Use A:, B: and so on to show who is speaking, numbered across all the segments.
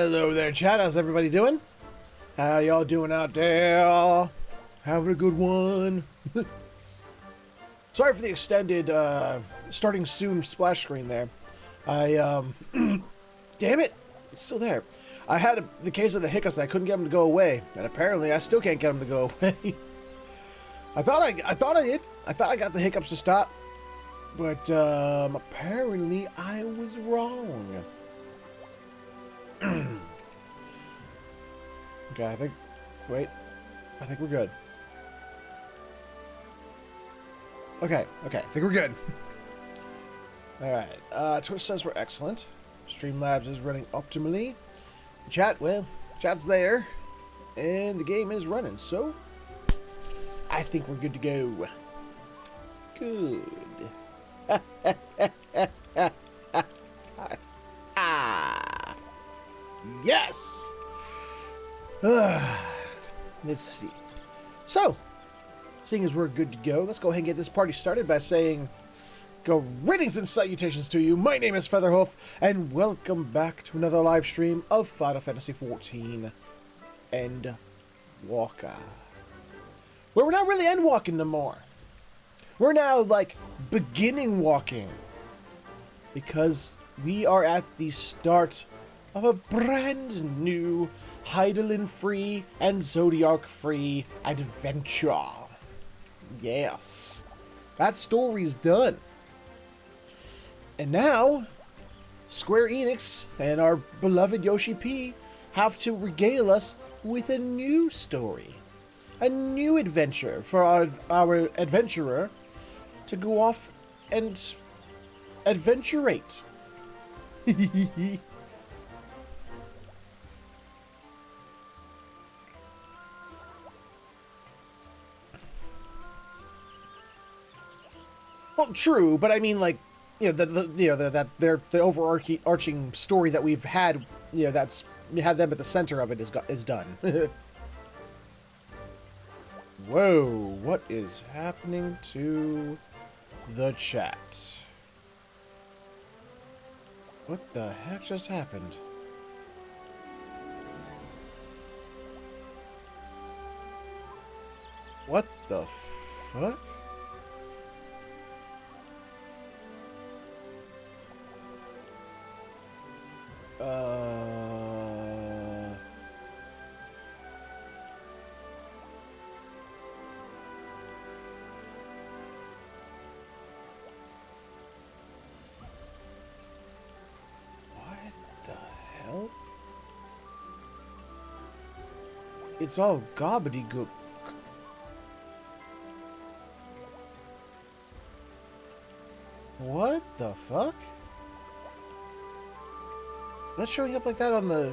A: Hello there, chat. How's everybody doing? How y'all doing out there? Having a good one? Sorry for the extended starting soon splash screen there. I damn it, it's still there. I had the case of the hiccups. I couldn't get them to go away, and apparently I still can't get them to go away. I thought I did. I thought I got the hiccups to stop, but apparently I was wrong. Okay, I think we're good. Okay, I think we're good. Alright, Twitch says we're excellent. Streamlabs is running optimally. Chat, well, chat's there. And the game is running, so I think we're good to go. Good. Yes! Let's see. So, seeing as we're good to go, let's go ahead and get this party started by saying, greetings and salutations to you. My name is Featherhoof, and welcome back to another live stream of Final Fantasy XIV Endwalker. Where we're not really endwalking no more. We're now, like, beginning walking. Because we are at the start of a brand new Hydaelyn-free and Zodiark-free adventure. Yes. That story's done. And now, Square Enix and our beloved Yoshi P have to regale us with a new story. A new adventure for our adventurer to go off and adventurate. Well, true, but I mean, like, you know, the overarching story that we've had, you know, that's had them at the center of it is done. Whoa, what is happening to the chat? What the heck just happened? What the fuck? It's all gobbledygook. What the fuck? That's showing up like that on the...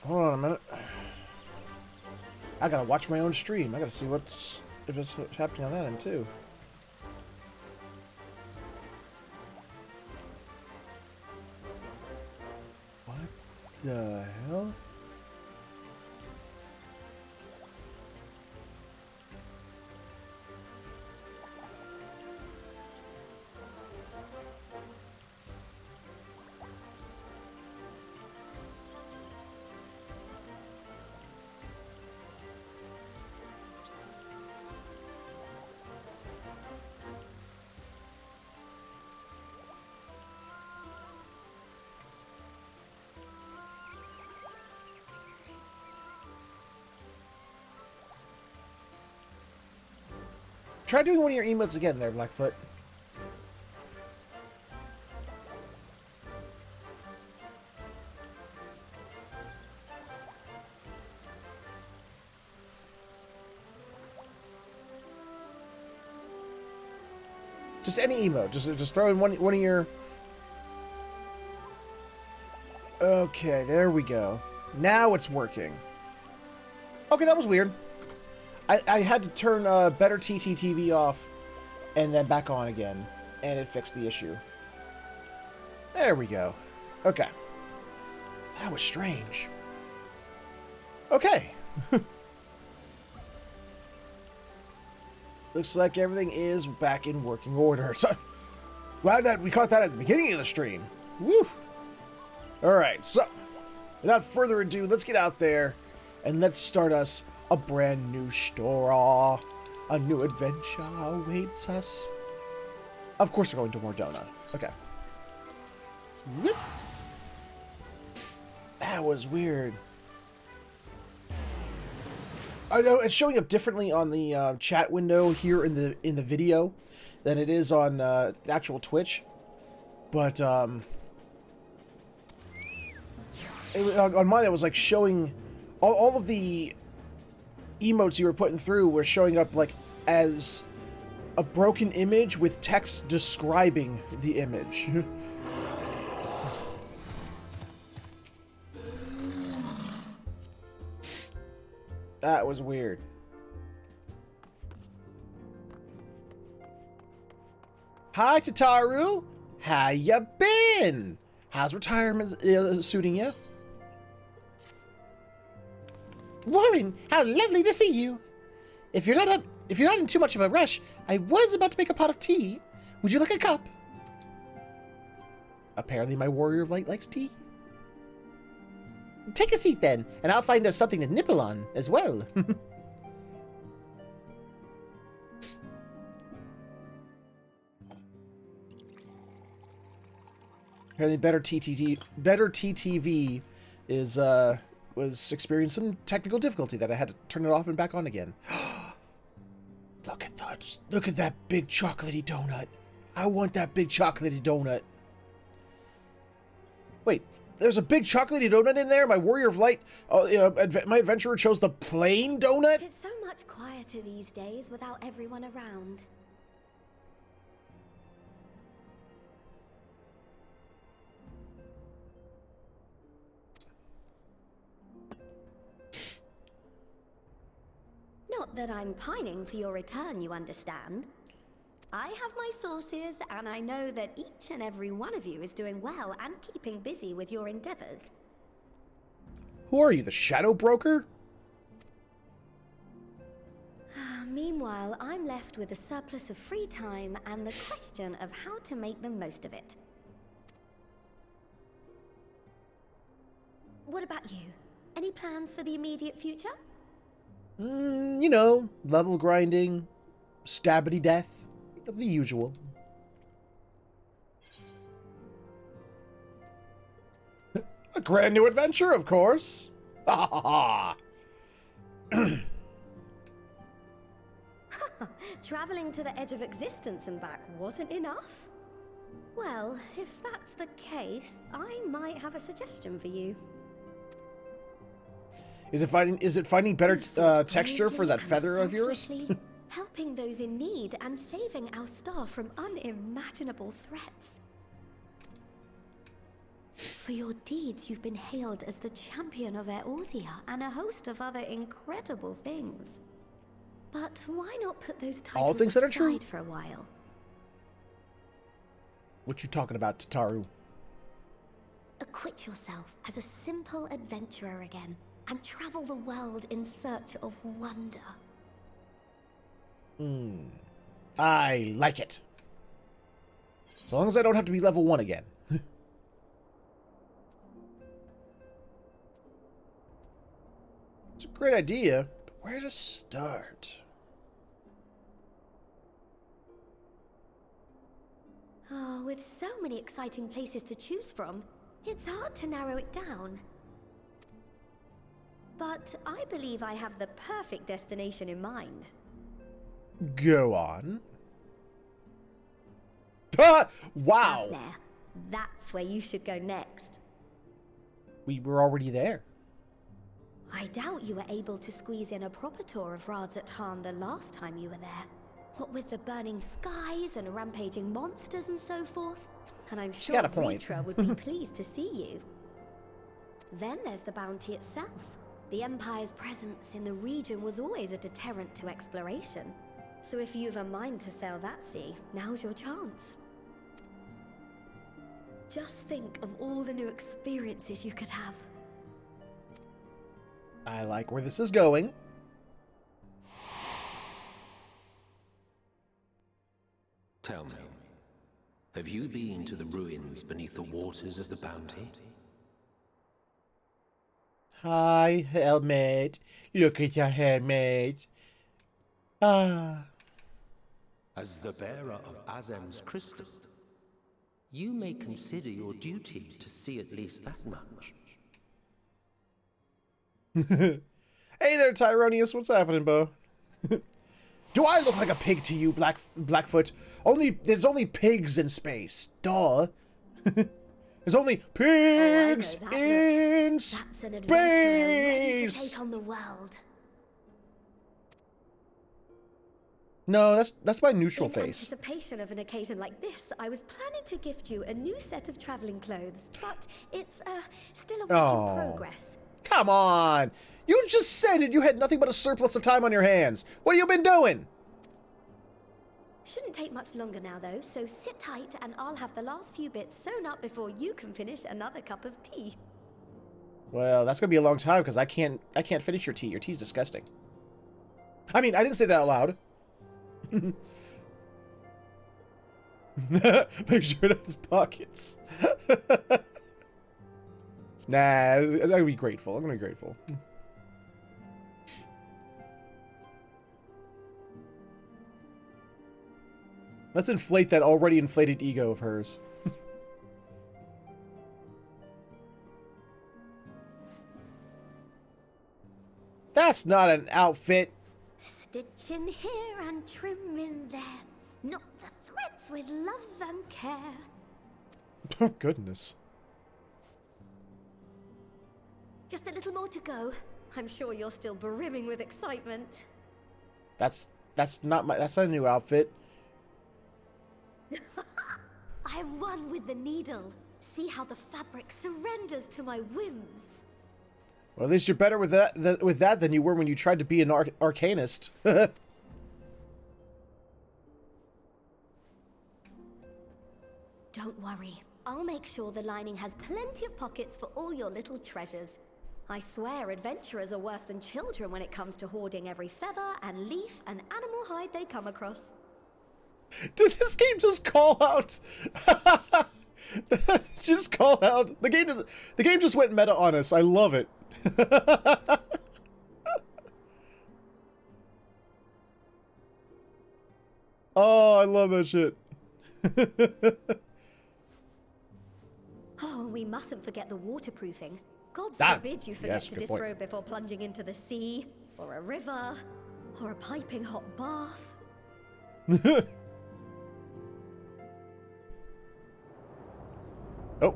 A: Hold on a minute. I gotta watch my own stream. I gotta see if it's happening on that end too. What the hell? Try doing one of your emotes again there, Blackfoot. Just any emote. Just throw in one of your... Okay, there we go. Now it's working. Okay, that was weird. I had to turn Better TTTV off and then back on again, and it fixed the issue. There we go. Okay. That was strange. Okay. Looks like everything is back in working order. So, glad that we caught that at the beginning of the stream. Woo! Alright, so, without further ado, let's get out there and let's start us a brand new story. A new adventure awaits us. Of course we're going to Mordona. Okay. Whoop. That was weird. I know it's showing up differently on the chat window here in the video than it is on actual Twitch, but on mine it was like showing all of the emotes you were putting through were showing up like as a broken image with text describing the image. That was weird. Hi, Tataru. How ya been? How's retirement suiting you? Warren, how lovely to see you. If you're not in too much of a rush, I was about to make a pot of tea. Would you like a cup? Apparently my warrior of light likes tea. Take a seat then, and I'll find us something to nibble on as well. Apparently better TTV is was experiencing some technical difficulty that I had to turn it off and back on again. Look at that! Look at that big chocolatey donut. I want that big chocolatey donut. Wait, there's a big chocolatey donut in there? My warrior of light, my adventurer chose the plain donut?
B: It's so much quieter these days without everyone around. Not that I'm pining for your return, you understand. I have my sources, and I know that each and every one of you is doing well and keeping busy with your endeavors.
A: Who are you, the shadow broker?
B: Meanwhile, I'm left with a surplus of free time and the question of how to make the most of it. What about you? Any plans for the immediate future?
A: You know, level grinding, stabbity death, the usual. A brand new adventure, of course. Ha ha ha.
B: Traveling to the edge of existence and back wasn't enough? Well, if that's the case, I might have a suggestion for you.
A: Is it finding better texture for that feather of yours?
B: Helping those in need and saving our star from unimaginable threats. For your deeds, you've been hailed as the champion of Eorzea and a host of other incredible things. But why not put those titles
A: things that are true
B: aside for a while?
A: What you talking about, Tataru?
B: Acquit yourself as a simple adventurer again and travel the world in search of wonder.
A: I like it. As long as I don't have to be level 1 again. It's a great idea, but where to start?
B: Oh, with so many exciting places to choose from, it's hard to narrow it down. But I believe I have the perfect destination in mind.
A: Go on. Ah, wow!
B: There. That's where you should go next.
A: We were already there.
B: I doubt you were able to squeeze in a proper tour of Radzat the last time you were there. What with the burning skies and rampaging monsters and so forth. And I'm sure Ritra would be pleased to see you. Then there's the bounty itself. The Empire's presence in the region was always a deterrent to exploration. So if you've a mind to sail that sea, now's your chance. Just think of all the new experiences you could have.
A: I like where this is going.
C: Tell me, have you been to the ruins beneath the waters of the Bounty?
A: Hi, helmet. Look at your helmet. Ah.
C: As the bearer of Azem's crystal, you may consider your duty to see at least that much.
A: Hey there, Tyronius. What's happening, Bo? Do I look like a pig to you, Blackfoot? There's only pigs in space. Duh. There's only pigs in space.
B: That's an adventurer ready to take on the world.
A: No, that's my neutral
B: In
A: face.
B: anticipation of an occasion like this, I was planning to gift you a new set of traveling clothes, but it's still a work in progress.
A: Come on! You just said it. You had nothing but a surplus of time on your hands. What have you been doing?
B: Shouldn't take much longer now, though, so sit tight and I'll have the last few bits sewn up before you can finish another cup of tea.
A: Well, that's gonna be a long time because I can't finish your tea. Your tea's disgusting. I mean, I didn't say that out loud. Make sure it has pockets. Nah, I'm gonna be grateful. I'm gonna be grateful. Let's inflate that already inflated ego of hers. That's not an outfit.
B: Stitch in here and trim in there. Knot the threads with love and care.
A: Oh, goodness.
B: Just a little more to go. I'm sure you're still brimming with excitement.
A: That's not a new outfit.
B: I'm one with the needle. See how the fabric surrenders to my whims.
A: Well, at least you're better with that than you were when you tried to be an arcanist.
B: Don't worry. I'll make sure the lining has plenty of pockets for all your little treasures. I swear adventurers are worse than children when it comes to hoarding every feather and leaf and animal hide they come across.
A: Did this game just call out? Just call out. The game just went meta on us. I love it. Oh, I love that shit.
B: Oh, we mustn't forget the waterproofing. God
A: Ah,
B: forbid you forget
A: yes,
B: to
A: good point.
B: disrobe before plunging into the sea, or a river, or a piping hot bath.
A: Oh.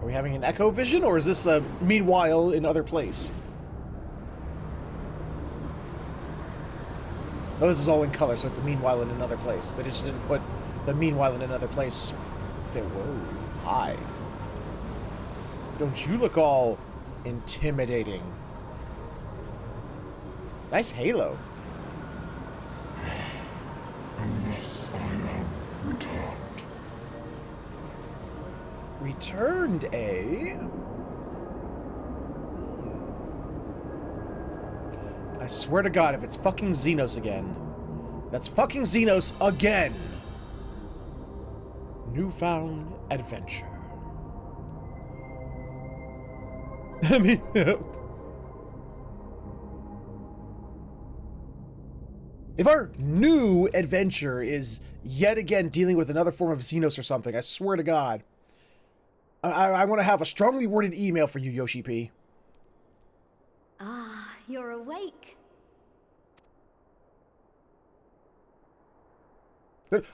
A: Are we having an echo vision, or is this a meanwhile in other place? Oh, this is all in color, so it's a meanwhile in another place. They just didn't put the meanwhile in another place. Whoa, hi. Don't you look all intimidating. Nice halo.
D: Unless I am returned.
A: Returned, eh? I swear to God, if it's fucking Xenos again. That's fucking Xenos again! Newfound adventure. I mean... if our new adventure is yet again dealing with another form of Xenos or something, I swear to God. I want to have a strongly worded email for you, Yoshi P.
B: Ah, you're awake.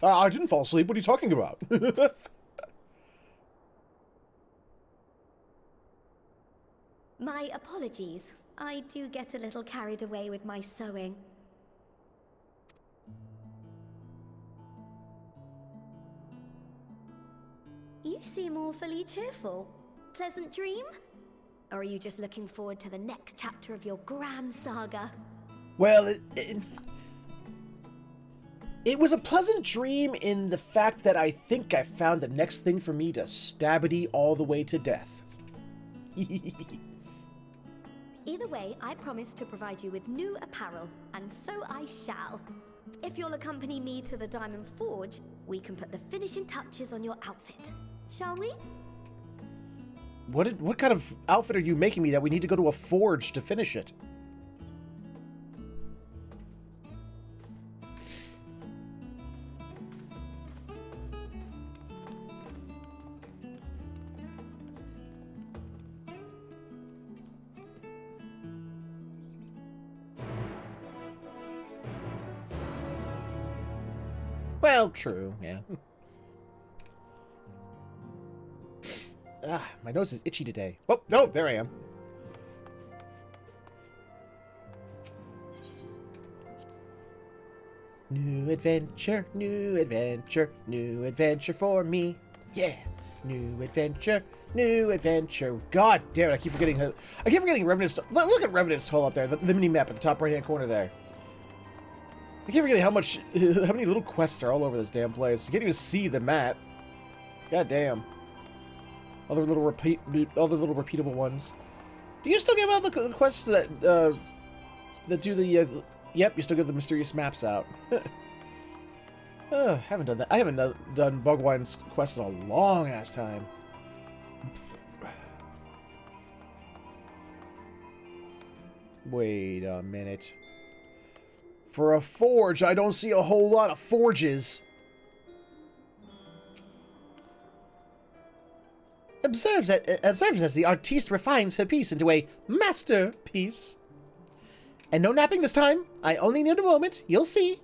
A: I didn't fall asleep. What are you talking about?
B: My apologies. I do get a little carried away with my sewing. You seem awfully cheerful. Pleasant dream? Or are you just looking forward to the next chapter of your grand saga?
A: Well, it was a pleasant dream in the fact that I think I found the next thing for me to stabbity all the way to death.
B: Either way, I promise to provide you with new apparel, and so I shall. If you'll accompany me to the Diamond Forge, we can put the finishing touches on your outfit. Shall we?
A: What kind of outfit are you making me that we need to go to a forge to finish it? Well, true, yeah. My nose is itchy today. Oh, no, there I am. New adventure, new adventure, new adventure for me. Yeah, new adventure, new adventure. God damn it, I keep forgetting Revenant's... Look at Revenant's Hole up there, the mini-map at the top right-hand corner there. I keep forgetting how many little quests are all over this damn place. You can't even see the map. God damn. All the little repeatable ones. Do you still give out the quests that do the? Yep, you still get the mysterious maps out. Haven't done that. I haven't done Bugwine's quest in a long ass time. Wait a minute. For a forge, I don't see a whole lot of forges. Observes as the artiste refines her piece into a masterpiece. And no napping this time. I only need a moment. You'll see.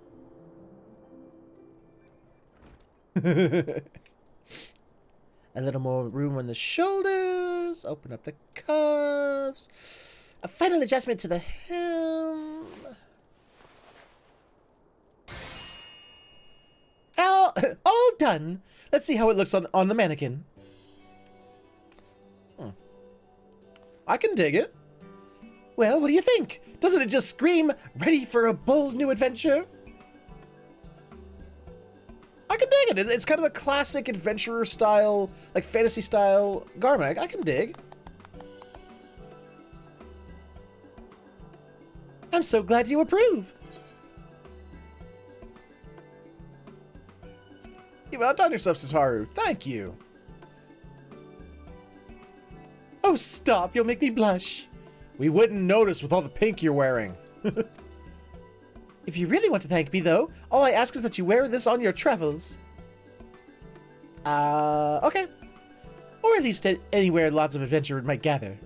A: A little more room on the shoulders. Open up the cuffs. A final adjustment to the hem. All done. Let's see how it looks on the mannequin. I can dig it. Well, what do you think? Doesn't it just scream, ready for a bold new adventure? I can dig it. It's kind of a classic adventurer style, like fantasy style garment. I can dig. I'm so glad you approve. You've outdone yourself, Tataru. Thank you. Oh, stop. You'll make me blush. We wouldn't notice with all the pink you're wearing. If you really want to thank me, though, all I ask is that you wear this on your travels. Okay. Or at least anywhere lots of adventurers might gather.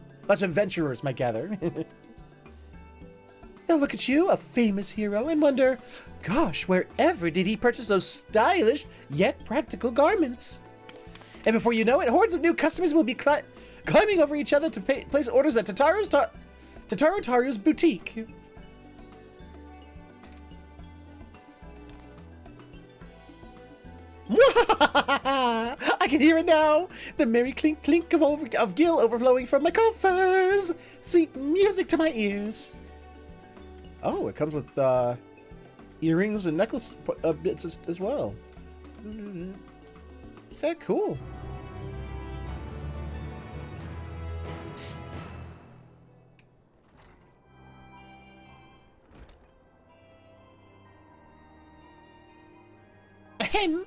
A: They'll look at you, a famous hero, and wonder, gosh, wherever did he purchase those stylish yet practical garments? And before you know it, hordes of new customers will be climbing over each other to place orders at Taru's boutique. I can hear it now. The merry clink clink of gill overflowing from my coffers. Sweet music to my ears. Oh, it comes with earrings and necklace bits as well. Yeah, cool. Ahem.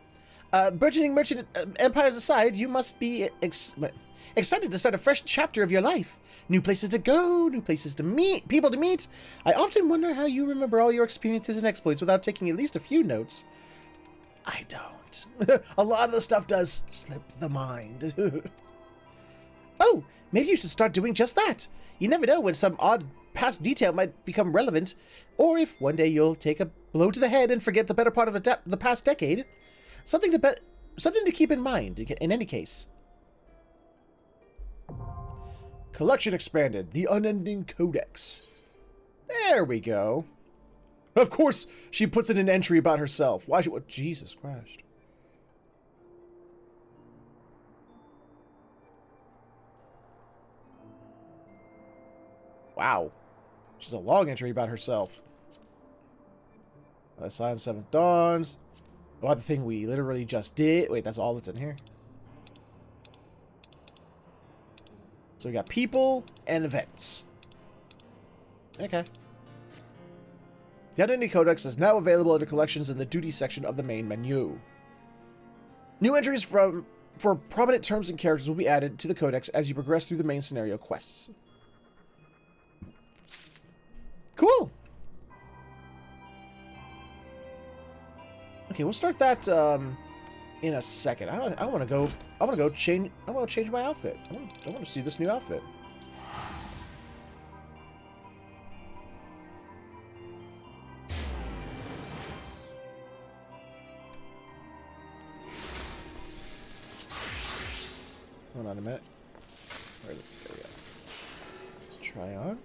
A: Burgeoning merchant empires aside, you must be excited to start a fresh chapter of your life. New places to go, new places to meet, people to meet. I often wonder how you remember all your experiences and exploits without taking at least a few notes. I don't. A lot of the stuff does slip the mind. Oh, maybe you should start doing just that. You never know when some odd past detail might become relevant, or if one day you'll take a blow to the head and forget the better part of the past decade. Something to keep in mind, in any case. Collection expanded. The unending Codex. There we go. Of course, she puts in an entry about herself. Why? Oh, Jesus Christ. Wow. She's a long entry about herself. Sign Seventh Dawns. Oh, the thing we literally just did. Wait, that's all that's in here? So we got people and events. Okay. The Identity Codex is now available under collections in the duty section of the main menu. New entries for prominent terms and characters will be added to the Codex as you progress through the main scenario quests. Cool. Okay, we'll start that in a second. I want to change my outfit. I want to see this new outfit. Hold on a minute. There we go. Try on.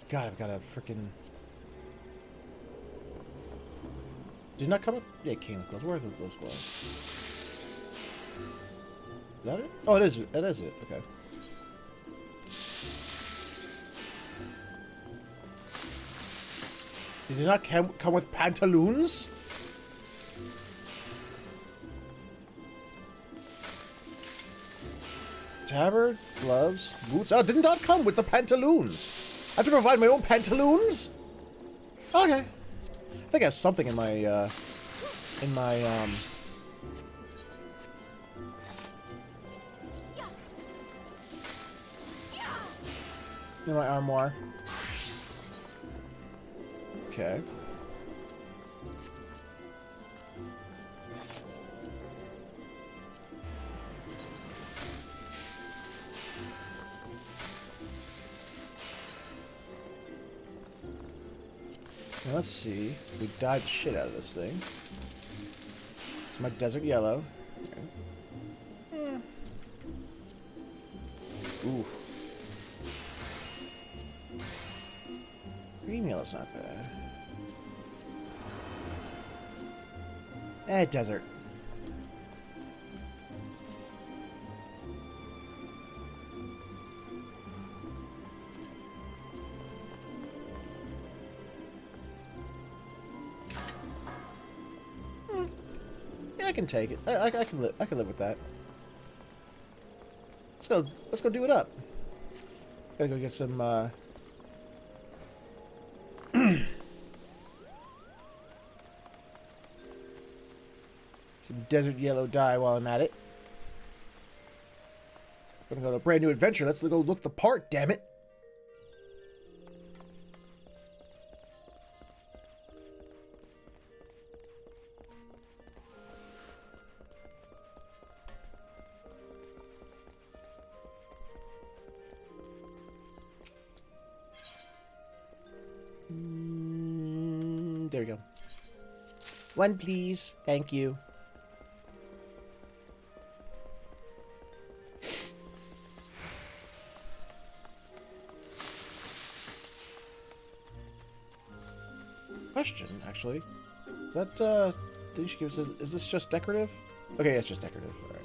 A: God, I've got a freaking. Did not come with. Yeah, it came with gloves. Where are those gloves? Is that it? Oh, it is. It is it. Okay. Did it not come with pantaloons? Tabard, gloves, boots. Oh, it did not come with the pantaloons. I have to provide my own pantaloons? Okay. I think I have something in my, in my armoire. Okay. Now let's see. We died shit out of this thing. It's my desert yellow. Okay. Ooh. Green yellow's not bad. Desert. I can take it. I can live. I can live with that. Let's go do it up. Gotta go get some some desert yellow dye while I'm at it. Gonna go on a brand new adventure. Let's go look the part. Damn it. There we go. One, please. Thank you. Question, actually. Is that, did she give us, is this just decorative? Okay, it's just decorative. Alright.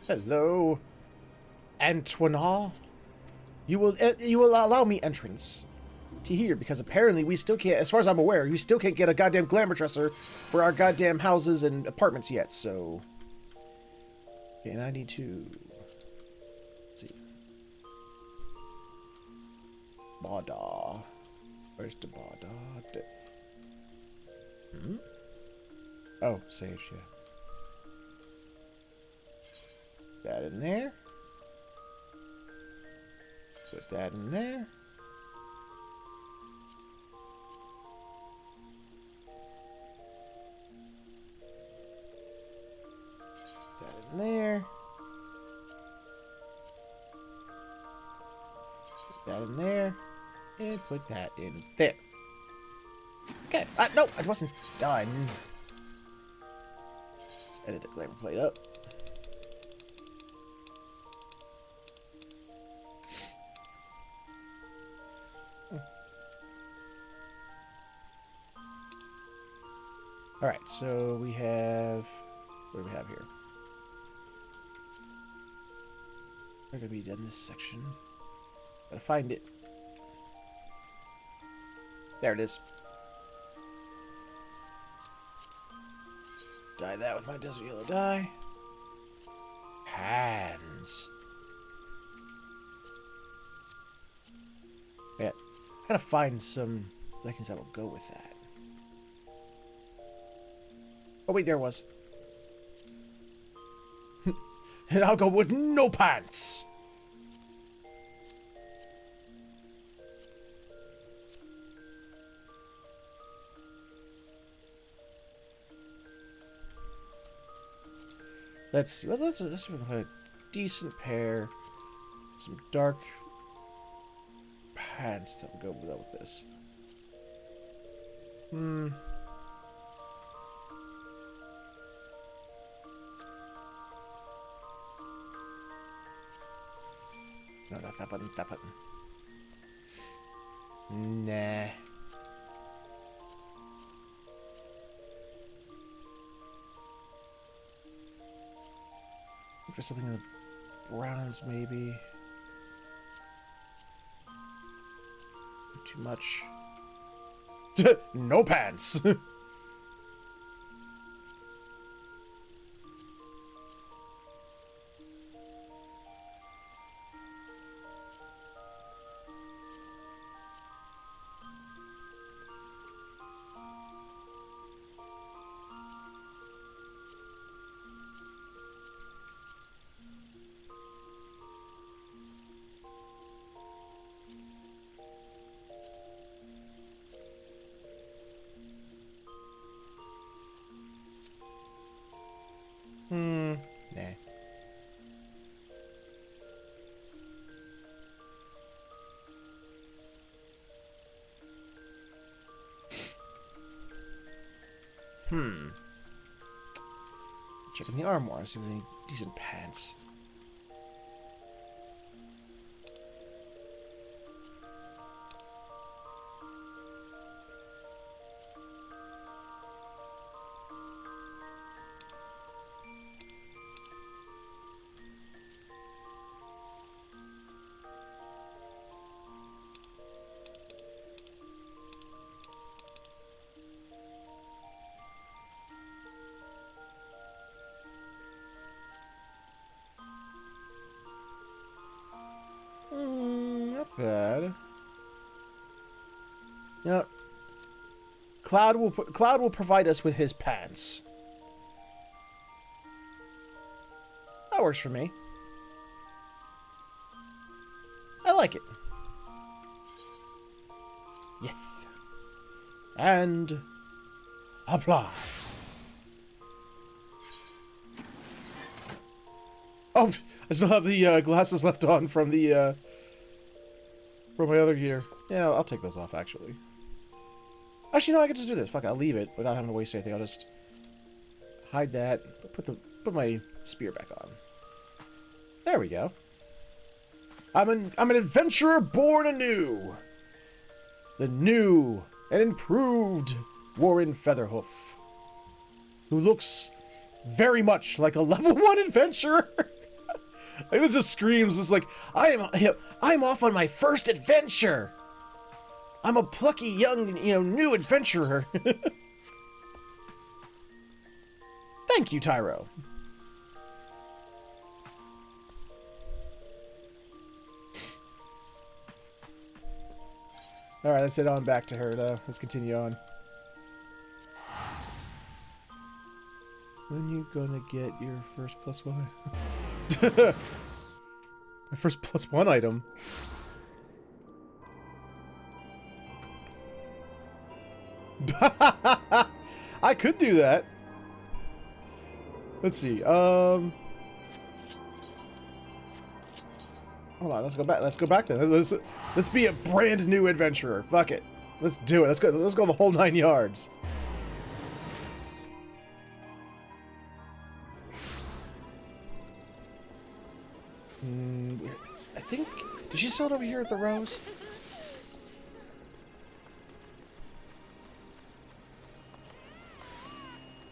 A: Hello, Antoine. You will allow me entrance to here because apparently we still can't, as far as I'm aware, we still can't get a goddamn glamour dresser for our goddamn houses and apartments yet. So, okay, and I need to. Let's see. Bada. Where's the Bada? Hmm. Oh, sage, yeah. That in there. Put that in there. That in there. Put that in there. And put that in there. Okay. No, it wasn't done. Let's edit the glamour plate up. Alright, so we have... What do we have here? We're going to be done this section. Gotta find it. There it is. Dye that with my desert yellow dye. Hands. Yeah, I gotta find some leggings that will go with that. Oh wait, there it was. And I'll go with no pants. Let's see. Well, let's find a decent pair. Some dark pants that will go well with this. No, not that button. That button. Nah. Look for something in the browns, maybe. Too much. No pants. Nah. Checking the armoire, see if there's any decent pants. Not bad. You know, Cloud will provide us with his pants. That works for me. I like it. Yes. And apply. Oh, I still have the glasses left on from the from my other gear. Yeah, I'll take those off, actually. Actually, no, I can just do this. Fuck, I'll leave it without having to waste anything. I'll just hide that. Put my spear back on. There we go. I'm an adventurer born anew. The new and improved Warren Featherhoof, who looks very much like a level 1 adventurer. Like, it just screams. It's like, I'm off on my first adventure. I'm a plucky young, new adventurer. Thank you, Tyro. All right, let's head on back to her, though. Let's continue on. When you gonna get your first +1? My first +1 item. I could do that. Let's see. Hold on, let's go back. Let's go back then. Let's be a brand new adventurer. Fuck it. Let's do it. Let's go the whole 9 yards. I think... Did she sell it over here at the Rose?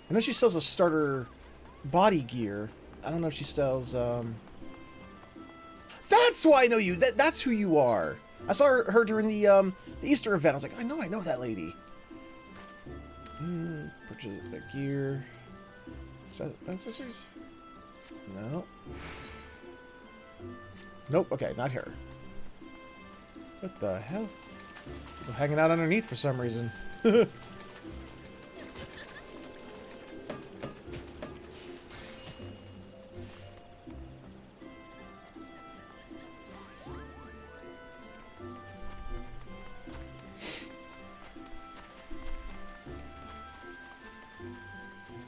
A: I know she sells a starter body gear. I don't know if she sells, That's why I know you! That's who you are! I saw her during the Easter event. I was like, I know that lady. Purchase the gear. Is that accessories? No. Nope, okay, not her. What the hell? I'm hanging out underneath for some reason.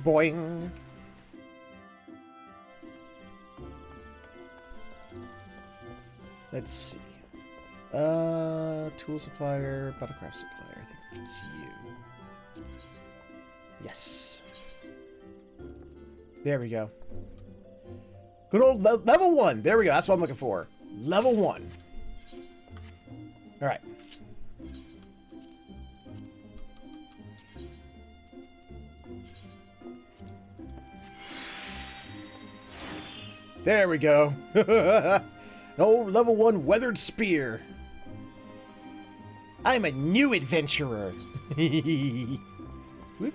A: Boing. Let's see. Tool supplier, battlecraft supplier. I think it's you. Yes. There we go. Good old level 1. There we go. That's what I'm looking for. Level 1. All right. There we go. An old level 1 weathered spear. I'm a new adventurer. Whoop.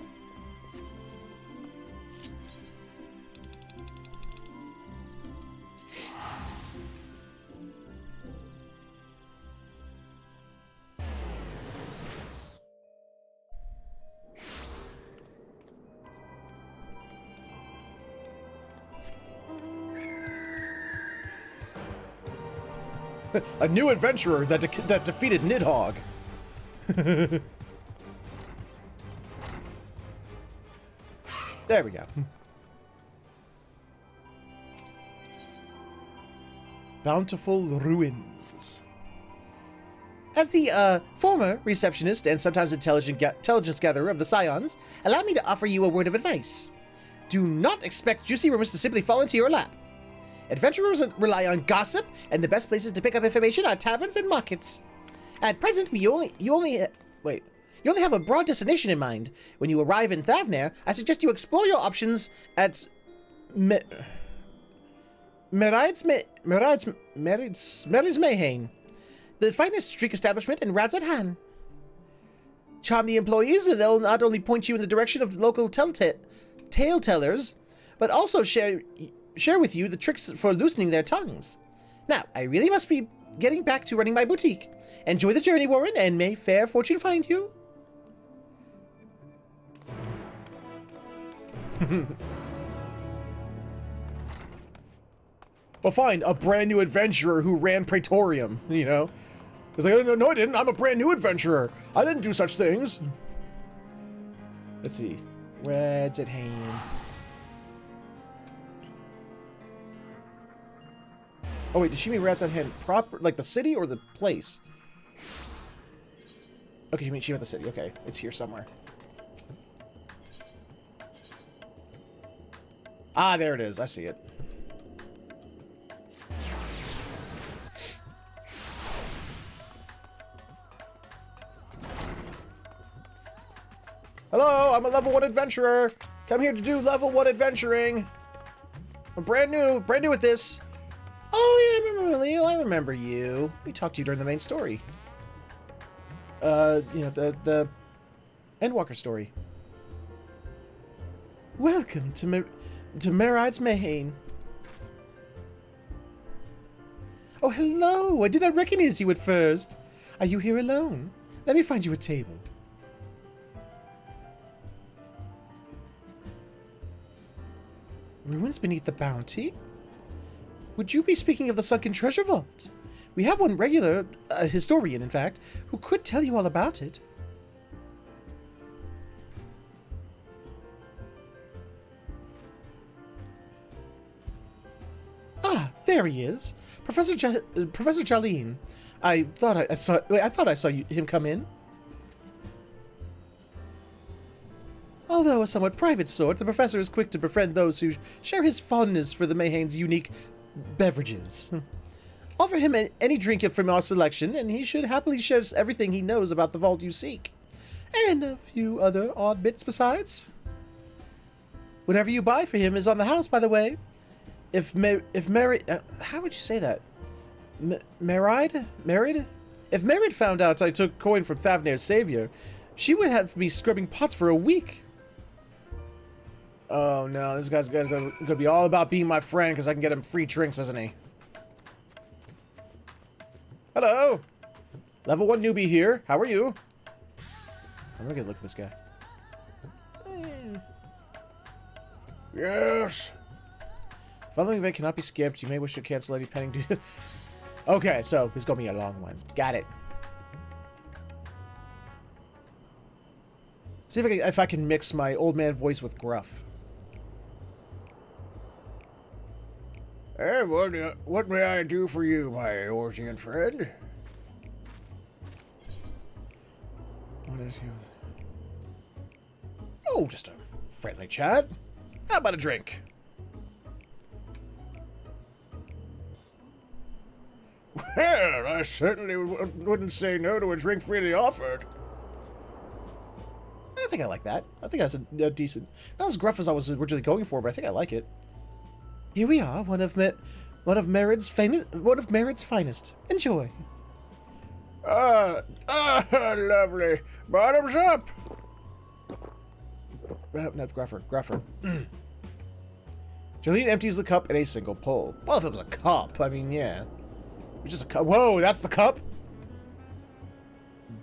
A: A new adventurer that defeated Nidhogg. There we go. Bountiful Ruins. As the former receptionist and sometimes intelligence gatherer of the Scions, allow me to offer you a word of advice. Do not expect juicy rumors to simply fall into your lap. Adventurers rely on gossip, and the best places to pick up information are taverns and markets. At present, you only have a broad destination in mind. When you arrive in Thavnair, I suggest you explore your options at Merides Mayhain, the finest streak establishment in Radzat Han. Charm the employees, and they'll not only point you in the direction of local tale tellers, but also share with you the tricks for loosening their tongues. Now, I really must be getting back to running my boutique. Enjoy the journey, Warren, and may fair fortune find you. Well, fine, a brand new adventurer who ran Praetorium, you know? He's like, no, I didn't. I'm a brand new adventurer. I didn't do such things. Let's see. Red's at hand. Oh wait, did she mean Rats at Hand proper, like the city or the place? Okay, she meant the city. Okay, it's here somewhere. Ah, there it is. I see it. Hello, I'm a level 1 adventurer. Come here to do level 1 adventuring. I'm brand new at this. Oh yeah, I remember Leo. I remember you. We talked to you during the main story. You know, the Endwalker story. Welcome to Merides Mayhain. Oh, hello. I did not recognize you at first. Are you here alone? Let me find you a table. Ruins beneath the bounty? Would you be speaking of the Sunken Treasure Vault? We have one regular, a historian in fact, who could tell you all about it. Ah, There he is. Professor Jolene. I thought I saw him come in. Although a somewhat private sort, the professor is quick to befriend those who share his fondness for the Mayhane's unique beverages. Offer him any drink from our selection, and he should happily share everything he knows about the vault you seek. And a few other odd bits besides. Whatever you buy for him is on the house, by the way. If Mary... how would you say that? Married? If Merid found out I took coin from Thavnair's savior, she would have me scrubbing pots for a week. Oh no, this guy's gonna be all about being my friend because I can get him free drinks, isn't he? Hello! Level 1 newbie here. How are you? I'm gonna get a look at this guy. Yes! Following event cannot be skipped. You may wish to cancel any pending due. Okay, so this is gonna be a long one. Got it. See if I can mix my old man voice with gruff. Hey, what may I do for you, my Orsian friend? What is you? Oh, just a friendly chat. How about a drink? Well, I certainly wouldn't say no to a drink freely offered. I think I like that. I think that's a decent... Not as gruff as I was originally going for, but I think I like it. Here we are, one of Merid's finest. Enjoy. Lovely. Bottoms up. No, gruffer. Jolene empties the cup in a single pull. Well, if it was a cup, I mean, yeah. It was just a cup. Whoa, that's the cup?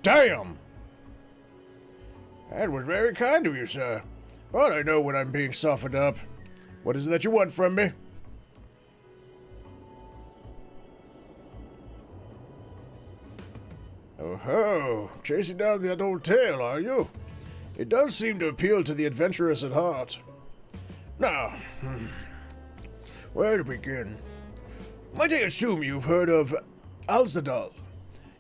A: Damn! That was very kind of you, sir. But I know when I'm being softened up. What is it that you want from me? Oh ho! Chasing down that old tale, are you? It does seem to appeal to the adventurous at heart. Now, where to begin? Might I assume you've heard of Alzadal?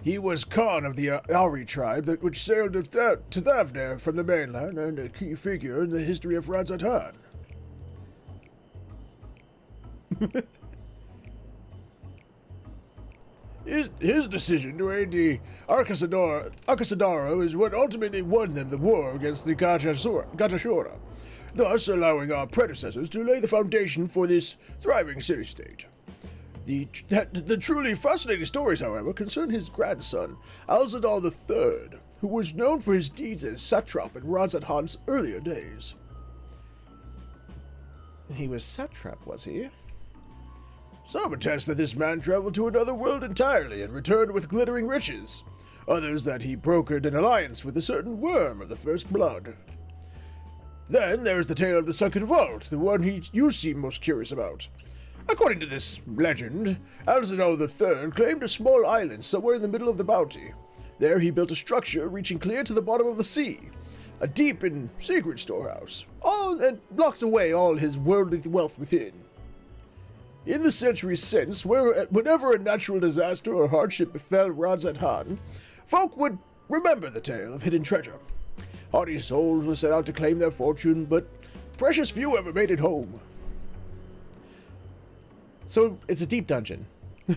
A: He was Khan of the Auri tribe which sailed to Thavnair from the mainland and a key figure in the history of Radzatan. His decision to aid the Arcasadaro is what ultimately won them the war against the Gatashora, thus allowing our predecessors to lay the foundation for this thriving city-state. The truly fascinating stories, however, concern his grandson, Alzadal III, who was known for his deeds as satrap in Radzathan's earlier days. He was satrap, was he? Some attest that this man traveled to another world entirely and returned with glittering riches. Others that he brokered an alliance with a certain worm of the first blood. Then there's the tale of the Sunken Vault, the one you seem most curious about. According to this legend, Alzadal III claimed a small island somewhere in the middle of the bounty. There he built a structure reaching clear to the bottom of the sea, a deep and secret storehouse, and locked away all his worldly wealth within. In the centuries since, whenever a natural disaster or hardship befell Radzatan, folk would remember the tale of hidden treasure. Hardy souls were set out to claim their fortune, but precious few ever made it home. So, it's a deep dungeon.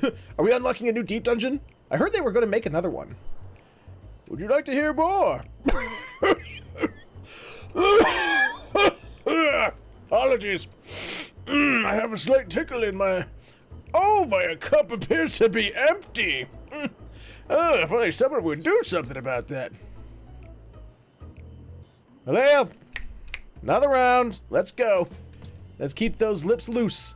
A: Are we unlocking a new deep dungeon? I heard they were going to make another one. Would you like to hear more? Apologies. I have a slight tickle in my... Oh, my cup appears to be empty. If only someone would do something about that. Well, another round. Let's go. Let's keep those lips loose.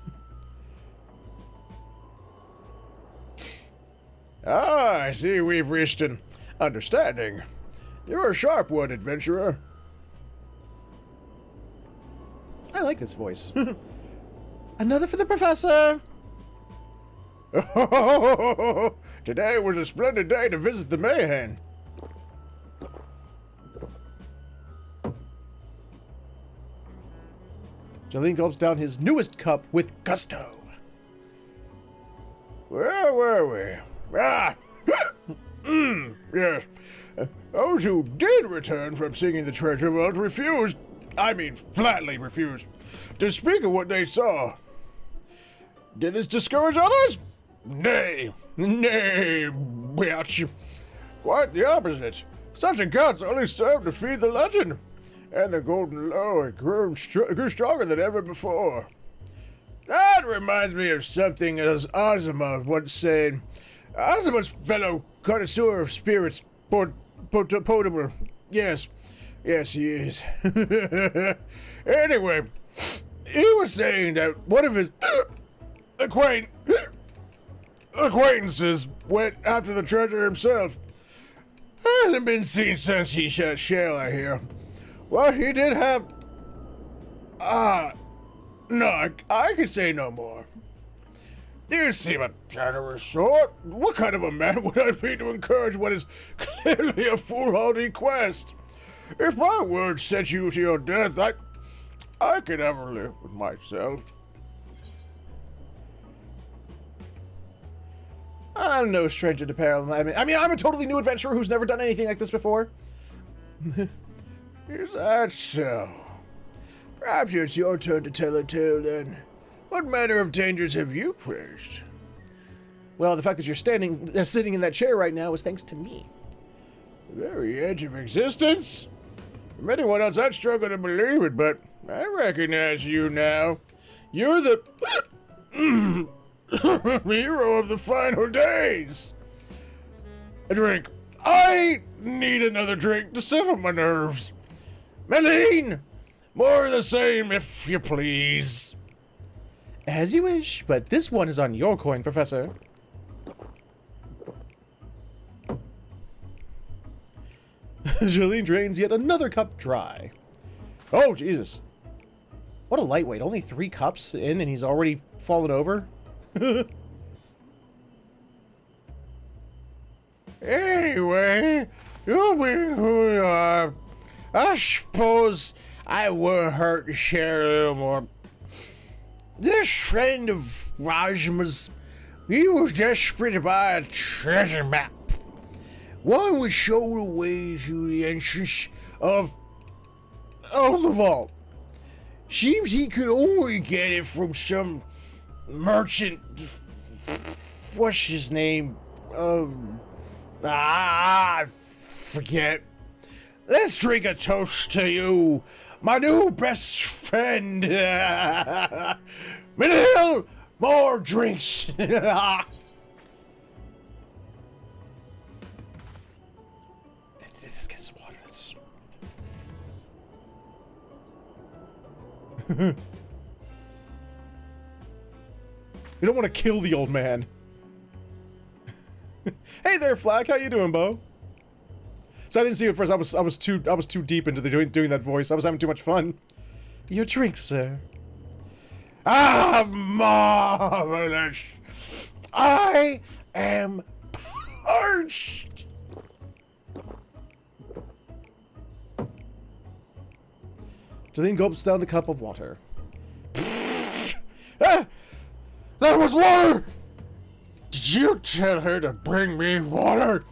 A: Ah, I see we've reached an understanding. You're a sharp one, adventurer. I like this voice. Another for the professor! Oh, today was a splendid day to visit the Mayhane. Jolene gulps down his newest cup with gusto. Where were we? Ah! Yes. Those who did return from singing the treasure vault flatly refused, to speak of what they saw. Did this discourage others? Nay, bitch. Quite the opposite. Such accounts only serve to feed the legend, and the golden lore grew stronger than ever before. That reminds me of something as Ozma once said. Ozma's fellow connoisseur of spirits, potable. Yes, he is. Anyway, he was saying that one of his acquaintances went after the treasure himself. Hasn't been seen since he shut shell, I hear. Well, he did have... no, I can say no more. You seem a generous sort. What kind of a man would I be to encourage what is clearly a foolhardy quest? If my words sent you to your death, I could never live with myself. I'm no stranger to peril. I mean, I'm a totally new adventurer who's never done anything like this before. Is that so? Perhaps it's your turn to tell a tale, then. What manner of dangers have you faced? Well, the fact that you're sitting in that chair right now is thanks to me. The very edge of existence? From anyone else, I'd struggle to believe it, but I recognize you now. You're the hero of the final days. A drink. I need another drink to settle my nerves. Meline, more of the same, if you please. As you wish, but this one is on your coin, Professor. Jolene drains yet another cup dry. Oh, Jesus. What a lightweight. Only 3 cups in and he's already fallen over. Anyway, you being who you are, I suppose I were hurt to share a little more. This friend of Rajma's, he was desperate to buy a treasure map. One would show the way to the entrance of the vault. Seems he could only get it from some merchant. What's his name? I forget. Let's drink a toast to you, my new best friend. Middle, more drinks. Just get some water. You don't want to kill the old man. Hey there, Flack. How you doing, Bo? So I didn't see you at first. I was too deep into doing that voice. I was having too much fun. Your drink, sir. Ah, marvelous. I am parched. Jolene gulps down the cup of water. Ah, that was water! Did you tell her to bring me water?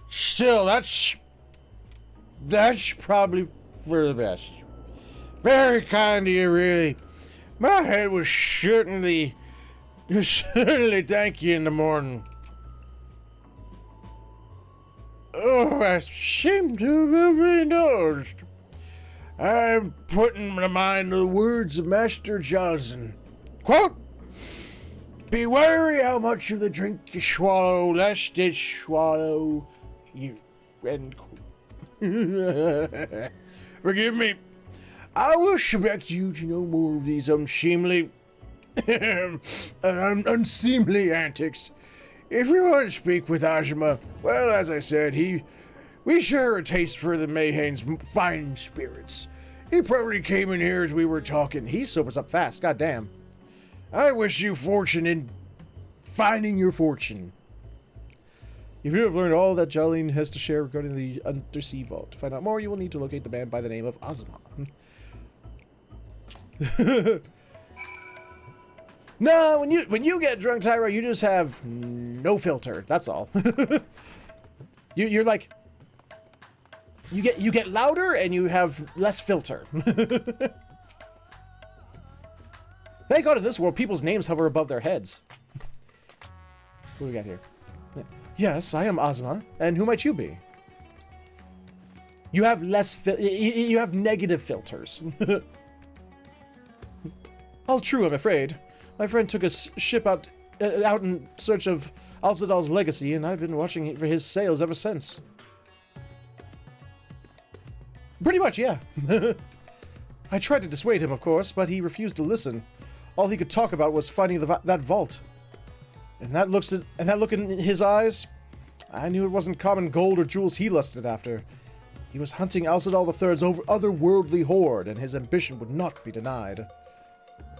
A: Still, that's probably for the best. Very kind of you, really. My head was certainly thank you in the morning. Oh, I seem to have overindulged. I'm putting to mind the words of Master Johnson. Quote, "Be wary how much of the drink you swallow, lest it swallow you." End quote. Forgive me. I will subject you to no more of these unseemly antics. If you want to speak with Ajima, well, as I said, we share a taste for the Mayhane's fine spirits. He probably came in here as we were talking. He sobers up fast, goddamn. I wish you fortune in finding your fortune. If you have learned all that Jolene has to share regarding the Undersea Vault, to find out more, you will need to locate the man by the name of Ozma. No, when you get drunk, Tyra, you just have no filter. That's all. You're like, you get louder and you have less filter. Thank God in this world, people's names hover above their heads. What do we got here? Yes, I am Ozma, and who might you be? You have you have negative filters. All true, I'm afraid. My friend took a ship out in search of Alzadal's legacy, and I've been watching for his sails ever since. Pretty much, yeah. I tried to dissuade him, of course, but he refused to listen. All he could talk about was finding that vault. And that look in his eyes, I knew it wasn't common gold or jewels he lusted after. He was hunting Alzadal III's otherworldly hoard, and his ambition would not be denied.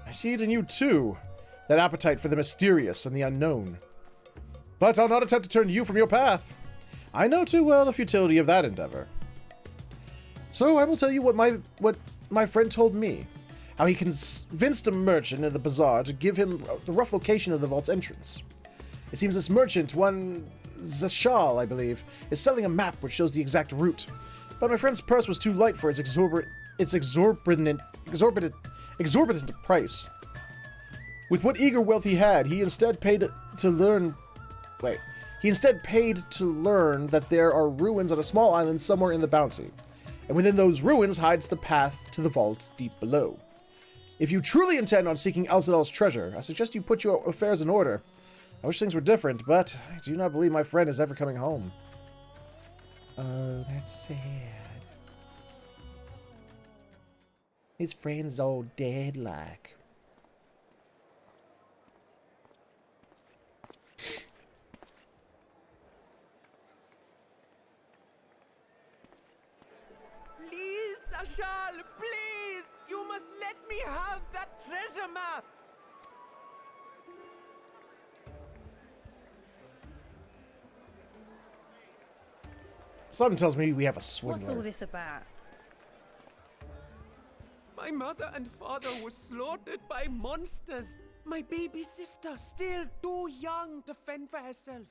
A: I see it in you, too. That appetite for the mysterious and the unknown. But I'll not attempt to turn you from your path. I know too well the futility of that endeavor. So I will tell you what my friend told me. How he convinced a merchant in the bazaar to give him the rough location of the vault's entrance. It seems this merchant, one Zashal, I believe, is selling a map which shows the exact route. But my friend's purse was too light for its exorbitant price. With what eager wealth he had, he instead paid to learn that there are ruins on a small island somewhere in the bounty, and within those ruins hides the path to the vault deep below. If you truly intend on seeking Alzadal's treasure, I suggest you put your affairs in order. I wish things were different, but I do not believe my friend is ever coming home. Oh, that's sad. His friend's all dead like.
E: Please, Zashal, please! You must let me have that treasure map!
A: Something tells me we have a swindler.
F: What's all this about?
E: My mother and father were slaughtered by monsters. My baby sister, still too young to fend for herself.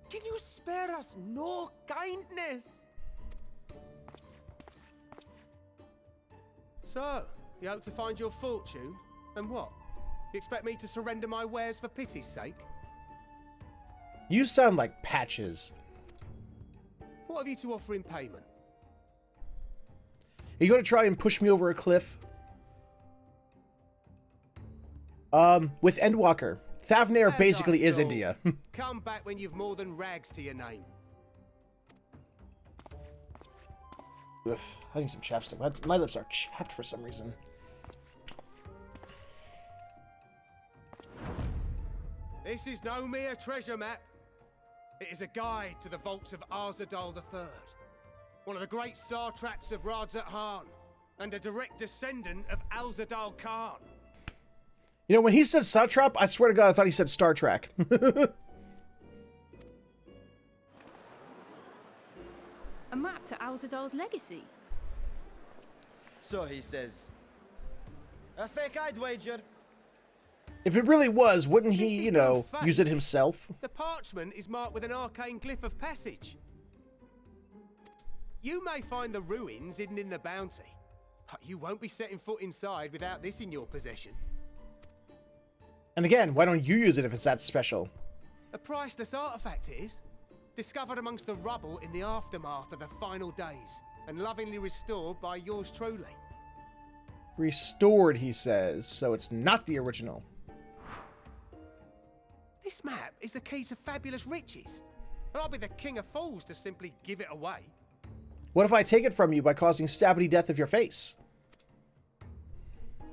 E: Can you spare us no kindness?
G: So, you hope to find your fortune? And what? You expect me to surrender my wares for pity's sake?
A: You sound like Patches.
G: What have you to offer in payment?
A: Are you going to try and push me over a cliff? With Endwalker. Thavnair
G: As
A: basically
G: I
A: is
G: thought.
A: India.
G: Come back when you've more than rags to your name.
A: Ugh, I need some chapstick. My lips are chapped for some reason.
G: This is no mere treasure map. It is a guide to the vaults of Alzadal III, one of the great satraps of Radzat-Han, and a direct descendant of Alzadal Khan.
A: You know, when he said satrap, I swear to God, I thought he said Star Trek.
F: A map to Alzadal's legacy?
H: So he says. A fake, I'd wager.
A: If it really was, wouldn't he,
G: This is
A: you
G: no
A: know,
G: fake.
A: use it himself?
G: The parchment is marked with an arcane glyph of passage. You may find the ruins hidden in the bounty, but you won't be setting foot inside without this in your possession.
A: And again, why don't you use it if it's that special?
G: A priceless artifact it is, discovered amongst the rubble in the aftermath of the final days, and lovingly restored by yours truly.
A: Restored, he says, so it's not the original.
G: This map is the key to fabulous riches, and I'll be the king of fools to simply give it away.
A: What if I take it from you by causing stabby death of your face?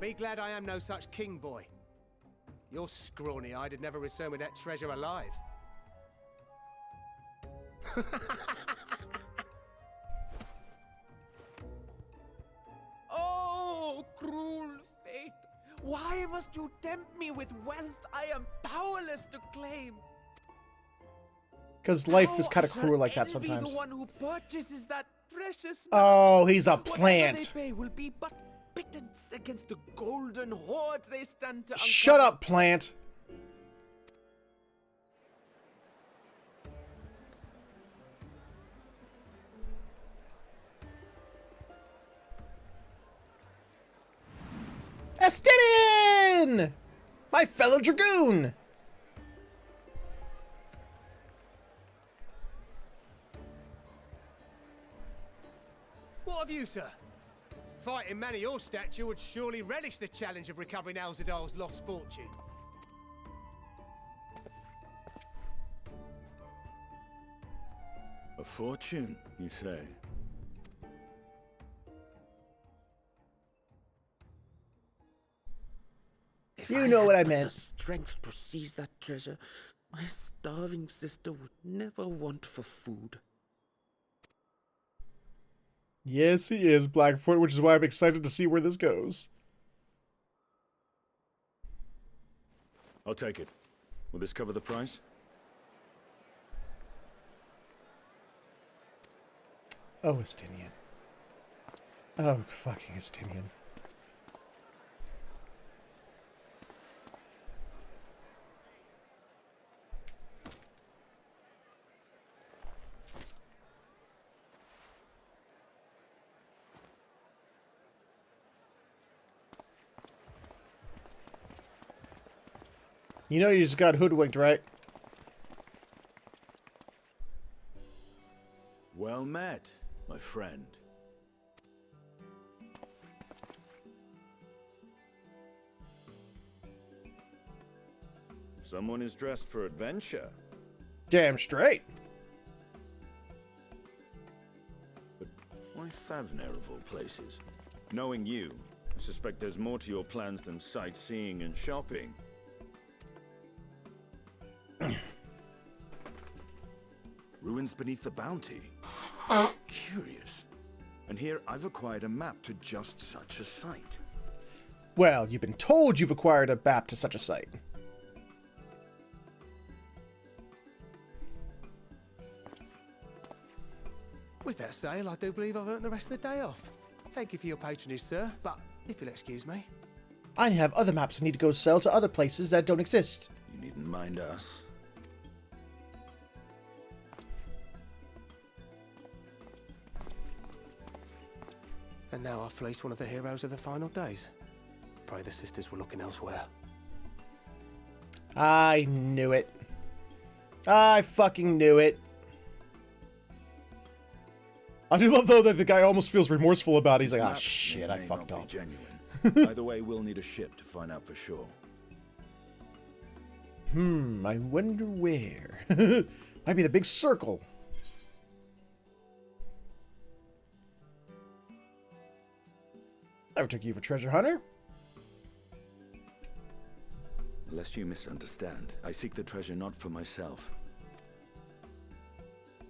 G: Be glad I am no such king, boy. Your scrawny-eyed had never return with that treasure alive.
E: Oh, cruel fate! Why must you tempt me with wealth I am powerless to claim?
A: Because life is
E: How
A: kind of
E: I shall
A: cruel like that
E: envy
A: sometimes.
E: the one who purchases that precious
A: Oh, he's a
E: Whatever
A: plant.
E: they pay will be but pittance against the golden horde they stand to
A: Shut
E: uncover.
A: up, plant. Estinian! My fellow dragoon!
G: What of you, sir? Fighting man of your stature would surely relish the challenge of recovering Alzadal's lost fortune.
I: A fortune, you say?
E: If
A: You know what I
E: had
A: meant.
E: the strength to seize that treasure, my starving sister would never want for food.
A: Yes, he is, Blackfoot, which is why I'm excited to see where this goes.
I: I'll take it. Will this cover the price?
A: Oh, Estinian. Oh, fucking Estinian. You know you just got hoodwinked, right?
I: Well met, my friend. Someone is dressed for adventure.
A: Damn straight.
I: But why Favner of all places? Knowing you, I suspect there's more to your plans than sightseeing and shopping. Ruins beneath the bounty. Curious. And here I've acquired a map to just such a site.
A: Well, you've been told you've acquired a map to such a site.
G: With that sale, I do believe I've earned the rest of the day off. Thank you for your patronage, sir, but if you'll excuse me.
A: I have other maps I need to go sell to other places that don't exist.
I: You needn't mind us.
G: And now I've fleeced one of the heroes of the final days. Pray the sisters were looking elsewhere.
A: I knew it. I fucking knew it. I do love, though, that the guy almost feels remorseful about it. He's like, ah, shit, I fucked up.
I: Genuine. Either way, we'll need a ship to find out for sure.
A: I wonder where. Might be the big circle. Never took you for treasure hunter.
I: Lest you misunderstand, I seek the treasure not for myself.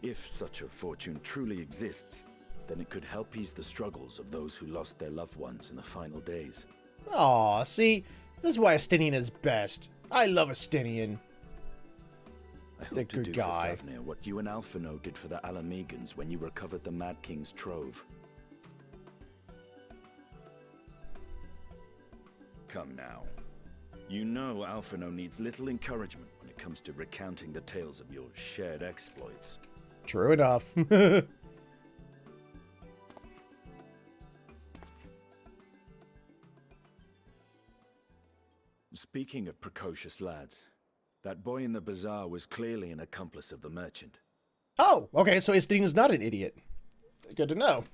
I: If such a fortune truly exists, then it could help ease the struggles of those who lost their loved ones in the final days.
A: Aw, see? This is why Estinian is best. I love Estinian.
I: I
A: He's a
I: hope to
A: good
I: do
A: guy.
I: for Favnir what you and Alphino did for the Alamegans when you recovered the Mad King's trove. Come now. You know Alphino needs little encouragement when it comes to recounting the tales of your shared exploits.
A: True enough.
I: Speaking of precocious lads, that boy in the bazaar was clearly an accomplice of the merchant.
A: Oh, okay, so Estinian's not an idiot. Good to know.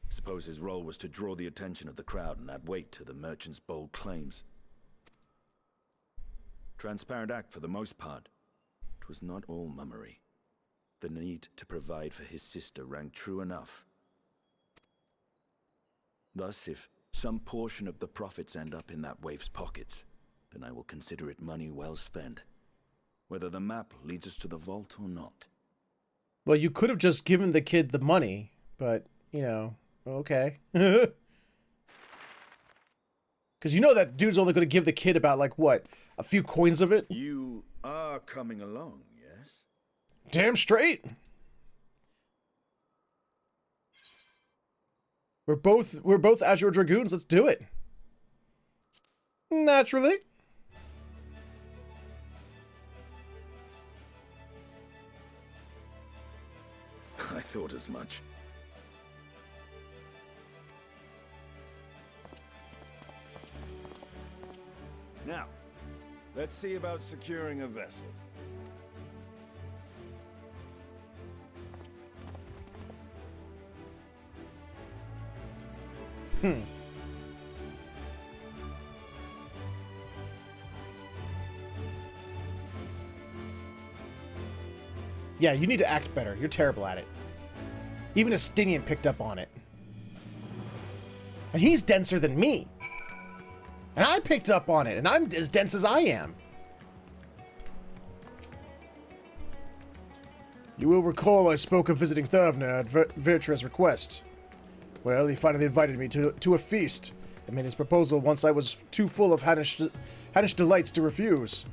I: Suppose his role was to draw the attention of the crowd and add weight to the merchant's bold claims. Transparent act for the most part. It was not all mummery. The need to provide for his sister rang true enough. Thus, if some portion of the profits end up in that waif's pockets, then I will consider it money well spent. Whether the map leads us to the vault or not.
A: Well, you could have just given the kid the money, but, you know, okay. Because you know that dude's only going to give the kid about, like, what, a few coins of it?
I: You are coming along, yes?
A: Damn straight. We're both Azure Dragoons. Let's do it. Naturally.
I: I thought as much. Now, let's see about securing a vessel.
A: Yeah, you need to act better. You're terrible at it. Even Estinian picked up on it. And he's denser than me. And I picked up on it, and I'm as dense as I am. You will recall I spoke of visiting Thavner at Virtua's request. Well, he finally invited me to a feast, and made his proposal once I was too full of Hannish delights to refuse.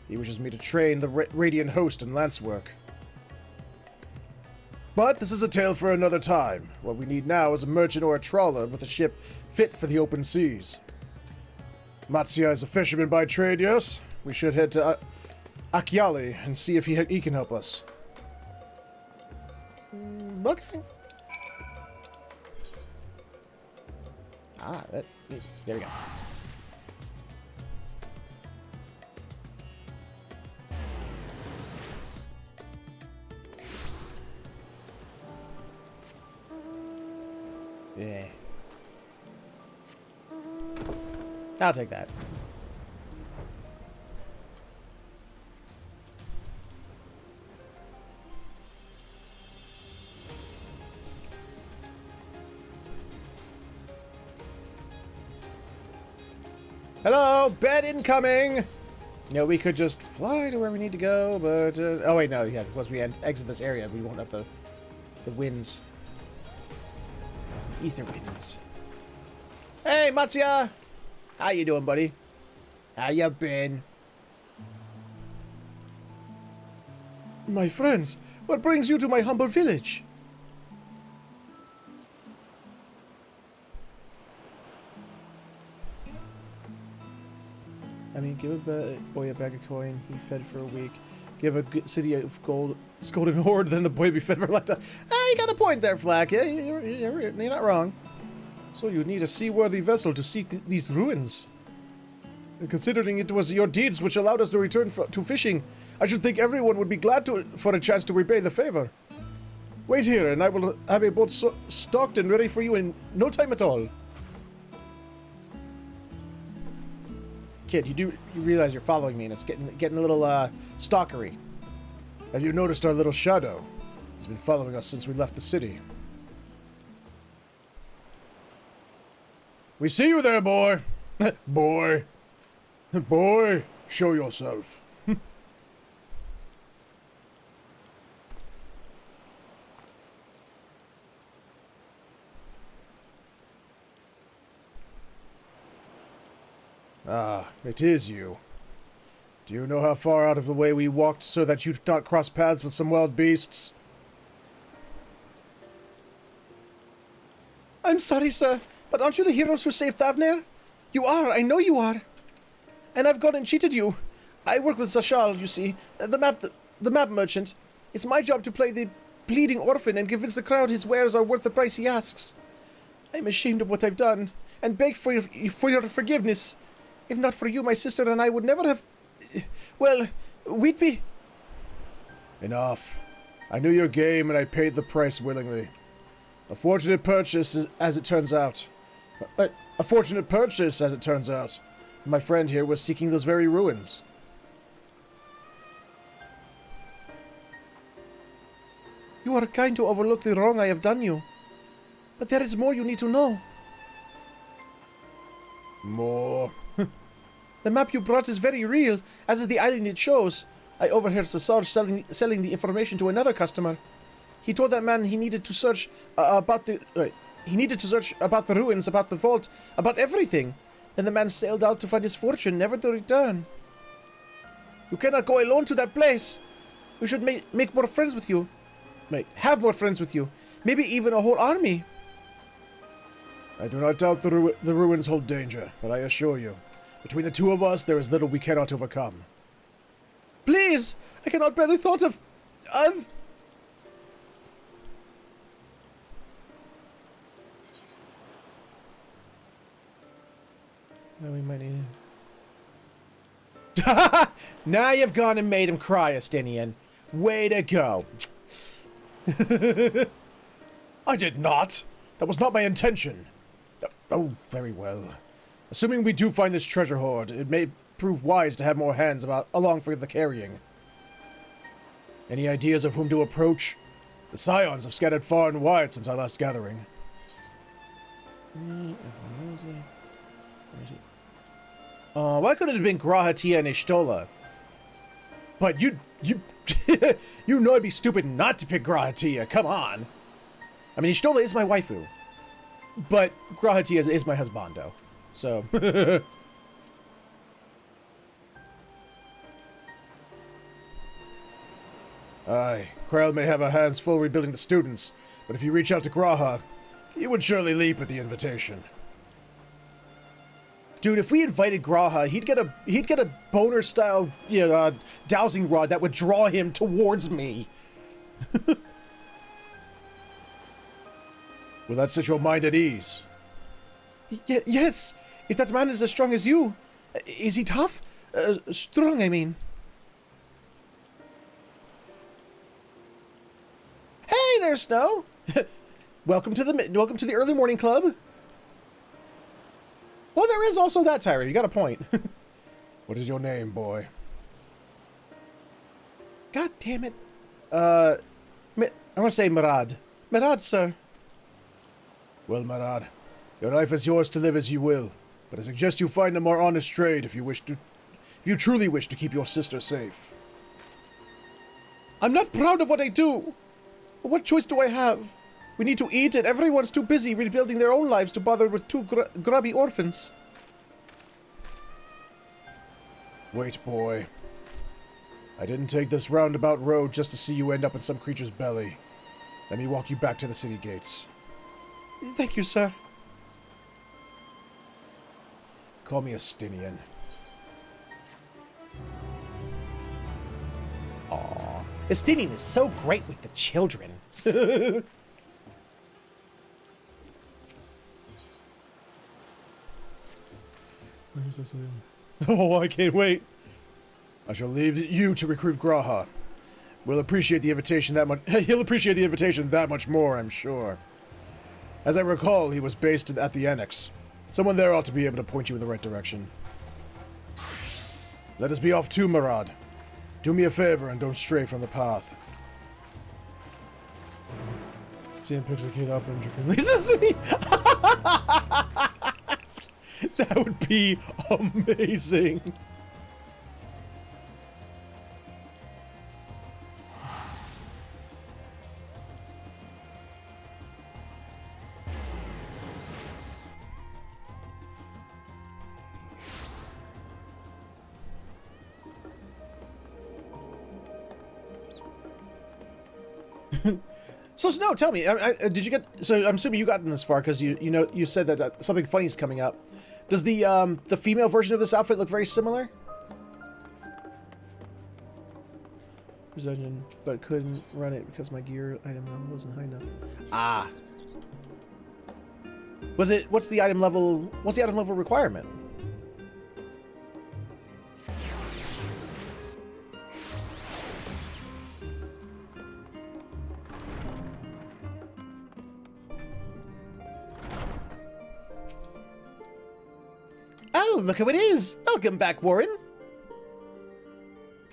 A: He wishes me to train the Radiant host in lance work. But this is a tale for another time. What we need now is a merchant or a trawler with a ship fit for the open seas. Matsia is a fisherman by trade, yes? We should head to Akyali and see if he can help us. Okay. There we go. Yeah. I'll take that. Hello, bed incoming! No, we could just fly to where we need to go, but... oh, wait, no, yeah, once we exit this area, we won't have the winds. Ether winds. Hey, Matsuya! How you doing, buddy? How you been? My friends, what brings you to my humble village? I mean, give a boy a bag of coin, he fed for a week. Give a city of gold, golden hoard, then the boy be fed for a lifetime. Ah, you got a point there, Flack. Yeah, you're not wrong. So you need a seaworthy vessel to seek these ruins. And considering it was your deeds which allowed us to return to fishing, I should think everyone would be glad for a chance to repay the favor. Wait here, and I will have a boat stocked and ready for you in no time at all. Kid, you realize you're following me, and it's getting a little stalkery. Have you noticed our little shadow? He's been following us since we left the city. We see you there, boy. Boy. Boy, show yourself. Ah, it is you. Do you know how far out of the way we walked so that you not cross paths with some wild beasts? I'm sorry, sir, but aren't you the heroes who saved Thavner? You are, I know you are. And I've gone and cheated you. I work with Zashal, you see, the map merchant. It's my job to play the bleeding orphan and convince the crowd his wares are worth the price he asks. I'm ashamed of what I've done, and beg for your forgiveness. If not for you, my sister and I would never have... well, we'd be... Enough. I knew your game, and I paid the price willingly. A fortunate purchase, as it turns out. A fortunate purchase, as it turns out. My friend here was seeking those very ruins. You are kind to overlook the wrong I have done you. But there is more you need to know. More? The map you brought is very real, as is the island it shows. I overheard Sassar selling the information to another customer. He told that man he needed to search about the ruins, about the vault, about everything. Then the man sailed out to find his fortune, never to return. You cannot go alone to that place. We should make more friends with you. Have more friends with you. Maybe even a whole army. I do not doubt the ruins hold danger, but I assure you, between the two of us, there is little we cannot overcome. Please! I cannot bear the thought of... No, we might need it. Now you've gone and made him cry, Estinian. Way to go. I did not. That was not my intention. Oh, very well. Assuming we do find this treasure hoard, it may prove wise to have more hands along for the carrying. Any ideas of whom to approach? The Scions have scattered far and wide since our last gathering. Why couldn't it have been Grahatia and Ishtola? But you know it'd be stupid not to pick Grahatia, come on. I mean, Ishtola is my waifu. But Grahatia is my husbando. So... Aye, Krell may have our hands full rebuilding the students, but if you reach out to Graha, he would surely leap at the invitation. Dude, if we invited Graha, he'd get a boner style, dowsing rod that would draw him towards me. Will that set your mind at ease? Yes, if that man is as strong as you. Is he tough? Strong, I mean. Hey there, Snow. welcome to the early morning club. Well, there is also that, Tyra. You got a point. What is your name, boy? God damn it. I want to say Marad. Marad, sir. Well, Marad, your life is yours to live as you will, but I suggest you find a more honest trade if you truly wish to keep your sister safe. I'm not proud of what I do. But what choice do I have? We need to eat, and everyone's too busy rebuilding their own lives to bother with two grubby orphans. Wait, boy. I didn't take this roundabout road just to see you end up in some creature's belly. Let me walk you back to the city gates. Thank you, sir. Call me Estinian. Aww. Estinian is so great with the children. Oh, I can't wait. I shall leave you to recruit Graha. We'll appreciate the invitation that much. He'll appreciate the invitation that much more, I'm sure. As I recall, he was based at the Annex. Someone there ought to be able to point you in the right direction. Let us be off too, Marad. Do me a favor and don't stray from the path. See him picks the kid up and releases me. That would be amazing. So Snow, tell me, did you get? So I'm assuming you gotten this far because you said that something funny is coming up. Does the female version of this outfit look very similar? Possession, but couldn't run it because my gear item level wasn't high enough. Ah. What's the item level? What's the item level requirement? Oh, look who it is! Welcome back, Warren.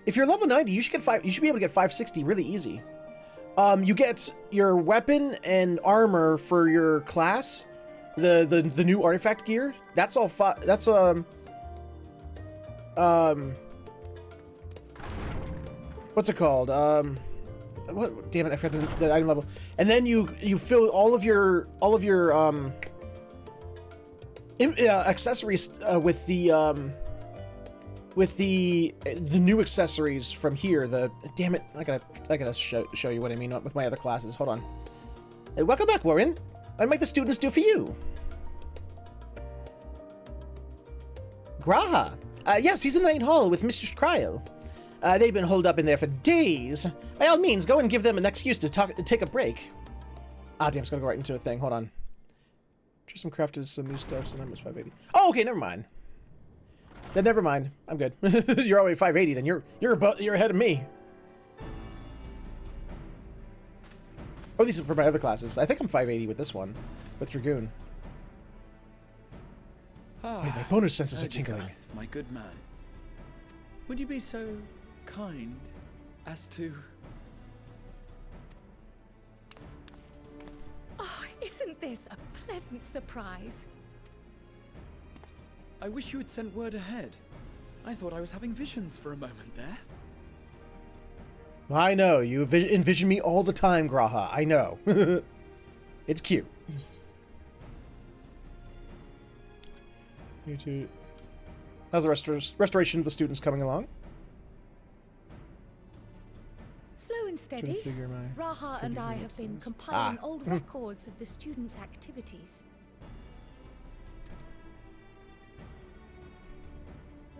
A: If you're level 90, you should be able to get 560 really easy. You get your weapon and armor for your class, the new artifact gear. That's all. That's what's it called? What? Damn it! I forgot the item level. And then you fill all of your accessories with the new accessories from here. Damn it! I gotta show you what I mean with my other classes. Hold on. Hey, welcome back, Warren. I make the students do for you. Graha. Yes, he's in the main hall with Mistress Kryl. They've been holed up in there for days. By all means, go and give them an excuse to take a break. Ah, damn, it's gonna go right into a thing. Hold on. Tristan crafted some new stuff, so that was 580. Oh, okay, never mind. Then never mind. I'm good. You're already 580, then you're ahead of me. Or at least for my other classes. I think I'm 580 with this one, with Dragoon. Wait, my bonus senses are tingling.
I: My good man. Would you be so kind as to...
J: Oh, isn't this a pleasant surprise?
I: I wish you had sent word ahead. I thought I was having visions for a moment there.
A: I know. You envision me all the time, Graha. I know. It's cute. You too. How's the restoration of the students coming along?
J: Slow and steady. Raha and I have been compiling old records of the students' activities.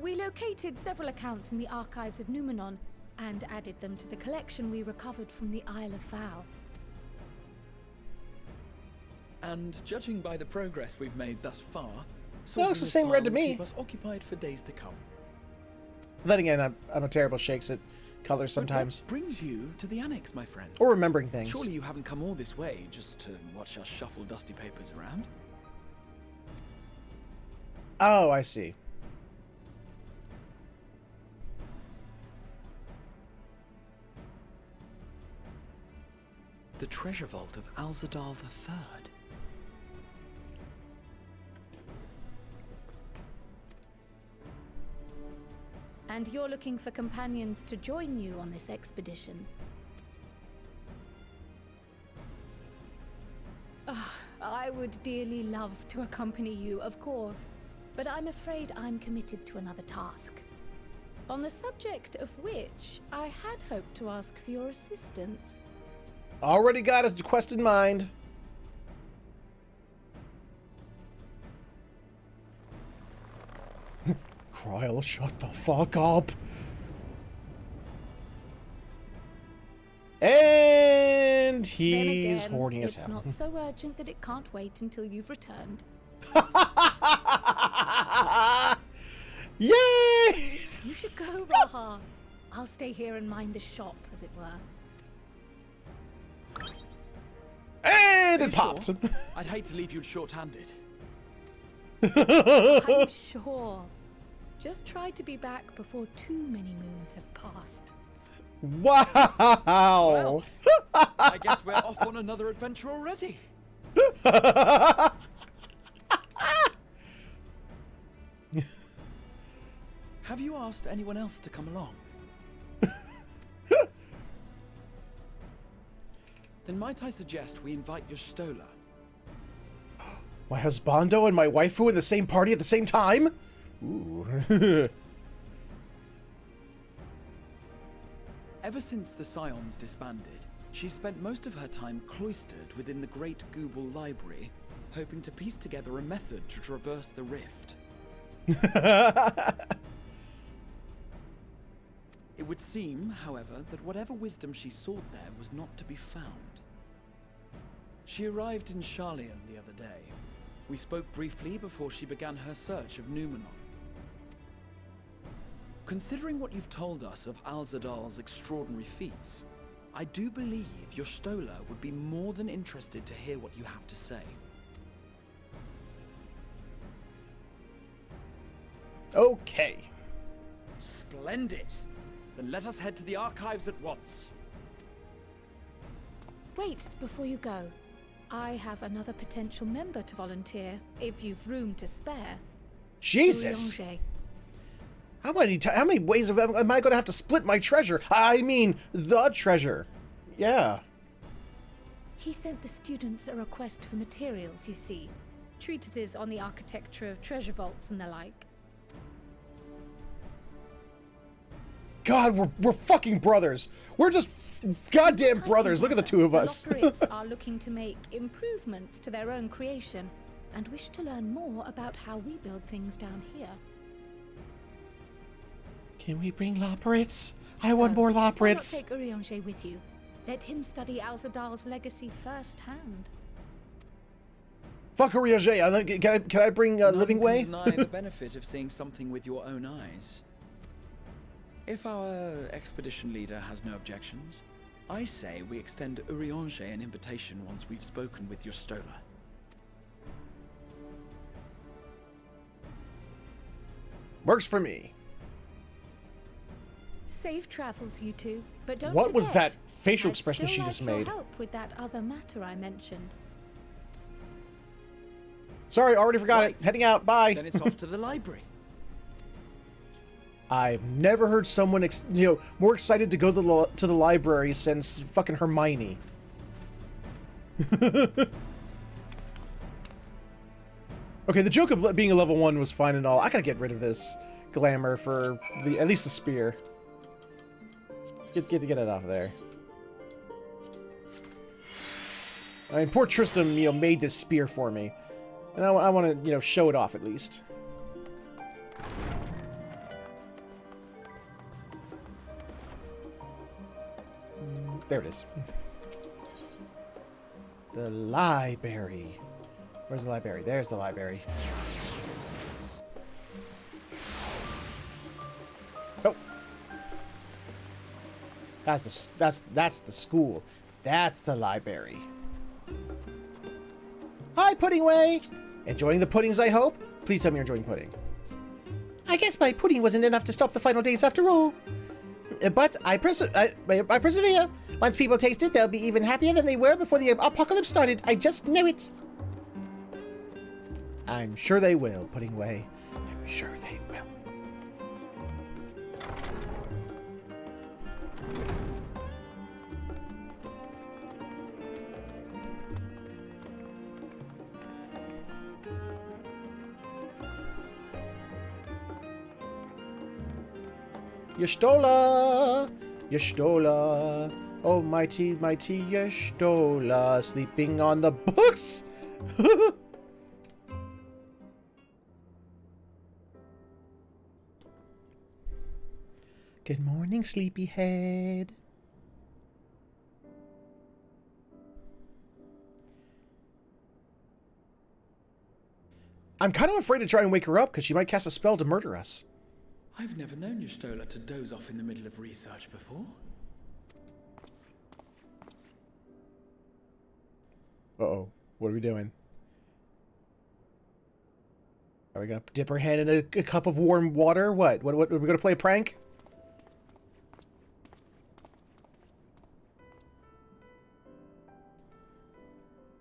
J: We located several accounts in the archives of Numenon and added them to the collection we recovered from the Isle of Fowl.
K: And judging by the progress we've made thus far,
A: no, it's the same red to me.
K: Keep us occupied for days to come.
A: Then again, I'm a terrible shakes at colors sometimes.
K: But what brings you to the annex, my friend?
A: Or remembering things.
K: Surely you haven't come all this way just to watch us shuffle dusty papers around?
A: Oh, I see.
K: The treasure vault of Alzadal III.
J: And you're looking for companions to join you on this expedition. I would dearly love to accompany you, of course, but I'm afraid I'm committed to another task. On the subject of which, I had hoped to ask for your assistance.
A: Already got a quest in mind. Kryl, shut the fuck up. And he's
J: again,
A: horny as hell.
J: It's not so urgent that it can't wait until you've returned.
A: Yay!
J: You should go, Raha. I'll stay here and mind the shop, as it were.
A: And it popped.
K: Sure? I'd hate to leave you short-handed.
J: I'm sure. Just try to be back before too many moons have passed.
A: Wow!
K: Well, I guess we're off on another adventure already. Have you asked anyone else to come along? Then might I suggest we invite your Stola?
A: My husbando and my waifu in the same party at the same time? Ooh.
K: Ever since the Scions disbanded, she's spent most of her time cloistered within the Great Google Library, hoping to piece together a method to traverse the rift. It would seem, however, that whatever wisdom she sought there was not to be found. She arrived in Sharlayan the other day. We spoke briefly before she began her search of Numenon. Considering what you've told us of Alzadal's extraordinary feats, I do believe your Stola would be more than interested to hear what you have to say.
A: Okay.
K: Splendid! Then let us head to the archives at once.
J: Wait, before you go. I have another potential member to volunteer, if you've room to spare.
A: Jesus!
J: Boulanger.
A: How many ways am I going to have to split my treasure? I mean, the treasure. Yeah.
J: He sent the students a request for materials, you see. Treatises on the architecture of treasure vaults and the like.
A: God, we're fucking brothers. We're just goddamn brothers. Look at the two of us.
J: The Lockerites are looking to make improvements to their own creation and wish to learn more about how we build things down here.
A: Can we bring Loporits? I want more
J: Why not
A: Loporits.
J: take Urianger with you? Let him study Alzadal's legacy firsthand.
A: Fuck Urianger. Can I bring Living Way?
K: None can deny the benefit of seeing something with your own eyes. If our expedition leader has no objections, I say we extend Urianger an invitation once we've spoken with your Stola.
A: Works for me.
J: Safe travels, you two. But don't
A: What
J: forget,
A: was that facial
J: I'd
A: expression she
J: still
A: just
J: like your
A: made?
J: help with that other matter I mentioned.
A: Sorry, already forgot it. Heading out. Bye.
K: Then it's off to the library.
A: I've never heard someone, more excited to go to the library since fucking Hermione. Okay, the joke of being a level 1 was fine and all. I gotta get rid of this glamour for at least the spear. Get it out of there. I mean, poor Tristram, made this spear for me, and I want to, show it off at least. There it is. The library. Where's the library? There's the library. Oh. That's the school. That's the library. Hi, Pudding Way! Enjoying the puddings, I hope? Please tell me you're enjoying pudding. I guess my pudding wasn't enough to stop the final days after all. But I persevere. Once people taste it, they'll be even happier than they were before the apocalypse started. I just know it. I'm sure they will, Pudding Way. I'm sure they will. Y'shtola! Y'shtola! Oh, mighty, mighty Y'shtola, sleeping on the books! Good morning, sleepyhead. I'm kind of afraid to try and wake her up because she might cast a spell to murder us.
K: I've never known your Stola to doze off in the middle of research before.
A: Uh-oh. What are we doing? Are we going to dip our hand in a cup of warm water? What? Are we going to play a prank?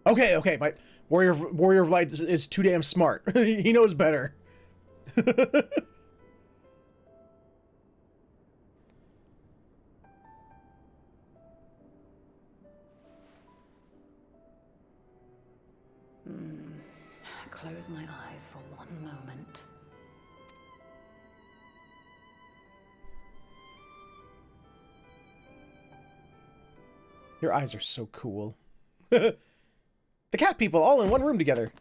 A: Okay. My Warrior of Light is too damn smart. He knows better.
L: Close my eyes for one moment.
A: Your eyes are so cool. The cat people all in one room together.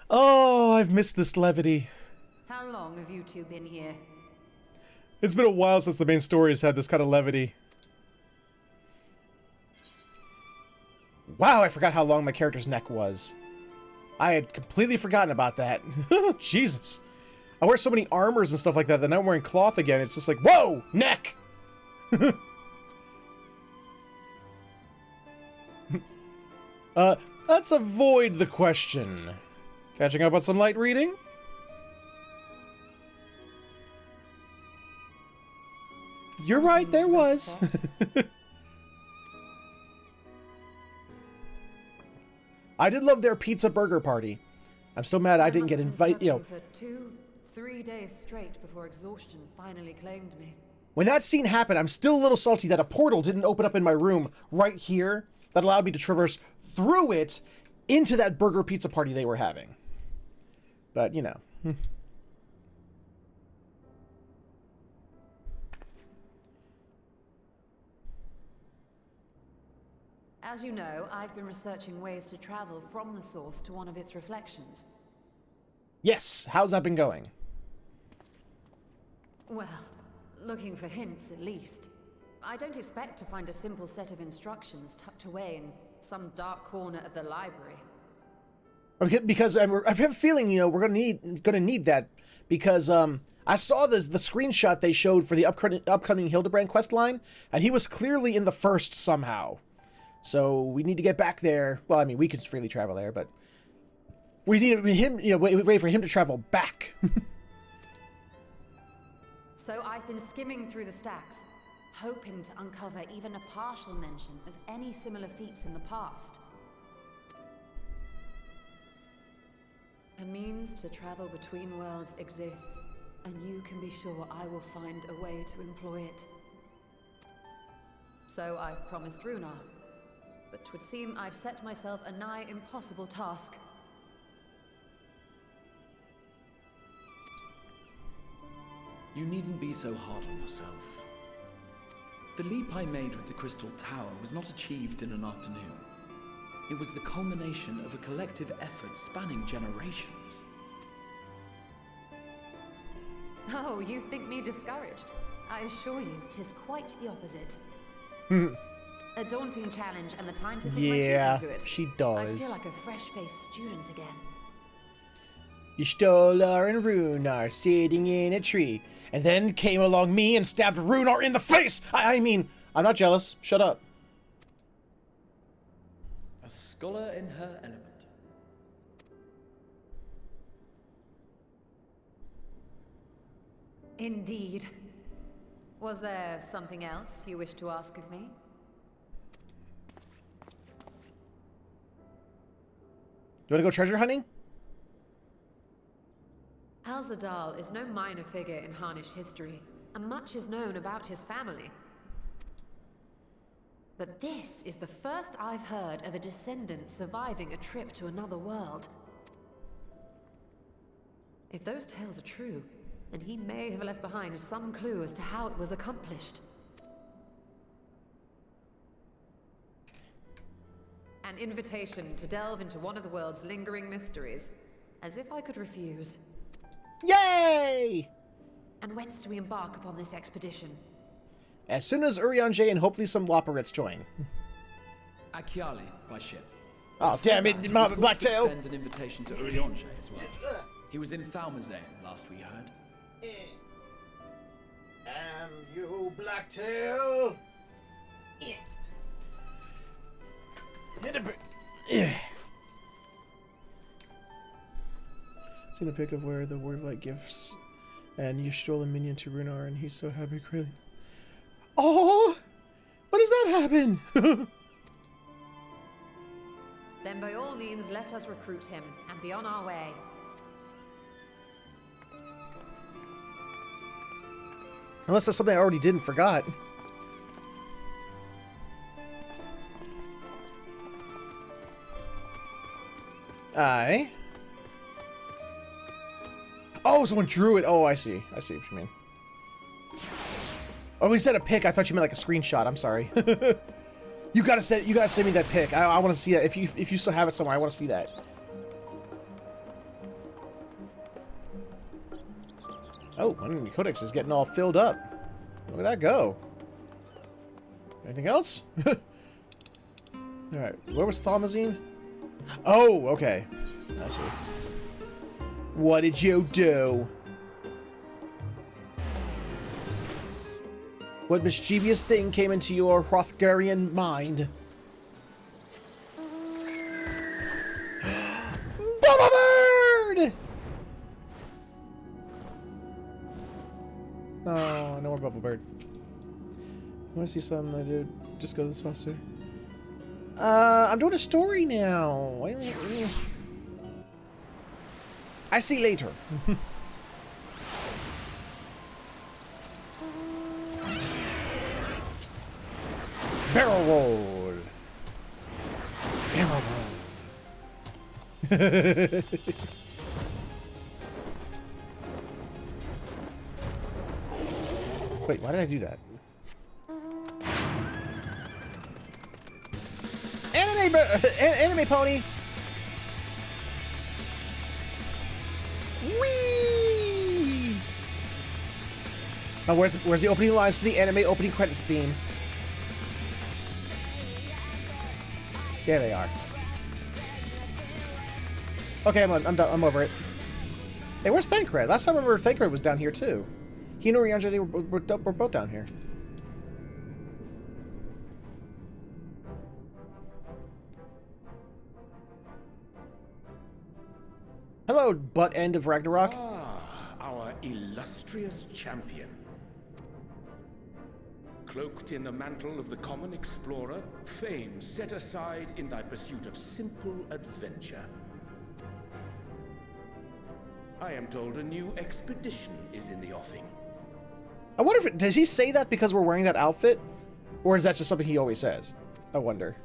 A: Oh, I've missed this levity.
L: How long have you two been here?
A: It's been a while since the main story has had this kind of levity. Wow, I forgot how long my character's neck was. I had completely forgotten about that. Jesus. I wear so many armors and stuff like that now I'm wearing cloth again. It's just like, whoa! Neck! Let's avoid the question. Catching up on some light reading? You're right, there was. I did love their pizza burger party. I'm still mad I didn't get invited,
L: For 2-3 days straight before exhaustion finally claimed me.
A: When that scene happened, I'm still a little salty that a portal didn't open up in my room right here that allowed me to traverse through it into that burger pizza party they were having. But,
L: As you know, I've been researching ways to travel from the source to one of its reflections.
A: Yes, how's that been going?
L: Well, looking for hints at least. I don't expect to find a simple set of instructions tucked away in some dark corner of the library.
A: Because I have a feeling, you know, we're gonna need that, because I saw the screenshot they showed for the upcoming Hildebrand quest line, and he was clearly in the first somehow. So we need to get back there. Well, I mean, we could freely travel there, but we need him, you know, wait for him to travel back.
L: So I've been skimming through the stacks, hoping to uncover even a partial mention of any similar feats in the past. A means to travel between worlds exists, and you can be sure I will find a way to employ it. So I promised Runar, but 'twould seem I've set myself a nigh impossible task.
K: You needn't be so hard on yourself. The leap I made with the Crystal Tower was not achieved in an afternoon. It was the culmination of a collective effort spanning generations.
L: Oh, you think me discouraged? I assure you, 'tis quite the opposite. A daunting challenge and the time to sink my teeth into it.
A: She does.
L: I feel like a fresh-faced student again.
A: You Stolar and Runar sitting in a tree, and then came along me and stabbed Runar in the face! I mean, I'm not jealous. Shut up.
K: A scholar in her element.
L: Indeed. Was there something else you wish to ask of me?
A: You wanna go treasure hunting?
L: Alzadal is no minor figure in Harnish history, and much is known about his family. But this is the first I've heard of a descendant surviving a trip to another world. If those tales are true, then he may have left behind some clue as to how it was accomplished. An invitation to delve into one of the world's lingering mysteries. As if I could refuse.
A: Yay!
L: And whence do we embark upon this expedition?
A: As soon as Urianger and hopefully some Loporrits join.
K: Achiali by ship.
A: Oh, damn it, Blacktail!
K: Extend an invitation to Urianger as well. He was in Thalmazane last we heard.
A: Am you Blacktail? Seen a pic of where the Word of Light gifts, and you stole a minion to Runar, and he's so happy crying. Oh! What does that happen?
L: Then by all means let us recruit him, and be on our way.
A: Unless that's something I already did and forgot. Oh, someone drew it. Oh, I see. I see what you mean. Oh, we said a pic. I thought you meant like a screenshot. I'm sorry. You gotta send me that pic. I want to see that. If you still have it somewhere, I want to see that. Oh, the Codex is getting all filled up. Look at that go. Anything else? Alright, where was Thalmazine? Oh, okay. I see. What did you do? What mischievous thing came into your Hrothgarian mind? Bubble Bird! Oh, no more Bubble Bird. I want to see something. I did just go to the saucer. I'm doing a story now. I see later. Barrel roll. Barrel roll. Wait, why did I do that? Anime pony. Whee! Now, where's the opening lines to the anime opening credits theme? There they are. Okay, I'm done. I'm over it. Hey, where's Thancred? Last time I remember Thancred was down here too. He and Orianjali were both down here. Hello, butt end of Ragnarok.
I: Ah, our illustrious champion. Cloaked in the mantle of the common explorer, fame set aside in thy pursuit of simple adventure. I am told a new expedition is in the offing.
A: I wonder if does he say that because we're wearing that outfit? Or is that just something he always says? I wonder.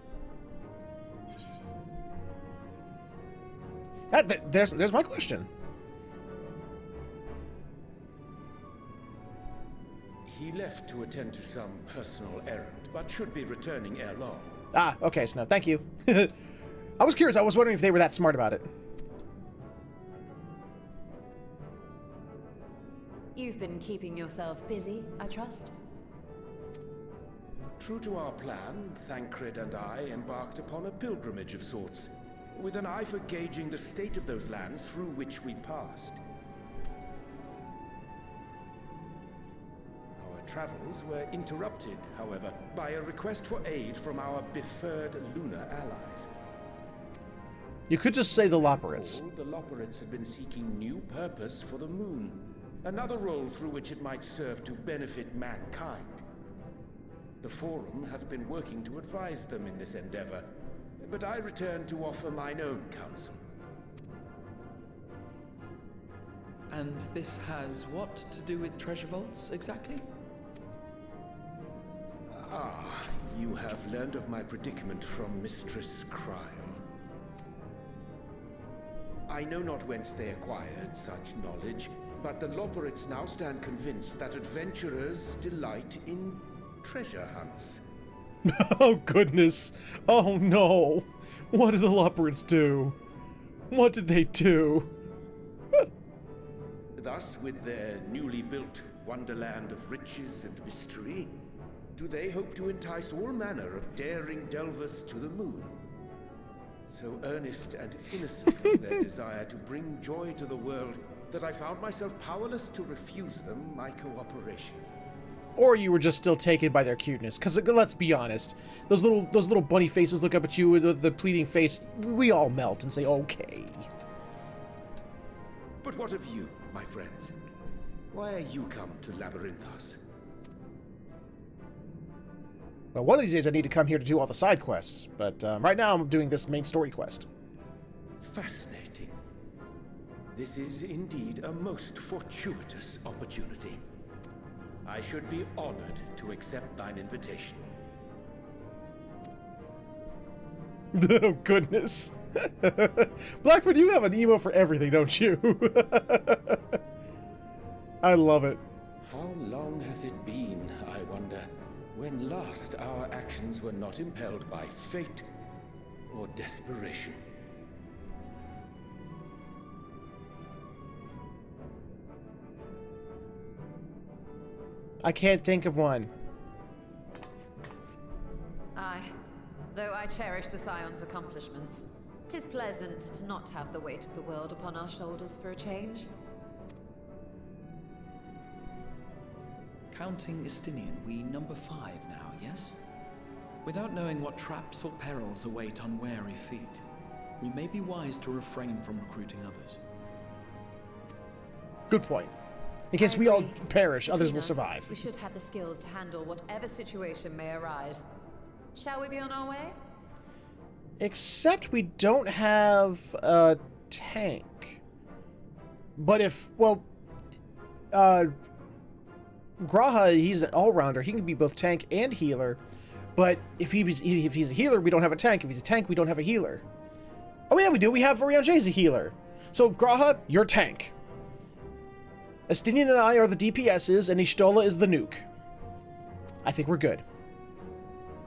A: There's my question.
I: He left to attend to some personal errand, but should be returning ere long.
A: Ah, okay, Snow. Thank you. I was curious. I was wondering if they were that smart about it.
L: You've been keeping yourself busy, I trust?
I: True to our plan, Thancred and I embarked upon a pilgrimage of sorts, with an eye for gauging the state of those lands through which we passed. Our travels were interrupted, however, by a request for aid from our befurred lunar allies.
A: You could just say the Loperids.
I: The Loperids had been seeking new purpose for the moon, another role through which it might serve to benefit mankind. The Forum hath been working to advise them in this endeavor, but I return to offer mine own counsel.
K: And this has what to do with treasure vaults, exactly?
I: Ah, you have learned of my predicament from Mistress Cryle. I know not whence they acquired such knowledge, but the Loperids now stand convinced that adventurers delight in treasure hunts.
A: Oh, goodness. Oh, no. What did the Loperids do? What did they do?
I: Thus, with their newly built wonderland of riches and mystery, do they hope to entice all manner of daring delvers to the moon. So earnest and innocent was their desire to bring joy to the world that I found myself powerless to refuse them my cooperation.
A: Or you were just still taken by their cuteness. Because let's be honest, those little bunny faces look up at you with the pleading face. We all melt and say, okay.
I: But what of you, my friends? Why are you come to Labyrinthos?
A: Well, one of these days I need to come here to do all the side quests. But right now I'm doing this main story quest.
I: Fascinating. This is indeed a most fortuitous opportunity. I should be honored to accept thine invitation.
A: Oh, goodness. Blackford, you have an emo for everything, don't you? I love it.
I: How long hath it been, I wonder, when last our actions were not impelled by fate or desperation?
A: I can't think of one.
L: Aye. Though I cherish the Scion's accomplishments, 'tis pleasant to not have the weight of the world upon our shoulders for a change.
K: Counting Istinian, we number 5 now, yes? Without knowing what traps or perils await unwary feet, we may be wise to refrain from recruiting others.
A: Good point. In case we all perish, others will survive.
L: We should have the skills to handle whatever situation may arise. Shall we be on our way?
A: Except we don't have a tank. But if, well, Graha, he's an all-rounder. He can be both tank and healer. But if he's a healer, we don't have a tank. If he's a tank, we don't have a healer. Oh yeah, we do. We have Orianjali as a healer. So Graha, you're tank. Estinian and I are the DPSs, and Ishtola is the nuke. I think we're good.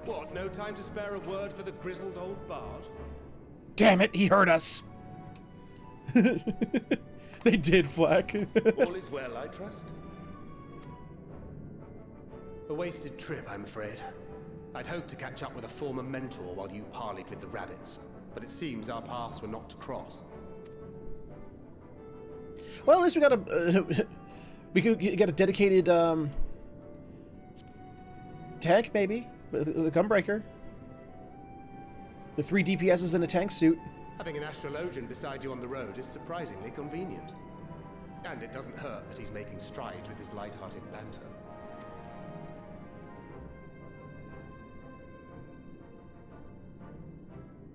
G: What, no time to spare a word for the grizzled old bard?
A: Damn it, he heard us. They did, Flack.
I: All is well, I trust?
E: A wasted trip, I'm afraid. I'd hoped to catch up with a former mentor while you parleyed with the rabbits, but it seems our paths were not to cross.
A: Well, at least we got a we could get a dedicated tank, maybe, with a gunbreaker. The 3 DPSs in a tank suit.
E: Having an astrologian beside you on the road is surprisingly convenient. And it doesn't hurt that he's making strides with his light-hearted banter.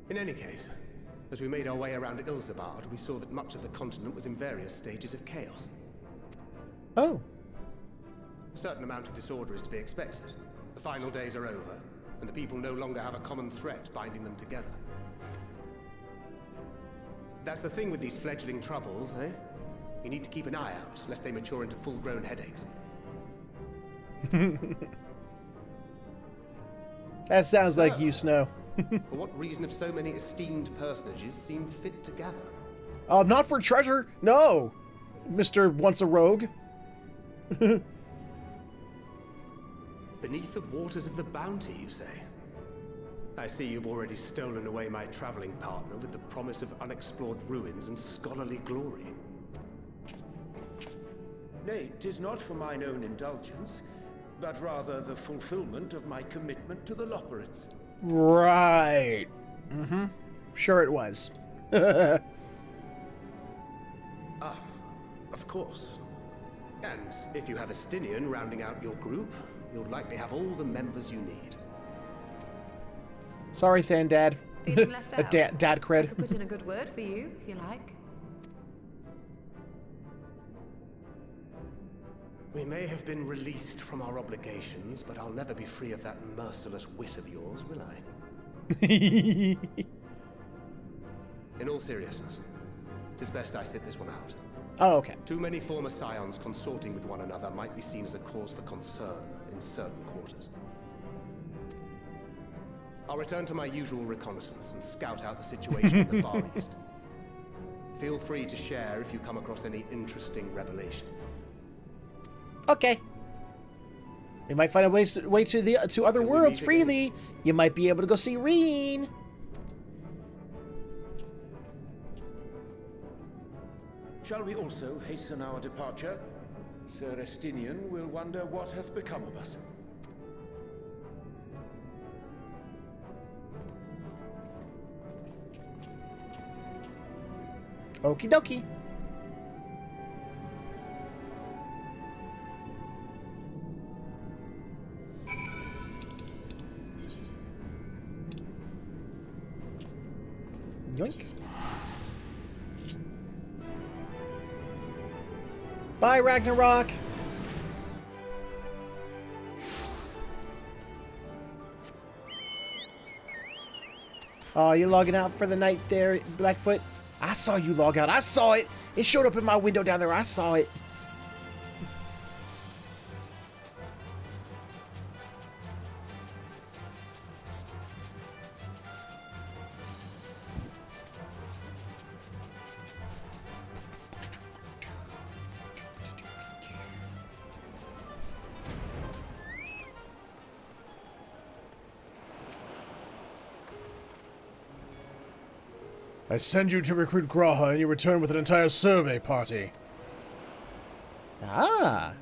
E: In any case, as we made our way around Ilzabard, we saw that much of the continent was in various stages of chaos.
A: Oh.
E: A certain amount of disorder is to be expected. The final days are over, and the people no longer have a common threat binding them together. That's the thing with these fledgling troubles, eh? You need to keep an eye out, lest they mature into full-grown headaches.
A: That sounds like you, Snow.
E: For what reason have so many esteemed personages seemed fit to gather?
A: Not for treasure, no, Mr. Once a Rogue.
E: Beneath the waters of the bounty, you say? I see you've already stolen away my traveling partner with the promise of unexplored ruins and scholarly glory.
I: Nay, 'tis not for mine own indulgence, but rather the fulfillment of my commitment to the Loporrits.
A: Right. Mm-hmm. Sure it was.
E: Ah, of course. And if you have a Stinian rounding out your group, you'll likely have all the members you need.
A: Sorry, Thandad.
L: Feeling left out?
A: Dad cred.
L: I could put in a good word for you, if you like.
E: We may have been released from our obligations, but I'll never be free of that merciless wit of yours, will I? In all seriousness, it's best I sit this one out.
A: Oh, okay.
E: Too many former scions consorting with one another might be seen as a cause for concern in certain quarters. I'll return to my usual reconnaissance and scout out the situation in the Far East. Feel free to share if you come across any interesting revelations.
A: Okay. You might find a way to other worlds freely. You might be able to go see Reen.
I: Shall we also hasten our departure? Sir Estinian will wonder what hath become of us.
A: Okie dokie. Yoink. Bye, Ragnarok. Oh, you logging out for the night there, Blackfoot? I saw you log out. I saw it. It showed up in my window down there. I saw it. I send you to recruit Graha, and you return with an entire survey party. Ah.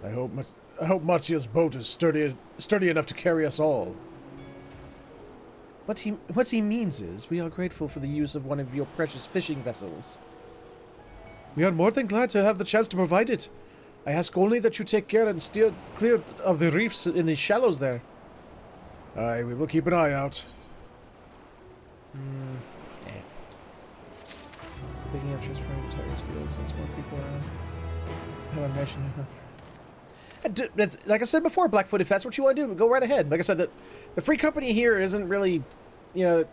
A: I hope Matsuya's boat is sturdy enough to carry us all. What he means is, we are grateful for the use of one of your precious fishing vessels. We are more than glad to have the chance to provide it. I ask only that you take care and steer clear of the reefs in the shallows there. Aye, we will keep an eye out. Picking up just from tires wheels since more people around. Like I said before, Blackfoot, if that's what you want to do, go right ahead. Like I said, the free company here isn't really, it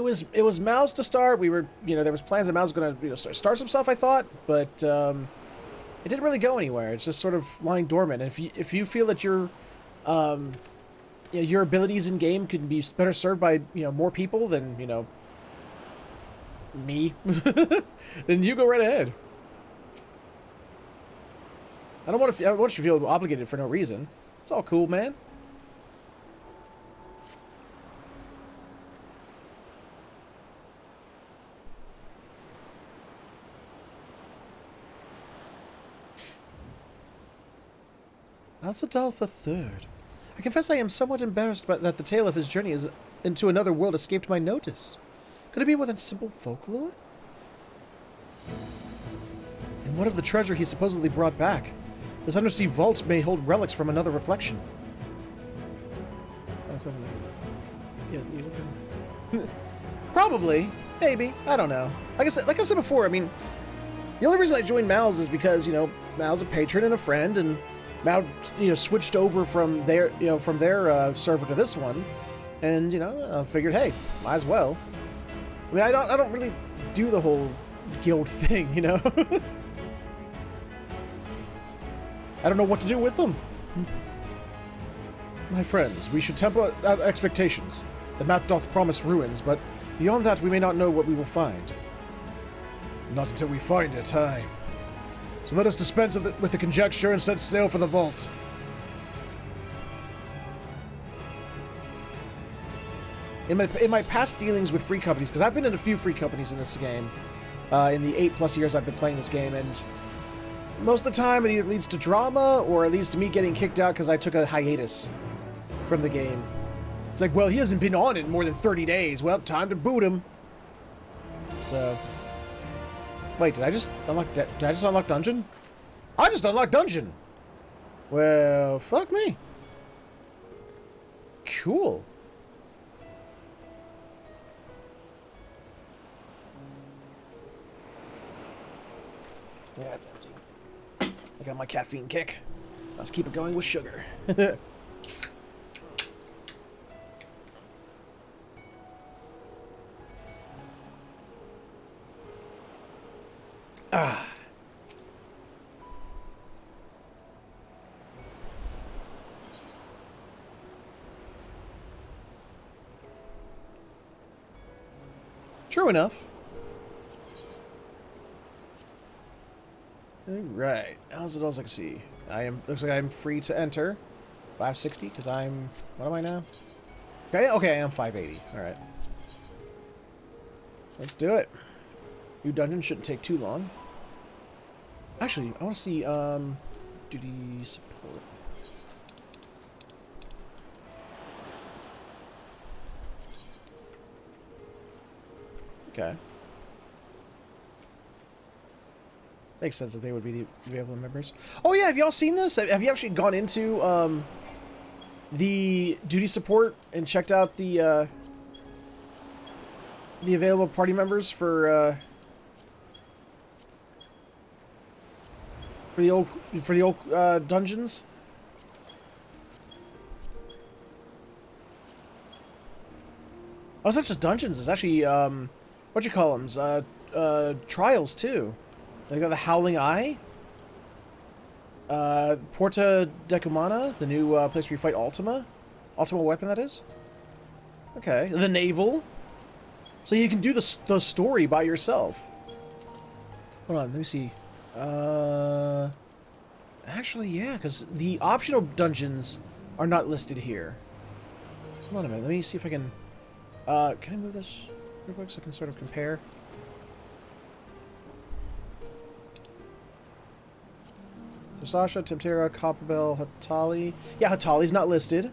A: was Mal's to start. We were, there was plans that Mal was going to start some stuff, I thought, but it didn't really go anywhere. It's just sort of lying dormant. And if you feel that your abilities in game could be better served by more people, then me, then you go right ahead. I don't want you to feel obligated for no reason. It's all cool, man. Alzadal III. I confess I am somewhat embarrassed that the tale of his journey into another world escaped my notice. Could it be more than simple folklore? And what of the treasure he supposedly brought back? This undersea vault may hold relics from another reflection. Yeah, you can... Probably. Maybe. I don't know. Like I said before, I mean, the only reason I joined Mal's is because, you know, Mal's a patron and a friend, and Mal, you know, switched over from their, server to this one, and, you know, I figured, hey, might as well. I mean, I don't really do the whole guild thing, you know? I don't know what to do with them. My friends, we should temper our expectations. The map doth promise ruins, but beyond that we may not know what we will find. Not until we find it, aye. So let us dispense with the conjecture and set sail for the vault. In my past dealings with free companies, because I've been in a few free companies in this game, in the 8+ years I've been playing this game, and most of the time it either leads to drama or it leads to me getting kicked out because I took a hiatus from the game. It's like, well, he hasn't been on it in more than 30 days. Well, time to boot him. So, wait, did I just unlock dungeon? I just unlocked dungeon. Well, fuck me. Cool. Yeah, it's empty. I got my caffeine kick. Let's keep it going with sugar. Ah. True enough. Alright, how's it else I can see? Looks like I'm free to enter. 560, because I'm, what am I now? Okay, I am 580. Alright. Let's do it. New dungeon shouldn't take too long. Actually, I want to see, duty support. Okay. Makes sense that they would be the available members. Oh yeah, have y'all seen this? Have you actually gone into the duty support and checked out the available party members for the old dungeons? Oh, it's not just dungeons. It's actually what you call them? Trials too. They got the Howling Eye, Porta Decumana, the new place where you fight Ultima weapon, that is. Okay, the Naval. So you can do the story by yourself. Hold on, let me see. Actually, yeah, because the optional dungeons are not listed here. Hold on a minute, let me see if I can... can I move this real quick so I can sort of compare? So Sasha, Temptera, Copperbell, Hatali. Yeah, Hatali's not listed.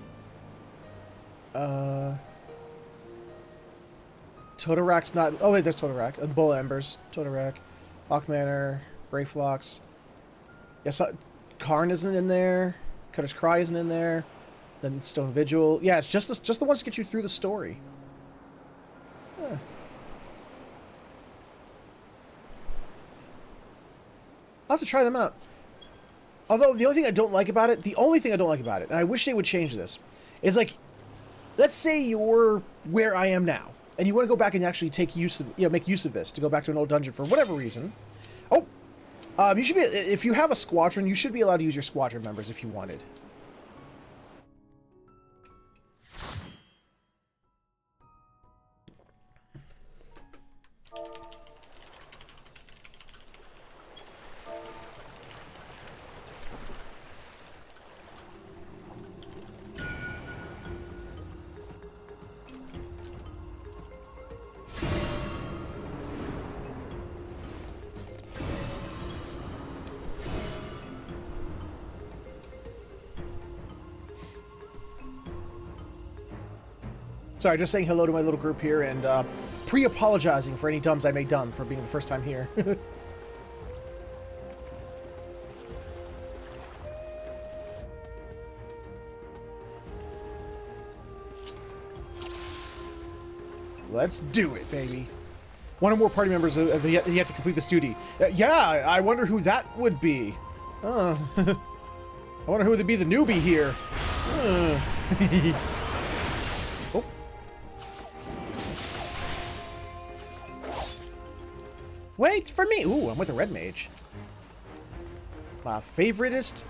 A: Totorak's not... Oh, wait, there's Totorak. And Bull Embers. Totorak. Hawk Manor. Brayflocks. Yes, Karn isn't in there. Cutter's Cry isn't in there. Then Stone Vigil. Yeah, it's just the ones to get you through the story. Huh. I'll have to try them out. Although, the only thing I don't like about it, and I wish they would change this, is like, let's say you're where I am now, and you want to go back and actually make use of this, to go back to an old dungeon for whatever reason. Oh! You should be, if you have a squadron, you should be allowed to use your squadron members if you wanted. Sorry, just saying hello to my little group here and pre-apologizing for any dumbs I may done for being the first time here. Let's do it, baby. One or more party members have yet to complete this duty. Yeah, I wonder who that would be. I wonder who would be the newbie here. Oh. Wait for me. Ooh, I'm with a red mage. My favoritist,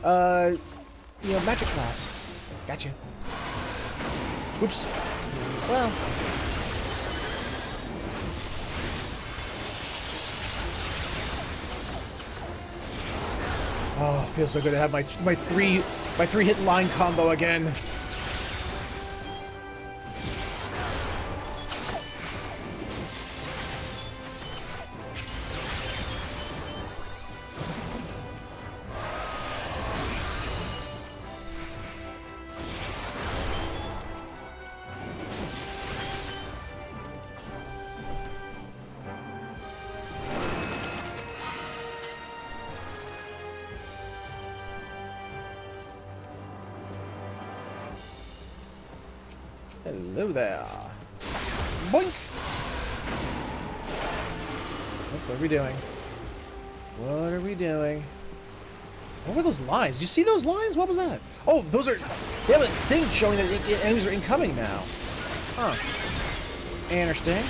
A: magic class. Gotcha. Oops. Well. Oh, feels so good to have my three hit line combo again. Hello there. Boink! What are we doing? What are we doing? What were those lines? Did you see those lines? What was that? Oh, those are... They have a thing showing that enemies are incoming now. Huh. Interesting.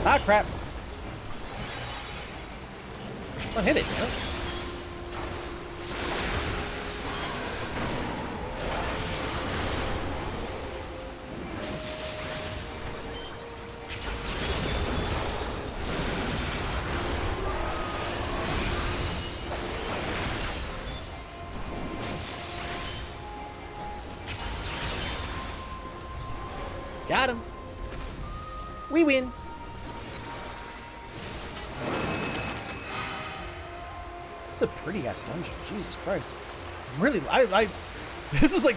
A: Ah, crap. Don't hit it, man. Got him. We win. It's a pretty ass dungeon. Jesus Christ. Really, this is like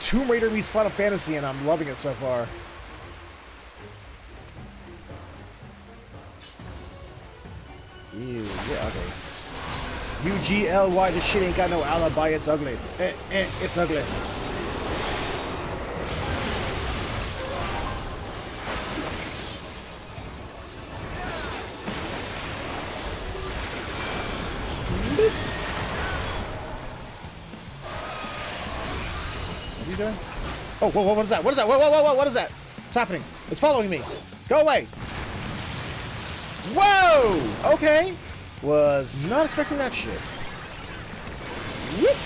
A: Tomb Raider meets Final Fantasy, and I'm loving it so far. Ew, you're ugly. UGLY, this shit ain't got no alibi, it's ugly. It's ugly. Oh, whoa, what is that? What is that? Whoa, what is that? What's happening? It's following me. Go away. Whoa! Okay. Was not expecting that shit. Whoop.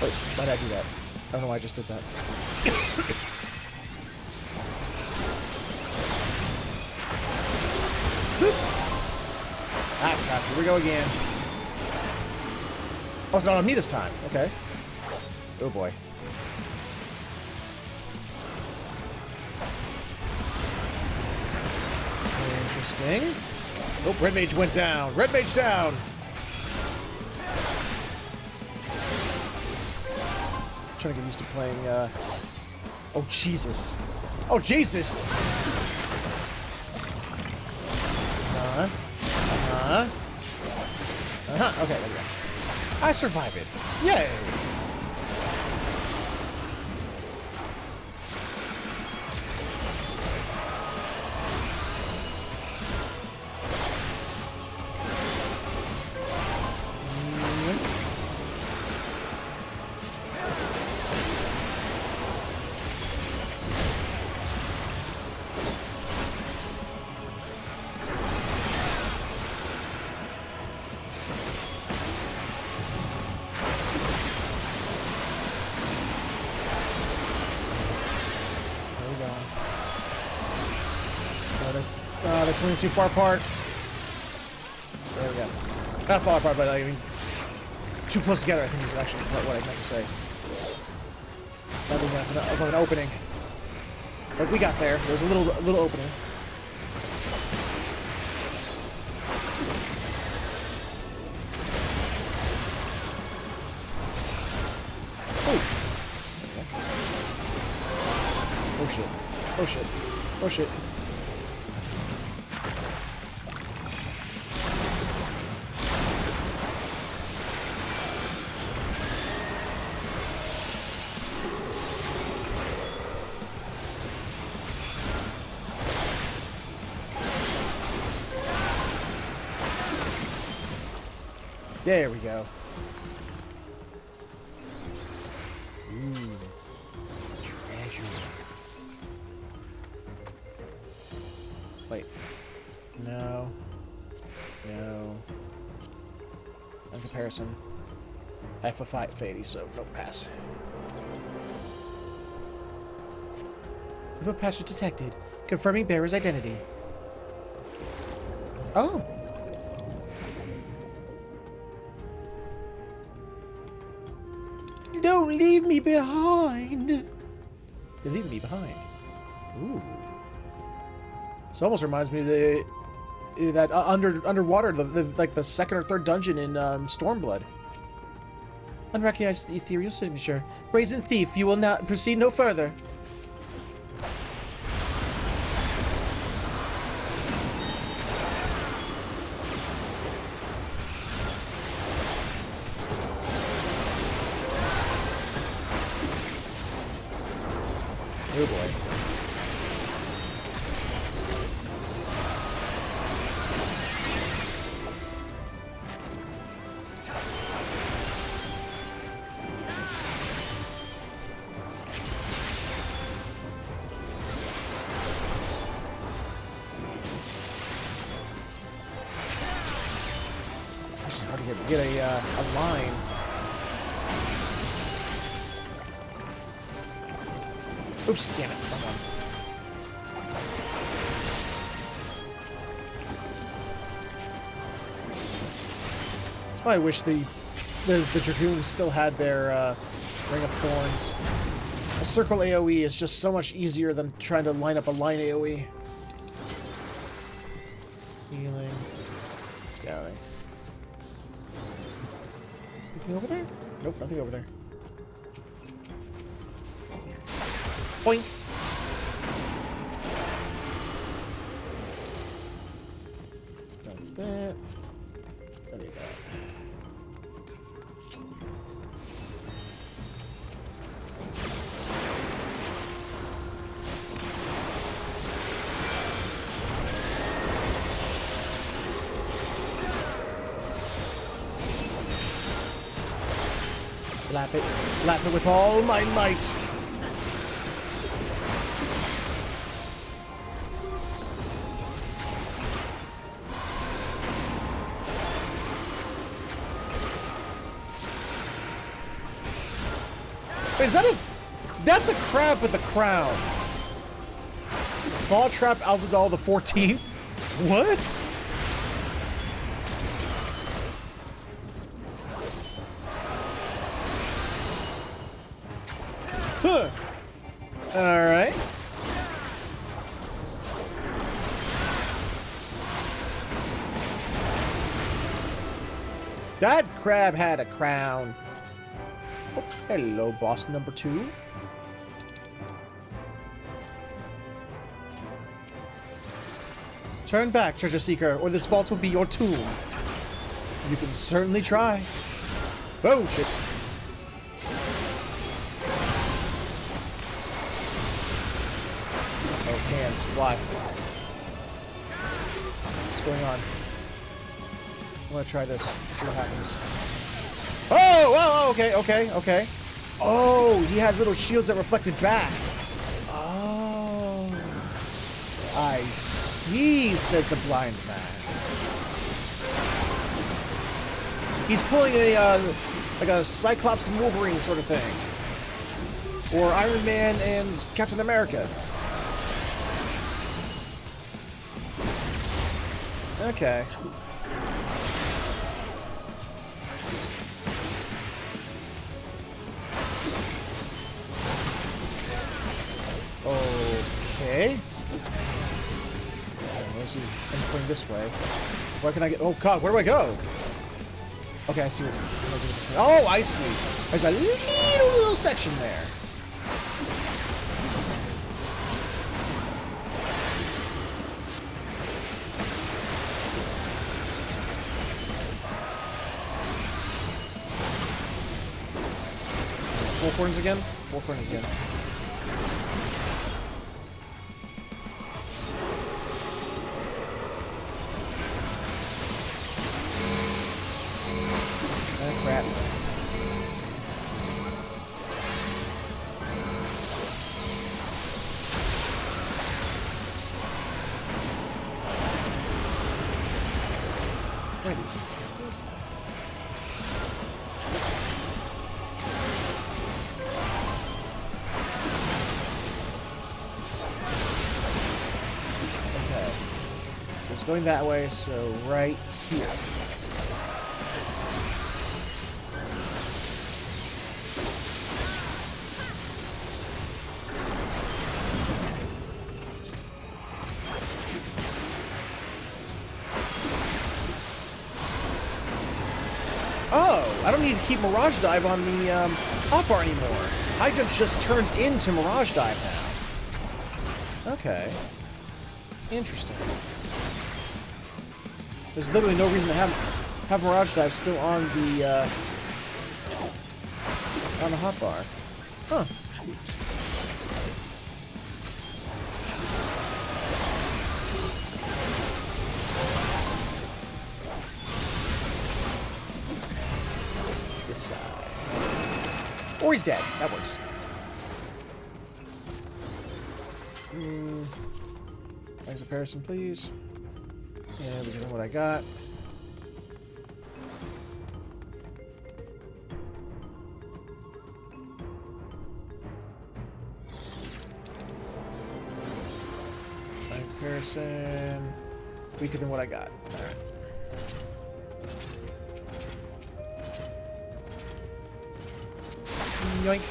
A: Wait, why did I do that? I don't know why I just did that. Ah, crap. Here we go again. Oh, it's not on me this time. Okay. Oh boy. Interesting. Oh, red mage went down. Red mage down. I'm trying to get used to playing. Oh Jesus. Oh Jesus. Okay, there we go. I survived it. Yay! They're coming too far apart. There we go. Not far apart, but I mean, too close together, I think is actually what I meant to say. Not enough of an opening. But we got there. There was a little opening. Oh. Okay. Oh shit. Oh shit. Oh shit. There we go. Ooh. Treasure. Wait. No. No. In comparison, I have a 580, so no pass. The patch detected, confirming bearer's identity. Oh. Don't leave me behind. They're leaving me behind. Ooh. This almost reminds me of that underwater, like the second or third dungeon in Stormblood. Unrecognized ethereal signature. Brazen thief, you will not proceed no further. Oh boy. It's hard to get a line. Oops, damn it. Wrong one. That's why I wish the Dragoons still had their Ring of Thorns. A circle AoE is just so much easier than trying to line up a line AoE. Healing. Scouting. Anything over there? Nope, nothing over there. Boink. Done that. There we go. Lap it with all my might. Wait, is that that's a crab with a crown. Ball Trap Alzadal the 14th? What? Huh. Alright. That crab had a crown. Oh, hello, boss number 2. Turn back, treasure seeker, or this vault will be your tomb. You can certainly try. Oh, shit. Oh, hands, fly. What's going on? I'm gonna try this, see what happens. Oh, okay. Oh, he has little shields that reflected back. Oh, I see, said the blind man. He's pulling a, like a Cyclops and Wolverine sort of thing. Or Iron Man and Captain America. Okay. obviously I'm going this way. Where can I get? Oh god, where do I go? Okay, I see what. Oh, I see. There's a little section there. Four corners again? Four corners again. Oh, crap. Going that way, so right here. Oh, I don't need to keep Mirage Dive on the hotbar anymore. High jump just turns into Mirage Dive now. Okay. Interesting. There's literally no reason to have Mirage Dive still on the hotbar. Huh. This side. Or he's dead. That works. Like comparison, please. Yeah, we know what I got. By comparison, weaker than what I got. All right. Yoink.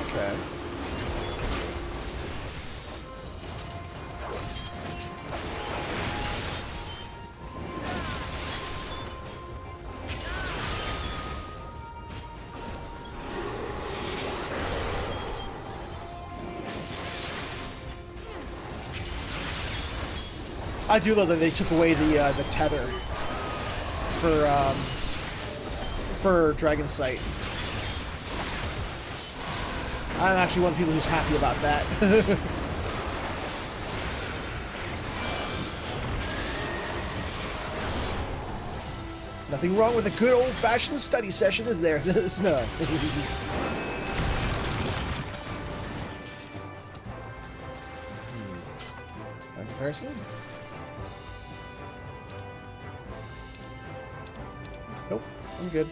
A: Okay. I do love that they took away the tether for Dragon Sight. I'm actually one of the people who's happy about that. Nothing wrong with a good old-fashioned study session, is there? No. Comparison? Nope, I'm good.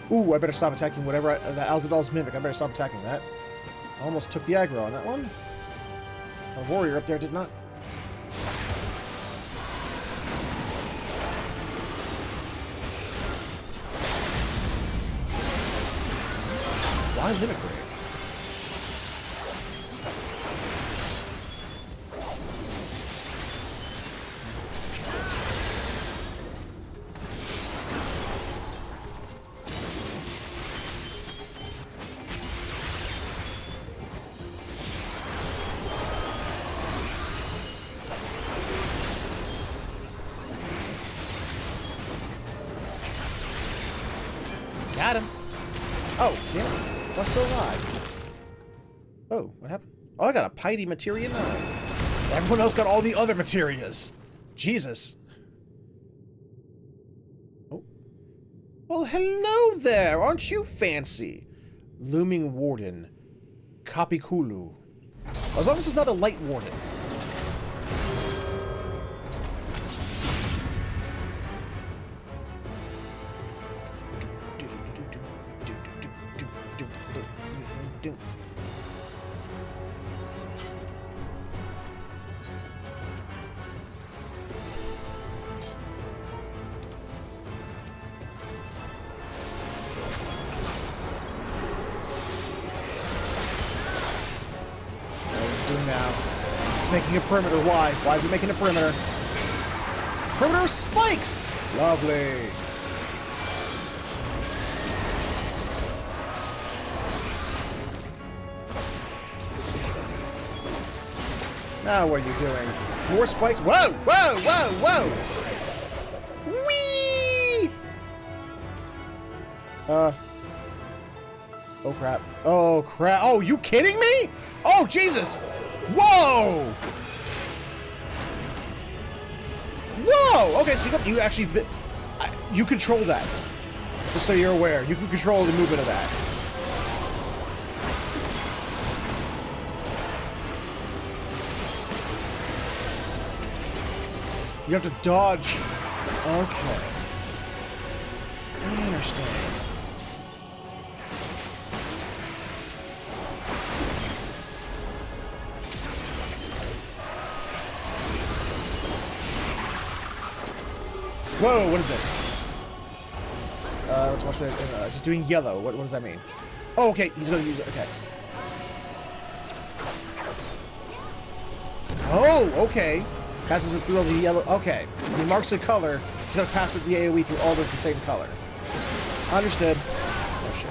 A: Ooh, I better stop attacking whatever the Alzadal's Mimic. I better stop attacking that. I almost took the aggro on that one. A warrior up there did not. Why Mimic Raid? Got him. Oh, damn it. I'm still alive. Oh, what happened? Oh, I got a Piety Materia 9. Everyone else got all the other Materias. Jesus. Oh. Well, hello there. Aren't you fancy? Looming Warden. Kapikulu. As long as it's not a Light Warden. now. It's making a perimeter. Why? Why is it making a perimeter? Perimeter spikes! Lovely. Now what are you doing? More spikes? Whoa! Whoa! Whoa! Whoa! Whee! Oh crap. Oh crap. Oh, you kidding me? Oh, Jesus! Whoa! Whoa! Okay, so you actually... you control that. Just so you're aware. You can control the movement of that. You have to dodge. Okay. I understand. Whoa, what is this? Let's watch it. He's doing yellow. What does that mean? Oh, okay. He's going to use it. Okay. Oh, okay. Passes it through all the yellow. Okay. He marks a color. He's going to pass it the AoE through all the same color. Understood. Oh, shit.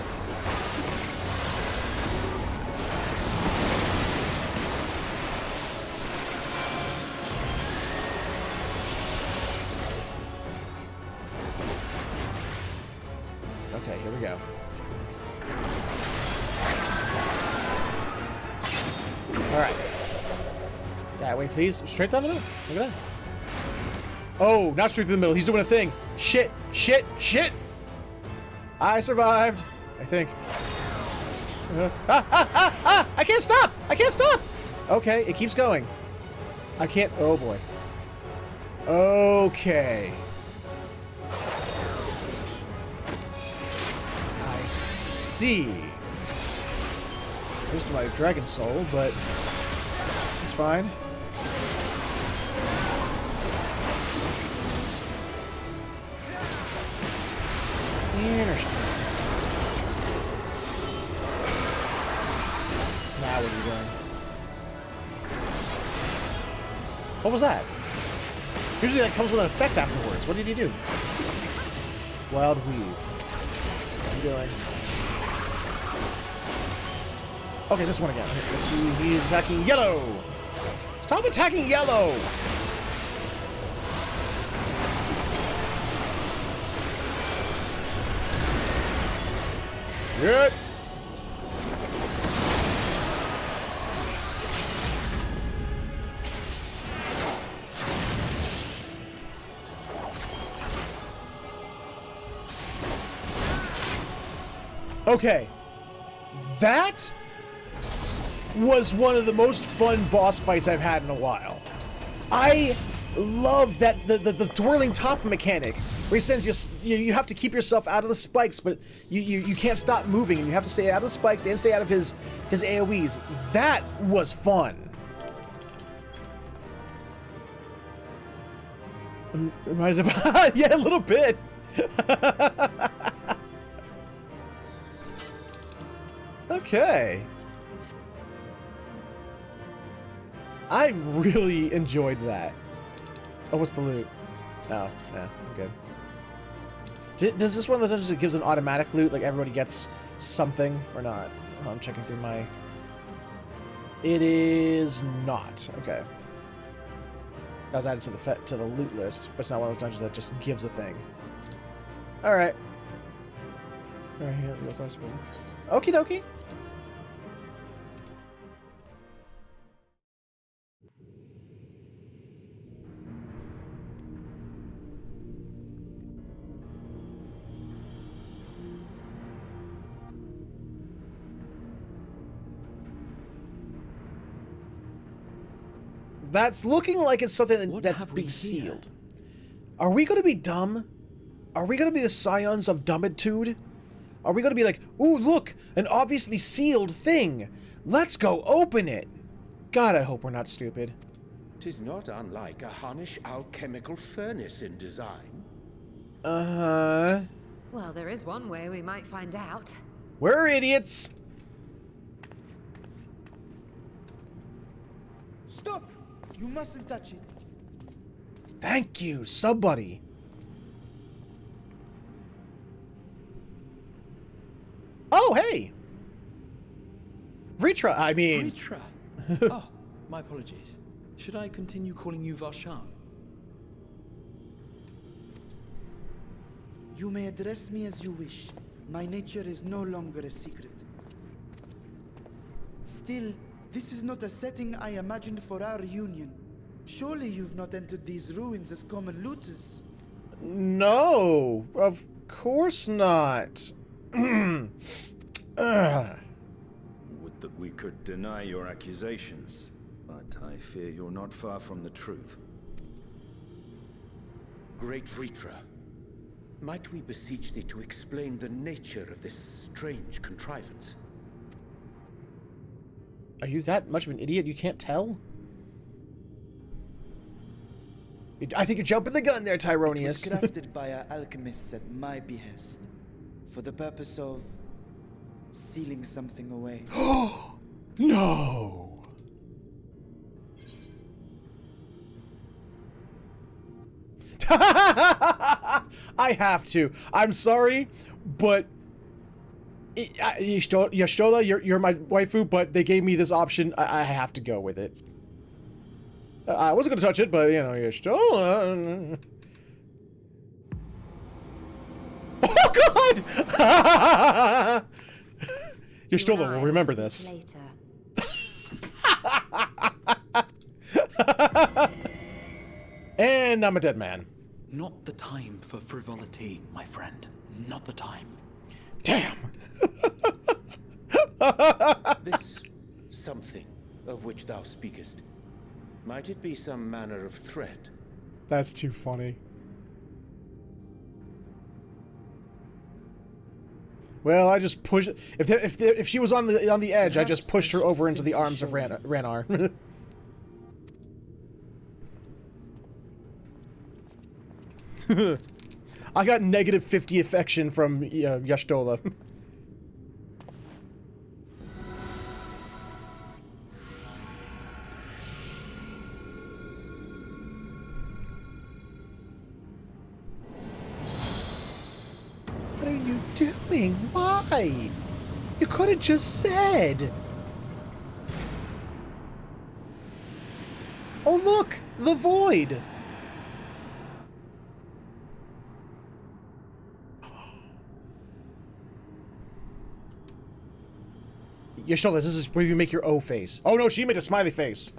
A: Okay, here we go. Alright. That way, please. Straight down the middle. Look at that. Oh, not straight through the middle. He's doing a thing. Shit, shit, shit! I survived. I think. I can't stop! I can't stop! Okay, it keeps going. I can't... Oh, boy. Okay. I see. Most of my dragon soul, but it's fine. Interesting. Now what are you doing? What was that? Usually that comes with an effect afterwards. What did he do? Wild Weave. What are you doing? Okay, this one again. Okay, let's see. He's attacking yellow. Stop attacking yellow! Good. Okay. That was one of the most fun boss fights I've had in a while. I love that the twirling top mechanic where he says you have to keep yourself out of the spikes, but you can't stop moving and you have to stay out of the spikes and stay out of his AoEs. That was fun. Reminded of yeah, a little bit. Okay. I really enjoyed that. Oh, what's the loot? Oh, yeah, I'm good. Does this one of those dungeons that gives an automatic loot, like everybody gets something, or not? Oh, I'm checking through my... It is not. Okay. That was added to the loot list, but it's not one of those dungeons that just gives a thing. Alright. Alright, here we go. Okie dokie. That's looking like it's something that's being sealed. Are we going to be dumb? Are we going to be the scions of dumbitude? Are we going to be like, ooh, look, an obviously sealed thing. Let's go open it. God, I hope we're not stupid.
I: 'Tis not unlike a Hunnish alchemical furnace in design.
A: Uh-huh.
L: Well, there is one way we might find out.
A: We're idiots.
H: Stop! You mustn't touch it.
A: Thank you, somebody. Oh, hey! Vritra, I mean...
K: Vritra? Oh, my apologies. Should I continue calling you Varshan?
H: You may address me as you wish. My nature is no longer a secret. Still, this is not a setting I imagined for our union. Surely you've not entered these ruins as common looters?
A: No, of course not.
M: Would that we could deny your accusations, but I fear you're not far from the truth.
I: Great Vritra, might we beseech thee to explain the nature of this strange contrivance?
A: Are you that much of an idiot you can't tell? I think you're jumping the gun there, Tyronius.
H: It was crafted by our alchemists at my behest, for the purpose of sealing something away.
A: No! I have to. I'm sorry, but Y'shtola, you're my waifu, but they gave me this option. I have to go with it. I wasn't gonna touch it, but you know, Y'shtola. Oh God! Y'shtola will remember this. And I'm a dead man.
K: Not the time for frivolity, my friend. Not the time.
A: Damn.
I: This something of which thou speakest, might it be some manner of threat?
A: That's too funny. Well, I just pushed. If she was on the edge, I just pushed her over into the arms of Ranar. I got negative 50 affection from Y'shtola. What are you doing? Why? You could have just said. Oh look, the void. Y'shtola, this is where you make your O face. Oh no, she made a smiley face.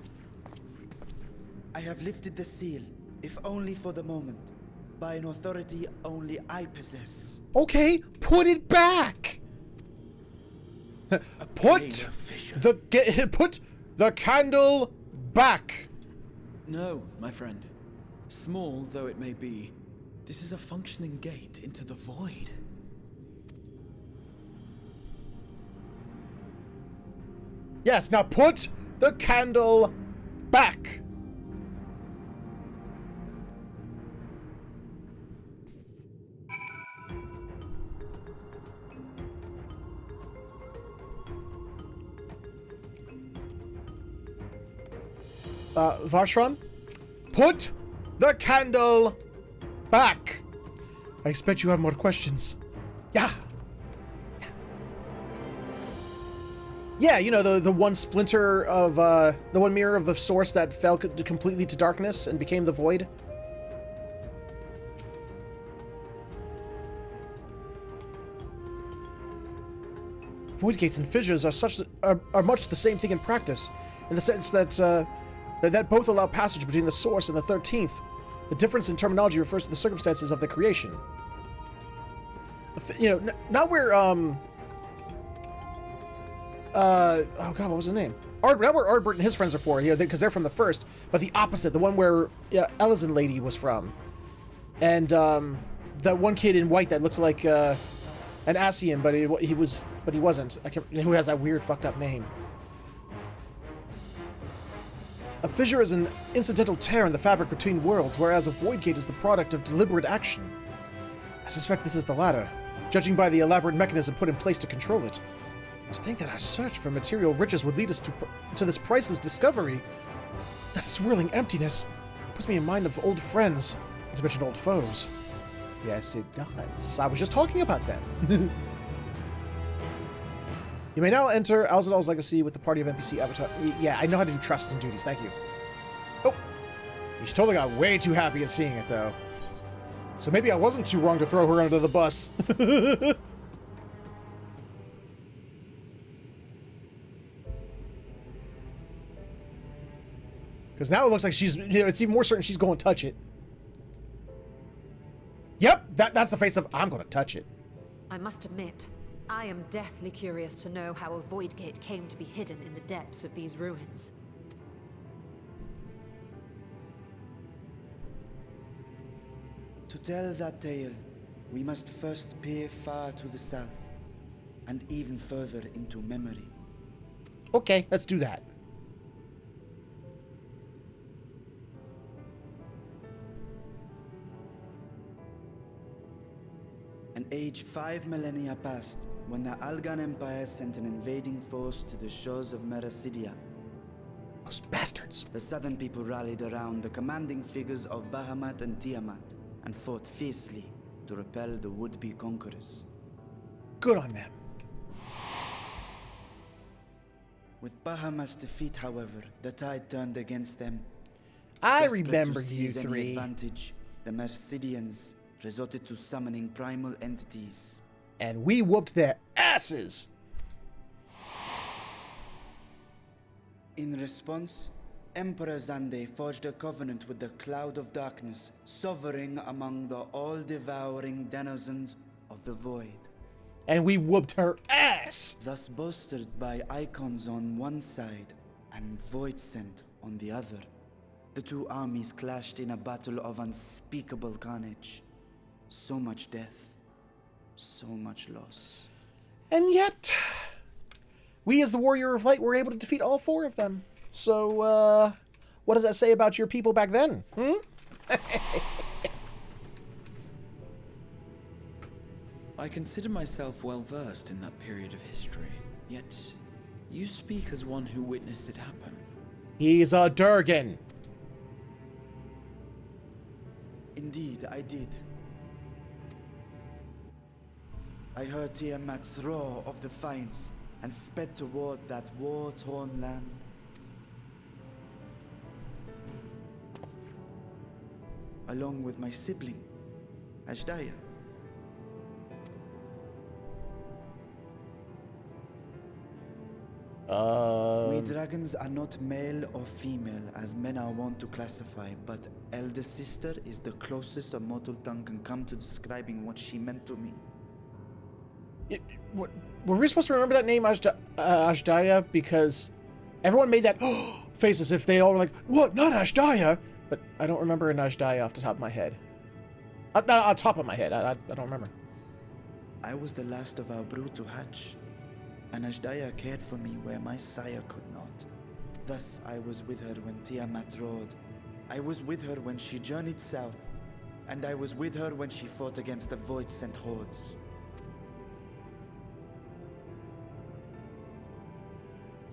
H: I have lifted the seal, if only for the moment, by an authority only I possess.
A: Okay, put it back. Put the candle back.
K: No, my friend. Small though it may be, this is a functioning gate into the void.
A: Yes, now put the candle back. Varshan, put the candle back. I expect you have more questions. Yeah. Yeah, you know, the one splinter of, the one mirror of the source that fell completely to darkness and became the void. Void gates and fissures are much the same thing in practice, in the sense that, that both allow passage between the source and the 13th. The difference in terminology refers to the circumstances of the creation. You know, not where, oh god, what was his name? Not where Ardbert and his friends are for, you know, because they're from the first, but the opposite, the one where Elizin lady was from. And, that one kid in white that looks like, an Asian, but he wasn't. Who has that weird fucked up name. A fissure is an incidental tear in the fabric between worlds, whereas a void gate is the product of deliberate action. I suspect this is the latter, judging by the elaborate mechanism put in place to control it. To think that our search for material riches would lead us to this priceless discovery. That swirling emptiness puts me in mind of old friends, as I mentioned old foes. Yes, it does. I was just talking about them. You may now enter Alzadal's Legacy with the party of NPC avatar. Yeah, I know how to do trusts and duties. Thank you. Oh, she totally got way too happy at seeing it, though. So maybe I wasn't too wrong to throw her under the bus. Because now it looks like she's, it's even more certain she's going to touch it. Yep, that's the face of, I'm going to touch it.
L: I must admit, I am deathly curious to know how a void gate came to be hidden in the depths of these ruins.
H: To tell that tale, we must first peer far to the south, and even further into memory.
A: Okay, let's do that.
H: An age 5 millennia passed when the Algan Empire sent an invading force to the shores of Merasidia.
A: Those bastards.
H: The southern people rallied around the commanding figures of Bahamut and Tiamat and fought fiercely to repel the would-be conquerors.
A: Good on them.
H: With Bahamut's defeat, however, the tide turned against them.
A: I
H: Desperate
A: remember
H: to
A: you
H: seize any
A: three.
H: advantage, the Mercidians resorted to summoning primal entities.
A: And we whooped their asses!
H: In response, Emperor Zande forged a covenant with the Cloud of Darkness, sovereign among the all-devouring denizens of the Void.
A: And we whooped her ass!
H: Thus bolstered by icons on one side and Void Scent on the other, the two armies clashed in a battle of unspeakable carnage. So much death, so much loss.
A: And yet, we as the Warrior of Light were able to defeat all 4 of them. So, what does that say about your people back then?
K: I consider myself well versed in that period of history, yet you speak as one who witnessed it happen.
A: He's a Durgan.
H: Indeed, I did. I heard Tiamat's roar of defiance and sped toward that war-torn land. Along with my sibling, Ashdaya. We dragons are not male or female as men are wont to classify, but elder sister is the closest a mortal tongue can come to describing what she meant to me.
A: Were we supposed to remember that name, Ashdaya? Because everyone made that face as if they all were like, what, not Ashdaya? But I don't remember an Ashdaya off the top of my head. Not on top of my head, I don't remember.
H: I was the last of our brood to hatch, and Ashdaya cared for me where my sire could not. Thus I was with her when Tiamat roared. I was with her when she journeyed south, and I was with her when she fought against the Void-sent hordes.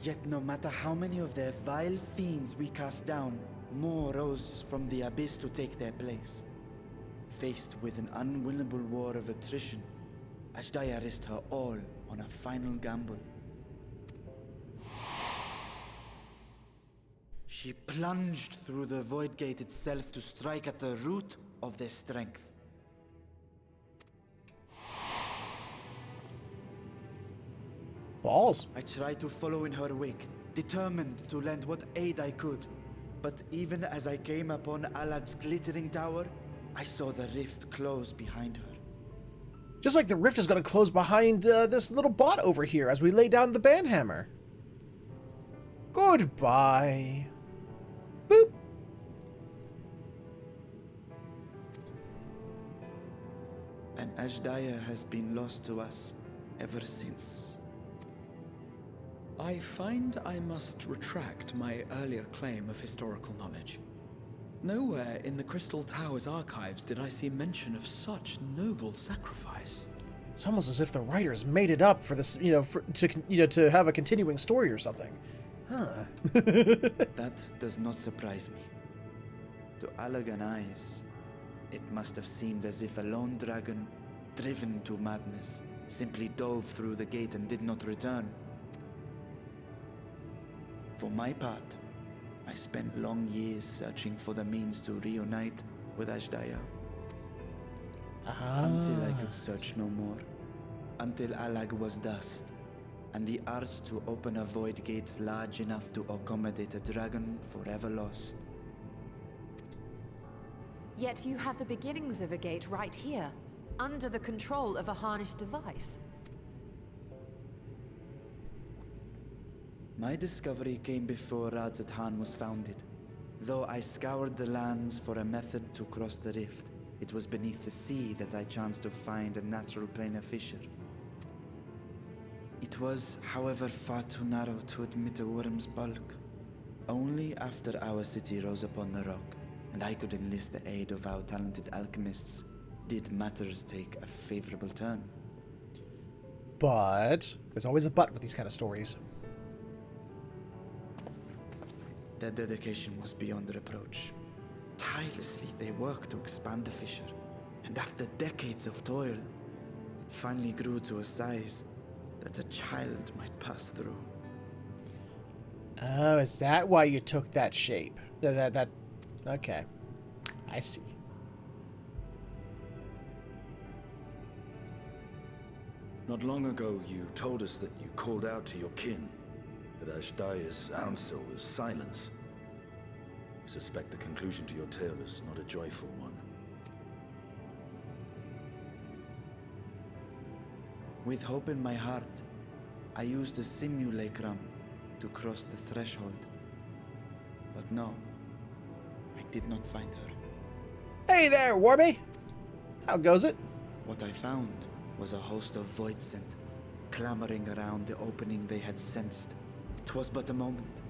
H: Yet no matter how many of their vile fiends we cast down, more rose from the abyss to take their place. Faced with an unwinnable war of attrition, Ashdaya risked her all on a final gamble. She plunged through the Void Gate itself to strike at the root of their strength.
A: Balls.
H: I tried to follow in her wake, determined to lend what aid I could. But even as I came upon Alag's glittering tower, I saw the rift close behind her.
A: Just like the rift is going to close behind this little bot over here as we lay down the banhammer. Goodbye. Boop.
H: And Ashdaya has been lost to us ever since.
K: I find I must retract my earlier claim of historical knowledge. Nowhere in the Crystal Tower's archives did I see mention of such noble sacrifice.
A: It's almost as if the writers made it up for this, to have a continuing story or something. Huh.
H: That does not surprise me. To Allagan eyes, it must have seemed as if a lone dragon, driven to madness, simply dove through the gate and did not return. For my part, I spent long years searching for the means to reunite with Ashdaya. Until I could search no more. Until Allag was dust, and the art to open a void gate large enough to accommodate a dragon forever lost.
L: Yet you have the beginnings of a gate right here, under the control of a harnessed device.
H: My discovery came before Radzat was founded. Though I scoured the lands for a method to cross the rift, it was beneath the sea that I chanced to find a natural planar fissure. It was, however, far too narrow to admit a worm's bulk. Only after our city rose upon the rock, and I could enlist the aid of our talented alchemists, did matters take a favorable turn.
A: But there's always a but with these kind of stories.
H: Their dedication was beyond reproach. Tirelessly, they worked to expand the fissure, and after decades of toil, it finally grew to a size that a child might pass through.
A: Oh, is that why you took that shape? Okay. I see.
M: Not long ago, you told us that you called out to your kin, that Ashdaya's answer was silence. I suspect the conclusion to your tale is not a joyful one.
H: With hope in my heart, I used a simulacrum to cross the threshold. But no, I did not find her.
A: Hey there, Warby! How goes it?
H: What I found was a host of void scent, clamoring around the opening they had sensed. 'Twas but a moment,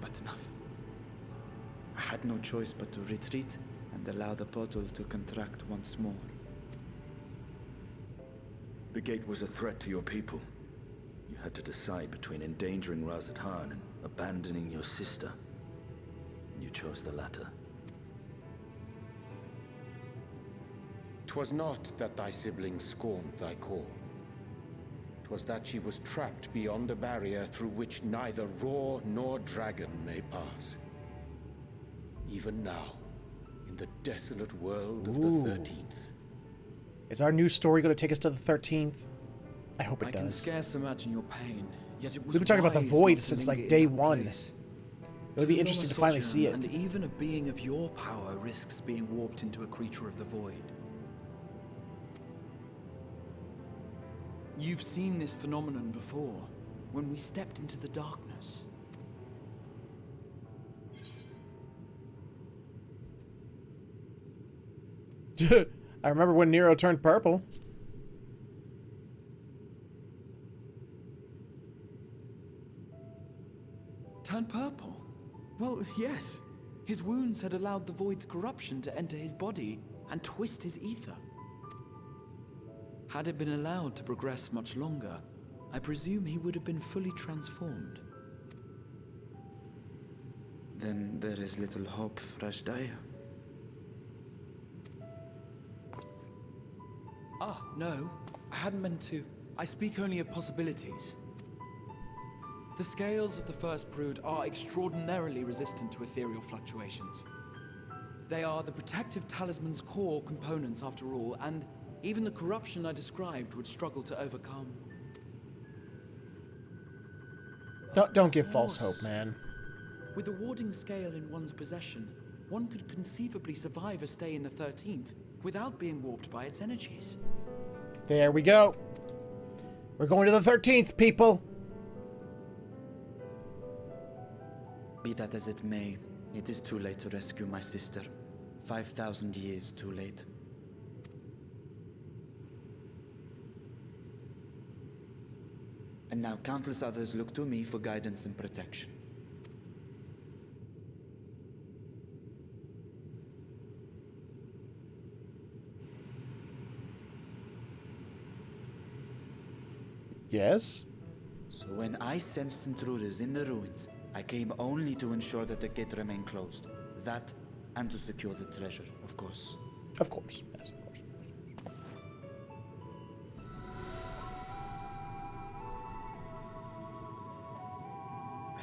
H: but enough. I had no choice but to retreat and allow the portal to contract once more.
M: The gate was a threat to your people. You had to decide between endangering Razat Han and abandoning your sister. You chose the latter.
I: 'Twas not that thy siblings scorned thy call. 'Twas that she was trapped beyond a barrier through which neither roar nor dragon may pass. Even now, in the desolate world of the 13th.
A: Is our new story going to take us to the 13th? I hope it does.
K: I can scarce imagine your pain, yet it was
A: We've been talking about the
K: wise
A: void
K: not to
A: since
K: linger
A: like
K: in
A: day
K: that
A: one.
K: place.
A: It would be interesting to finally see it.
K: And even a being of your power risks being warped into a creature of the void. You've seen this phenomenon before, when we stepped into the darkness.
A: I remember when Nero turned purple.
K: Turned purple? Well, yes. His wounds had allowed the void's corruption to enter his body and twist his ether. Had it been allowed to progress much longer, I presume he would have been fully transformed.
H: Then there is little hope for Ashdaya.
K: Ah, no. I hadn't meant to. I speak only of possibilities. The scales of the first brood are extraordinarily resistant to ethereal fluctuations. They are the protective talisman's core components after all, and even the corruption I described would struggle to overcome.
A: Don't give false hope, man.
K: With a warding scale in one's possession, one could conceivably survive a stay in the 13th without being warped by its energies.
A: There we go. We're going to the 13th, people.
H: Be that as it may, it is too late to rescue my sister. 5,000 years too late. And now countless others look to me for guidance and protection.
A: Yes?
H: So when I sensed intruders in the ruins, I came only to ensure that the gate remained closed. That, and to secure the treasure, of course.
A: Of course, yes, of course.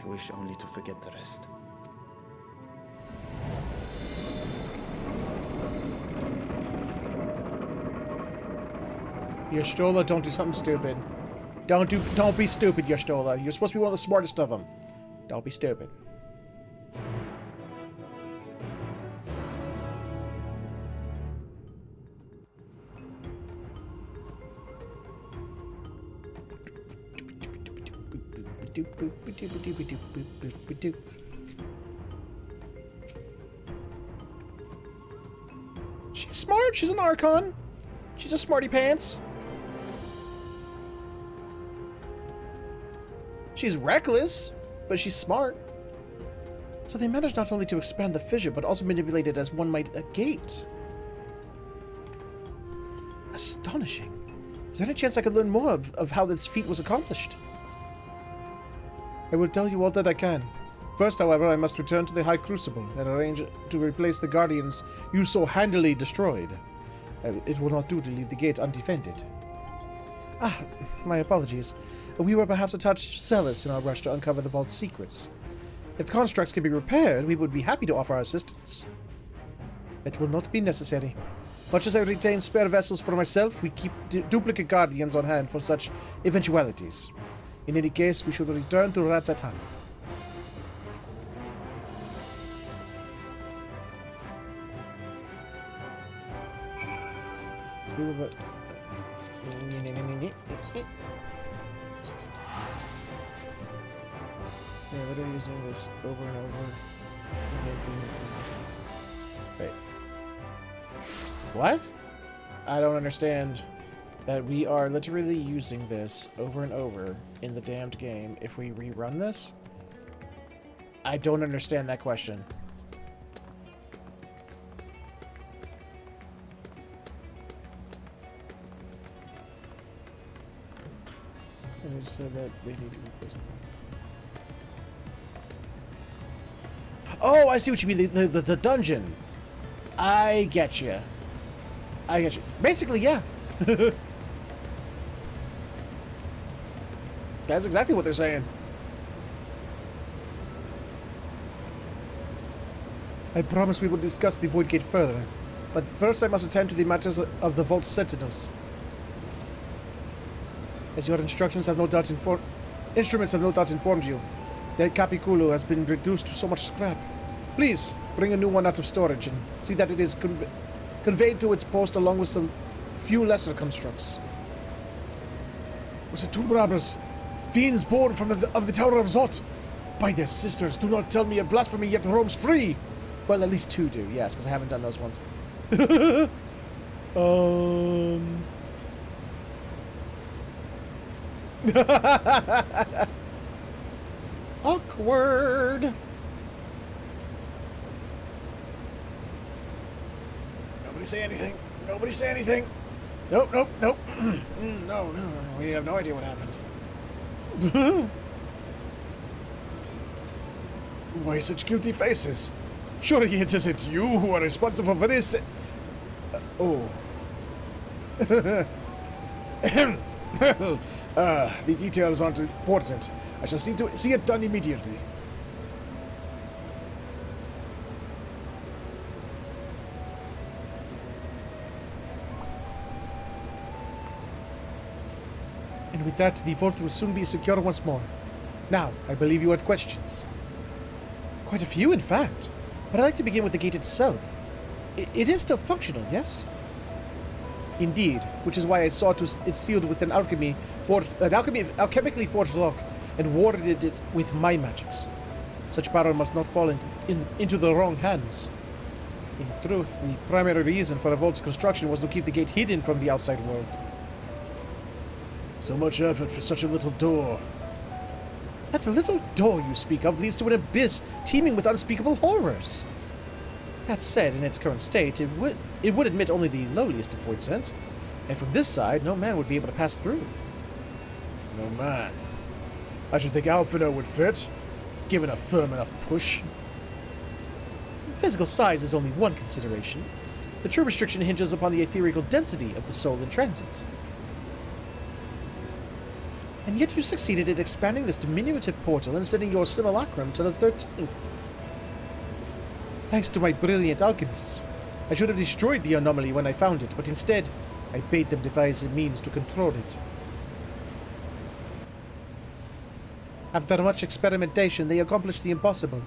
H: I wish only to forget the rest.
A: Y'shtola, don't do something stupid. Don't be stupid, Y'shtola. You're supposed to be one of the smartest of them. Don't be stupid. She's smart. She's an Archon. She's a smarty pants. She's reckless, but she's smart. So they managed not only to expand the fissure, but also manipulate it as one might a gate. Astonishing. Is there any chance I could learn more of how this feat was accomplished? I will tell you all that I can. First, however, I must return to the High Crucible and arrange to replace the Guardians you so handily destroyed. It will not do to leave the gate undefended. Ah, my apologies. We were perhaps a touch zealous in our rush to uncover the vault's secrets. If the constructs can be repaired, we would be happy to offer our assistance. It will not be necessary. Much as I retain spare vessels for myself, we keep duplicate Guardians on hand for such eventualities. In any case, we should return to Ratzatan. Yeah, literally using this over and over. Wait. What? I don't understand that we are literally using this over and over in the damned game if we rerun this. I don't understand that question. And it said that they need to replace them. Oh, I see what you mean. The dungeon. I get you. I get you. Basically, yeah. That's exactly what they're saying. I promise we will discuss the Void Gate further. But first I must attend to the matters of the Vault Sentinels. As your instructions have no doubt informed you, the Capiculu has been reduced to so much scrap. Please, bring a new one out of storage and see that it is conveyed to its post along with some few lesser constructs. Was it tomb robbers? Fiends born from the Tower of Zot? By their sisters, do not tell me a blasphemy yet roams free! Well, at least two do, yes, because I haven't done those ones. Awkward. Nobody say anything. Nobody say anything. Nope, nope, nope. No, we have no idea what happened. Why such guilty faces? Surely it isn't you who are responsible for this. Oh. The details aren't important. I shall see it done immediately. And with that, the vault will soon be secure once more. Now, I believe you had questions. Quite a few, in fact. But I'd like to begin with the gate itself. It is still functional, yes? Indeed, which is why I saw it sealed with an alchemically forged lock and warded it with my magics. Such power must not fall into the wrong hands. In truth, the primary reason for the vault's construction was to keep the gate hidden from the outside world. So much effort for such a little door. That little door you speak of leads to an abyss teeming with unspeakable horrors. That said, in its current state, it would admit only the lowliest of void scent, and from this side, no man would be able to pass through. No man. I should think Alphino would fit, given a firm enough push. Physical size is only one consideration. The true restriction hinges upon the ethereal density of the soul in transit. And yet you succeeded in expanding this diminutive portal and sending your simulacrum to the 13th. Thanks to my brilliant alchemists. I should have destroyed the anomaly when I found it, but instead, I bade them devise a means to control it. After much experimentation, they accomplished the impossible.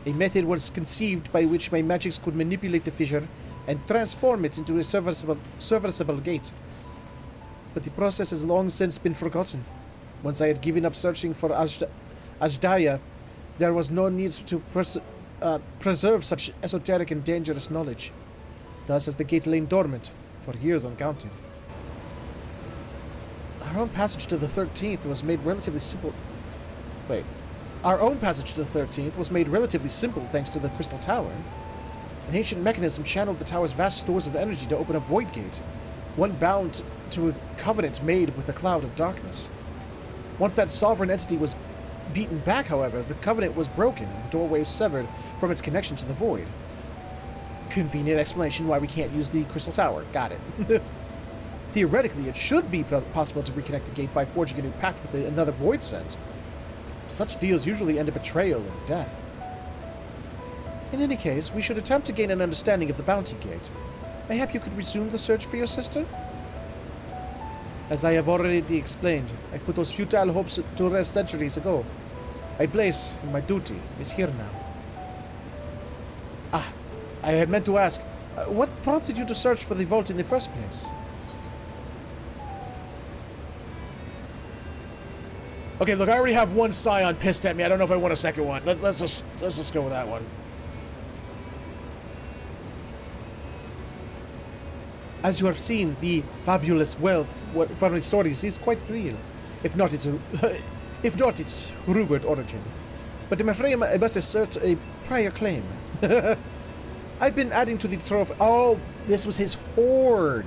A: A method was conceived by which my magics could manipulate the fissure and transform it into a serviceable gate. But the process has long since been forgotten. Once I had given up searching for Ashdaya, there was no need to preserve such esoteric and dangerous knowledge. Thus has the gate lain dormant for years uncounted. Our own passage to the 13th was made relatively simple. Our own passage to the 13th was made relatively simple thanks to the Crystal Tower. An ancient mechanism channeled the tower's vast stores of energy to open a void gate, one bound to a covenant made with a cloud of darkness. Once that sovereign entity was beaten back, however, the covenant was broken and the doorway severed from its connection to the void. Convenient explanation why we can't use the Crystal Tower. Got it. Theoretically, it should be possible to reconnect the gate by forging a new pact with another void sent. Such deals usually end in betrayal and death. In any case, we should attempt to gain an understanding of the bounty gate. Mayhap you could resume the search for your sister? As I have already explained, I put those futile hopes to rest centuries ago. My place and my duty is here now. Ah, I had meant to ask, what prompted you to search for the vault in the first place? Okay, look, I already have one scion pissed at me. I don't know if I want a second one. Let's just go with that one. As you have seen, the fabulous wealth from its stories is quite real, if not its rumored origin. But I'm afraid I must assert a prior claim. I've been adding to the trophy. Oh, this was his hoard.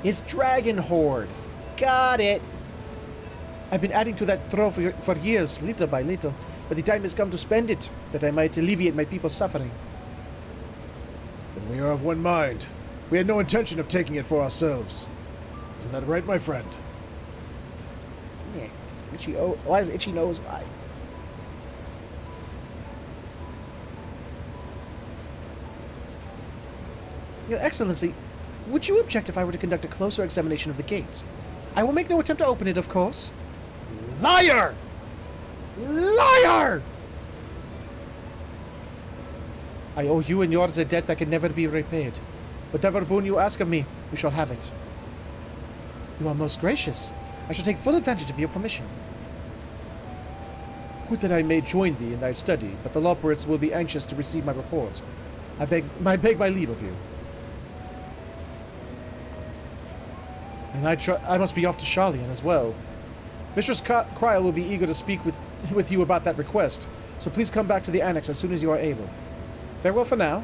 A: His dragon hoard. Got it. I've been adding to that trophy for years, little by little, but the time has come to spend it, that I might alleviate my people's suffering.
N: Then we are of one mind. We had no intention of taking it for ourselves. Isn't that right, my friend?
A: Yeah. Why is Itchy knows why? Your Excellency, would you object if I were to conduct a closer examination of the gate? I will make no attempt to open it, of course. Liar! Liar! I owe you and yours a debt that can never be repaid. Whatever boon you ask of me, you shall have it. You are most gracious. I shall take full advantage of your permission. Would that I may join thee in thy study, but the lawpirates will be anxious to receive my report. I beg my leave of you. And I must be off to Charlian as well. Mistress Kryl will be eager to speak with you about that request, so please come back to the annex as soon as you are able. Farewell for now.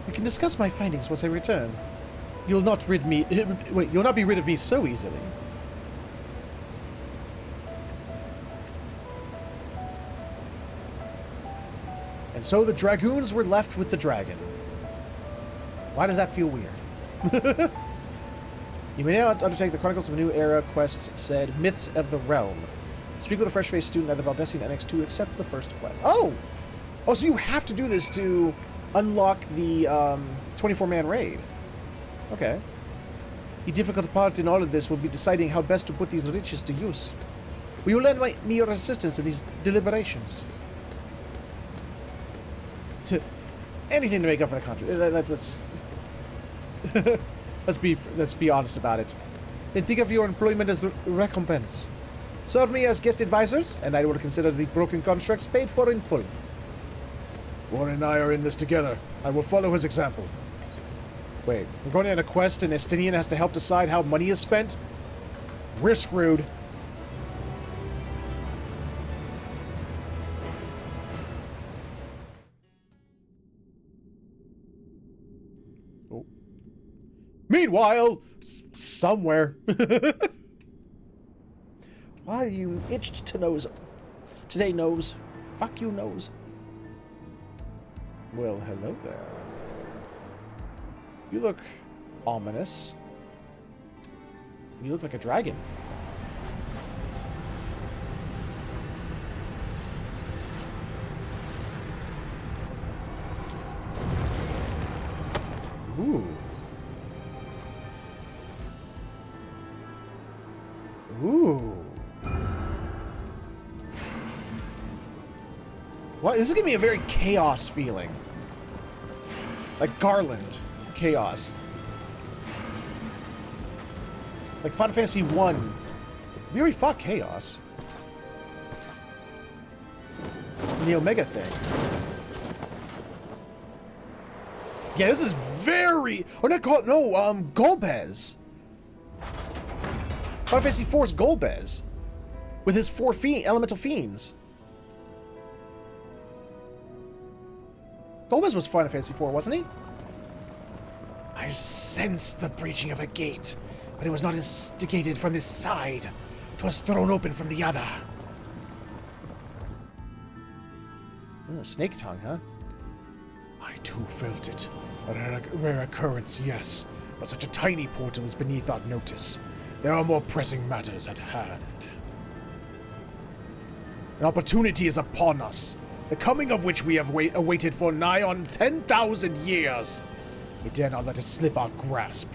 A: We can discuss my findings once I return. You'll not be rid of me so easily. And so the dragoons were left with the dragon. Why does that feel weird? You may now undertake the Chronicles of a New Era quest said Myths of the Realm. Speak with a fresh-faced student at the Valdesian Annex to accept the first quest. Oh! Oh, so you have to do this to unlock the 24-man raid. Okay. The difficult part in all of this will be deciding how best to put these riches to use. Will you lend me your assistance in these deliberations? To anything to make up for the country. Let's be honest about it. Then think of your employment as recompense. Serve me as guest advisors, and I will consider the broken constructs paid for in full.
N: Warren and I are in this together. I will follow his example.
A: Wait, we're going on a quest and Estinian has to help decide how money is spent? We're screwed. Oh. Meanwhile, somewhere. Why you itched to nose? Today, nose. Fuck you, nose. Well, hello there. You look ominous. You look like a dragon. Ooh. Ooh. What? This is gonna be a very chaos feeling. Like Garland. Chaos. Like Final Fantasy 1. We already fought Chaos. The Omega thing. Yeah, this is very... Oh, not Gol... No, Golbez. Final Fantasy 4's Golbez. With his 4 elemental fiends. Golbez was Final Fantasy 4, wasn't he? I sensed the breaching of a gate, but it was not instigated from this side. 'Twas thrown open from the other. Oh, snake tongue, huh? I too felt it. A rare occurrence, yes, but such a tiny portal is beneath our notice. There are more pressing matters at hand. An opportunity is upon us, the coming of which we have awaited for nigh on 10,000 years. We dare not let it slip our grasp.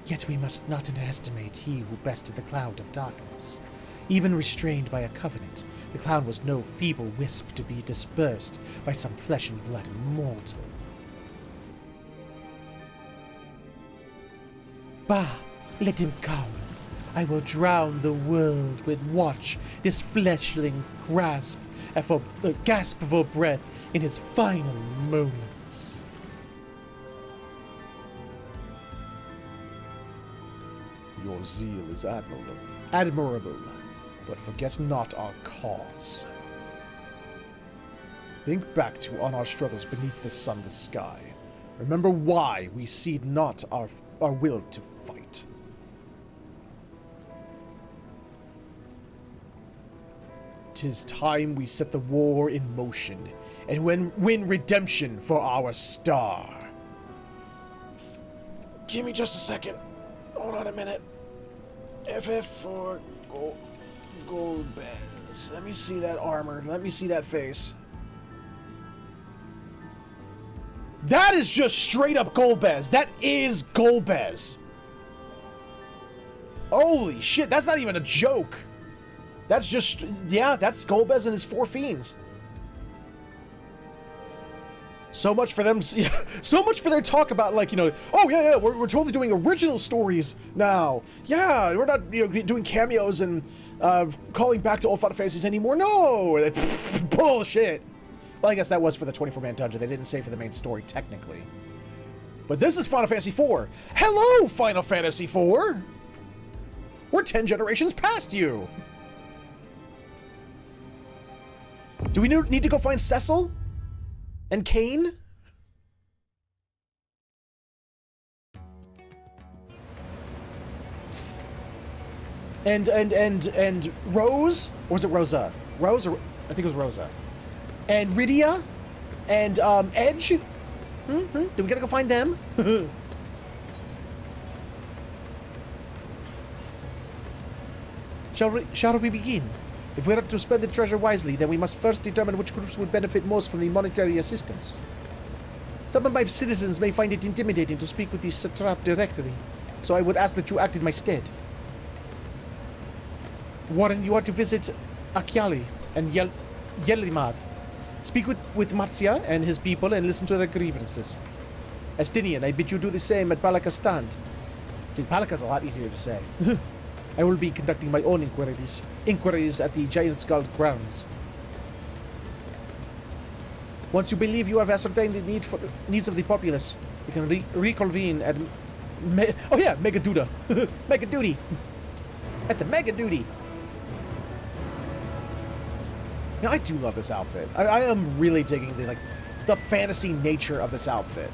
A: Yet we must not underestimate he who bested the cloud of darkness. Even restrained by a covenant, the cloud was no feeble wisp to be dispersed by some flesh and blood mortal. Bah, let him come. I will drown the world with watch this fleshling gasp for breath in his final moments. Your zeal is admirable, but forget not our cause. Think back on our struggles beneath the sunless sky. Remember why we cede not our will to fight. 'Tis time we set the war in motion, and win redemption for our star. Give me just a second. Hold on a minute. FF for gold bands. Let me see that armor. Let me see that face. That is just straight up Golbez. That is Golbez. Holy shit, that's not even a joke. That's just, yeah, that's Golbez and his 4 fiends. So much for them, so much for their talk about, like, you know, oh yeah, we're totally doing original stories now. Yeah, we're not, you know, doing cameos and calling back to old Final Fantasies anymore. No, bullshit. Well, I guess that was for the 24-man dungeon. They didn't say for the main story, technically. But this is Final Fantasy IV. Hello, Final Fantasy IV! We're 10 generations past you! Do we need to go find Cecil? And Cain? And Rose? Or was it Rosa? Rose, or I think it was Rosa. And Rydia? And Edge? Do we gotta go find them? Shall we begin? If we are to spend the treasure wisely, then we must first determine which groups would benefit most from the monetary assistance. Some of my citizens may find it intimidating to speak with the satrap directly, so I would ask that you act in my stead. Warren, you are to visit Akyali and Yelimad. Speak with Marcia and his people and listen to their grievances. Estinian, I bid you do the same at Balaka's stand. See, Balaka's a lot easier to say. I will be conducting my own inquiries at the Giant Skull grounds. Once you believe you have ascertained the needs of the populace, you can reconvene at Megaduda. Megaduty. At the Megaduty. Now, I do love this outfit. I am really digging the fantasy nature of this outfit.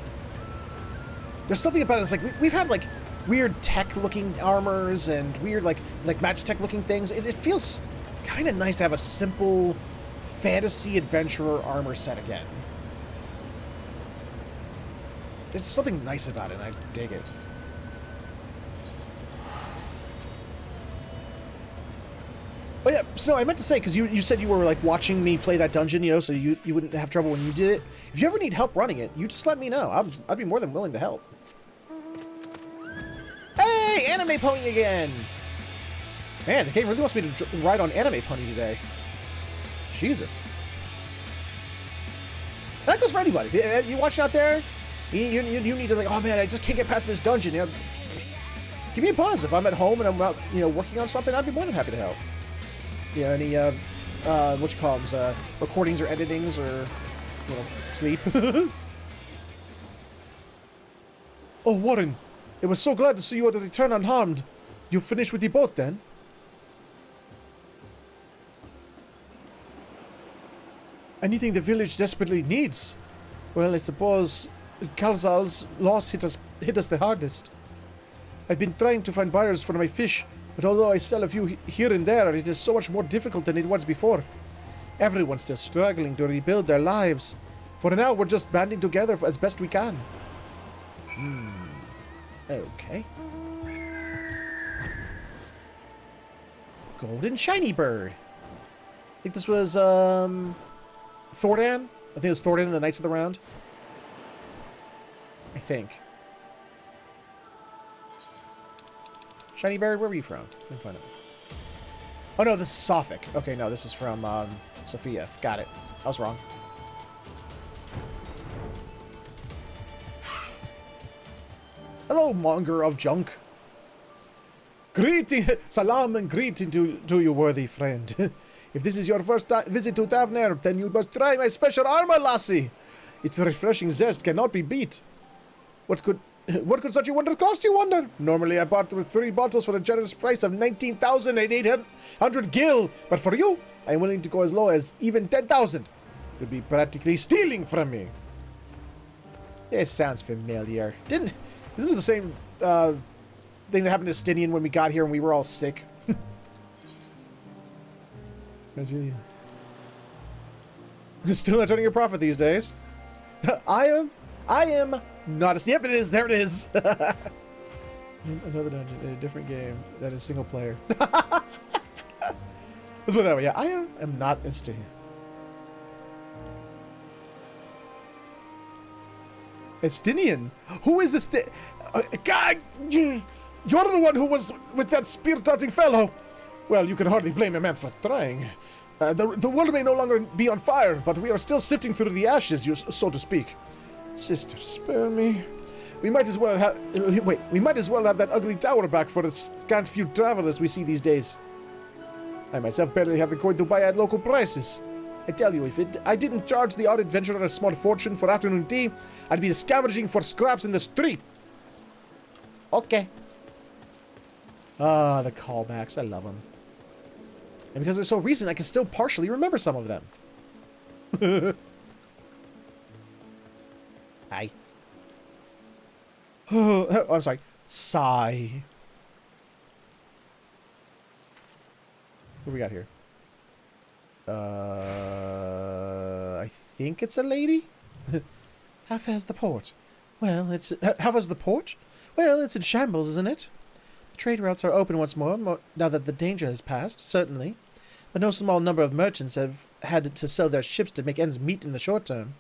A: There's something about it that's like, we've had like weird tech-looking armors and weird like Magitech-looking things. It feels kind of nice to have a simple fantasy adventurer armor set again. There's something nice about it, and I dig it. Oh yeah, Snow, I meant to say, because you said you were like watching me play that dungeon, you know, so you wouldn't have trouble when you did it. If you ever need help running it, you just let me know. I'd be more than willing to help. Hey, Anime Pony again! Man, this game really wants me to ride on Anime Pony today. Jesus. That goes for anybody. You watching out there? You need to like, oh man, I just can't get past this dungeon. You know, give me a buzz. If I'm at home and I'm out, you know, working on something, I'd be more than happy to help. You know, any what you call them, recordings or editings or, you know, sleep. Oh, Warren, it was so glad to see you return unharmed. You finished with your boat then? Anything the village desperately needs. Well, I suppose Kalzal's loss hit us the hardest. I've been trying to find buyers for my fish, but although I sell a few here and there, it is so much more difficult than it was before. Everyone's still struggling to rebuild their lives. For now, we're just banding together as best we can. Okay. Golden shiny bird. I think this was, Thordan? I think it was Thordan and the Knights of the Round. I think. Shiny bird, where were you from? Let me find out. Oh no, this is Sophic. Okay, no, this is from Sophia. Got it. I was wrong. Hello, monger of junk. Greeting, salam and greeting to you, worthy friend. If this is your first visit to Tavner, then you must try my special armor, lassie. Its refreshing zest cannot be beat. What could such a wonder cost, you wonder? Normally I bought with 3 bottles for a generous price of 19,800 gil, but for you, I am willing to go as low as even 10,000. You'd be practically stealing from me. This sounds familiar. Isn't this the same thing that happened to Stinian when we got here and we were all sick? Still not turning a profit these days. I am not a... Yep, it is. There it is. Another dungeon in a different game that is single player. Let's put it that way. Yeah, I am not a Stinian. Estinian? Who is this? God, you're the one who was with that spear-darting fellow. Well, you can hardly blame a man for trying. The world may no longer be on fire, but we are still sifting through the ashes, so to speak. Sister, spare me. We might as well have... Wait, we might as well have that ugly tower back for the scant few travelers we see these days. I myself barely have the coin to buy at local prices. I tell you, if I didn't charge the odd adventurer a small fortune for afternoon tea, I'd be scavenging for scraps in the street. Okay. Ah, the callbacks. I love them. And because they're so recent, I can still partially remember some of them. Hi. Oh, I'm sorry. Sigh. What do we got here? I think it's a lady? How fares the port? Well, how fares the port? Well, it's in shambles, isn't it? The trade routes are open once more, now that the danger has passed, certainly. But no small number of merchants have had to sell their ships to make ends meet in the short term.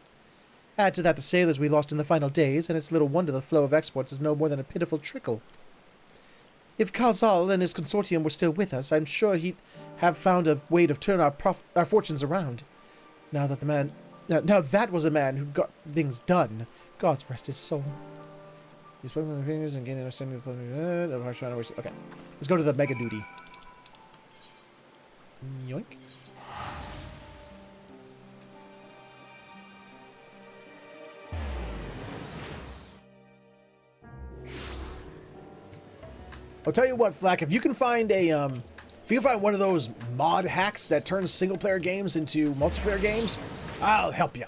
A: Add to that the sailors we lost in the final days, and it's little wonder the flow of exports is no more than a pitiful trickle. If Kalzal and his consortium were still with us, I'm sure he'd have found a way to turn our fortunes around. Now that was a man who got things done. God's rest his soul. He spoke with my fingers and gained understanding of the... Okay, let's go to the mega duty. Yoink. I'll tell you what, Flack, if you can find a If you can find one of those mod hacks that turns single-player games into multiplayer games, I'll help you.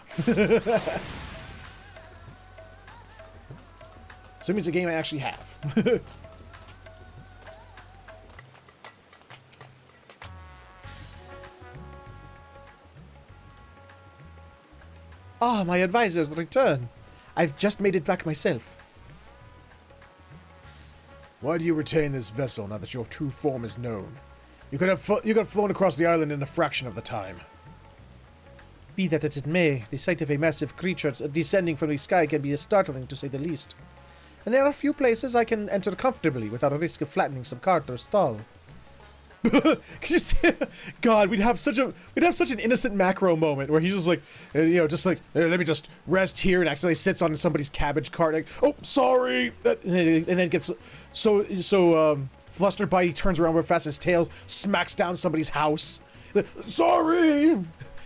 A: Assuming it's a game I actually have. Ah, my advisor's return. I've just made it back myself.
N: Why do you retain this vessel now that your true form is known? You could have flown across the island in a fraction of the time.
A: Be that as it may, the sight of a massive creature descending from the sky can be startling, to say the least. And there are few places I can enter comfortably without a risk of flattening some cart or stall. Could you see? God, we'd have such an innocent macro moment where he's just like, just like, let me just rest here, and accidentally sits on somebody's cabbage cart. Like, oh, sorry, and then gets so flustered by, he turns around real fast, his tail smacks down somebody's house. Sorry,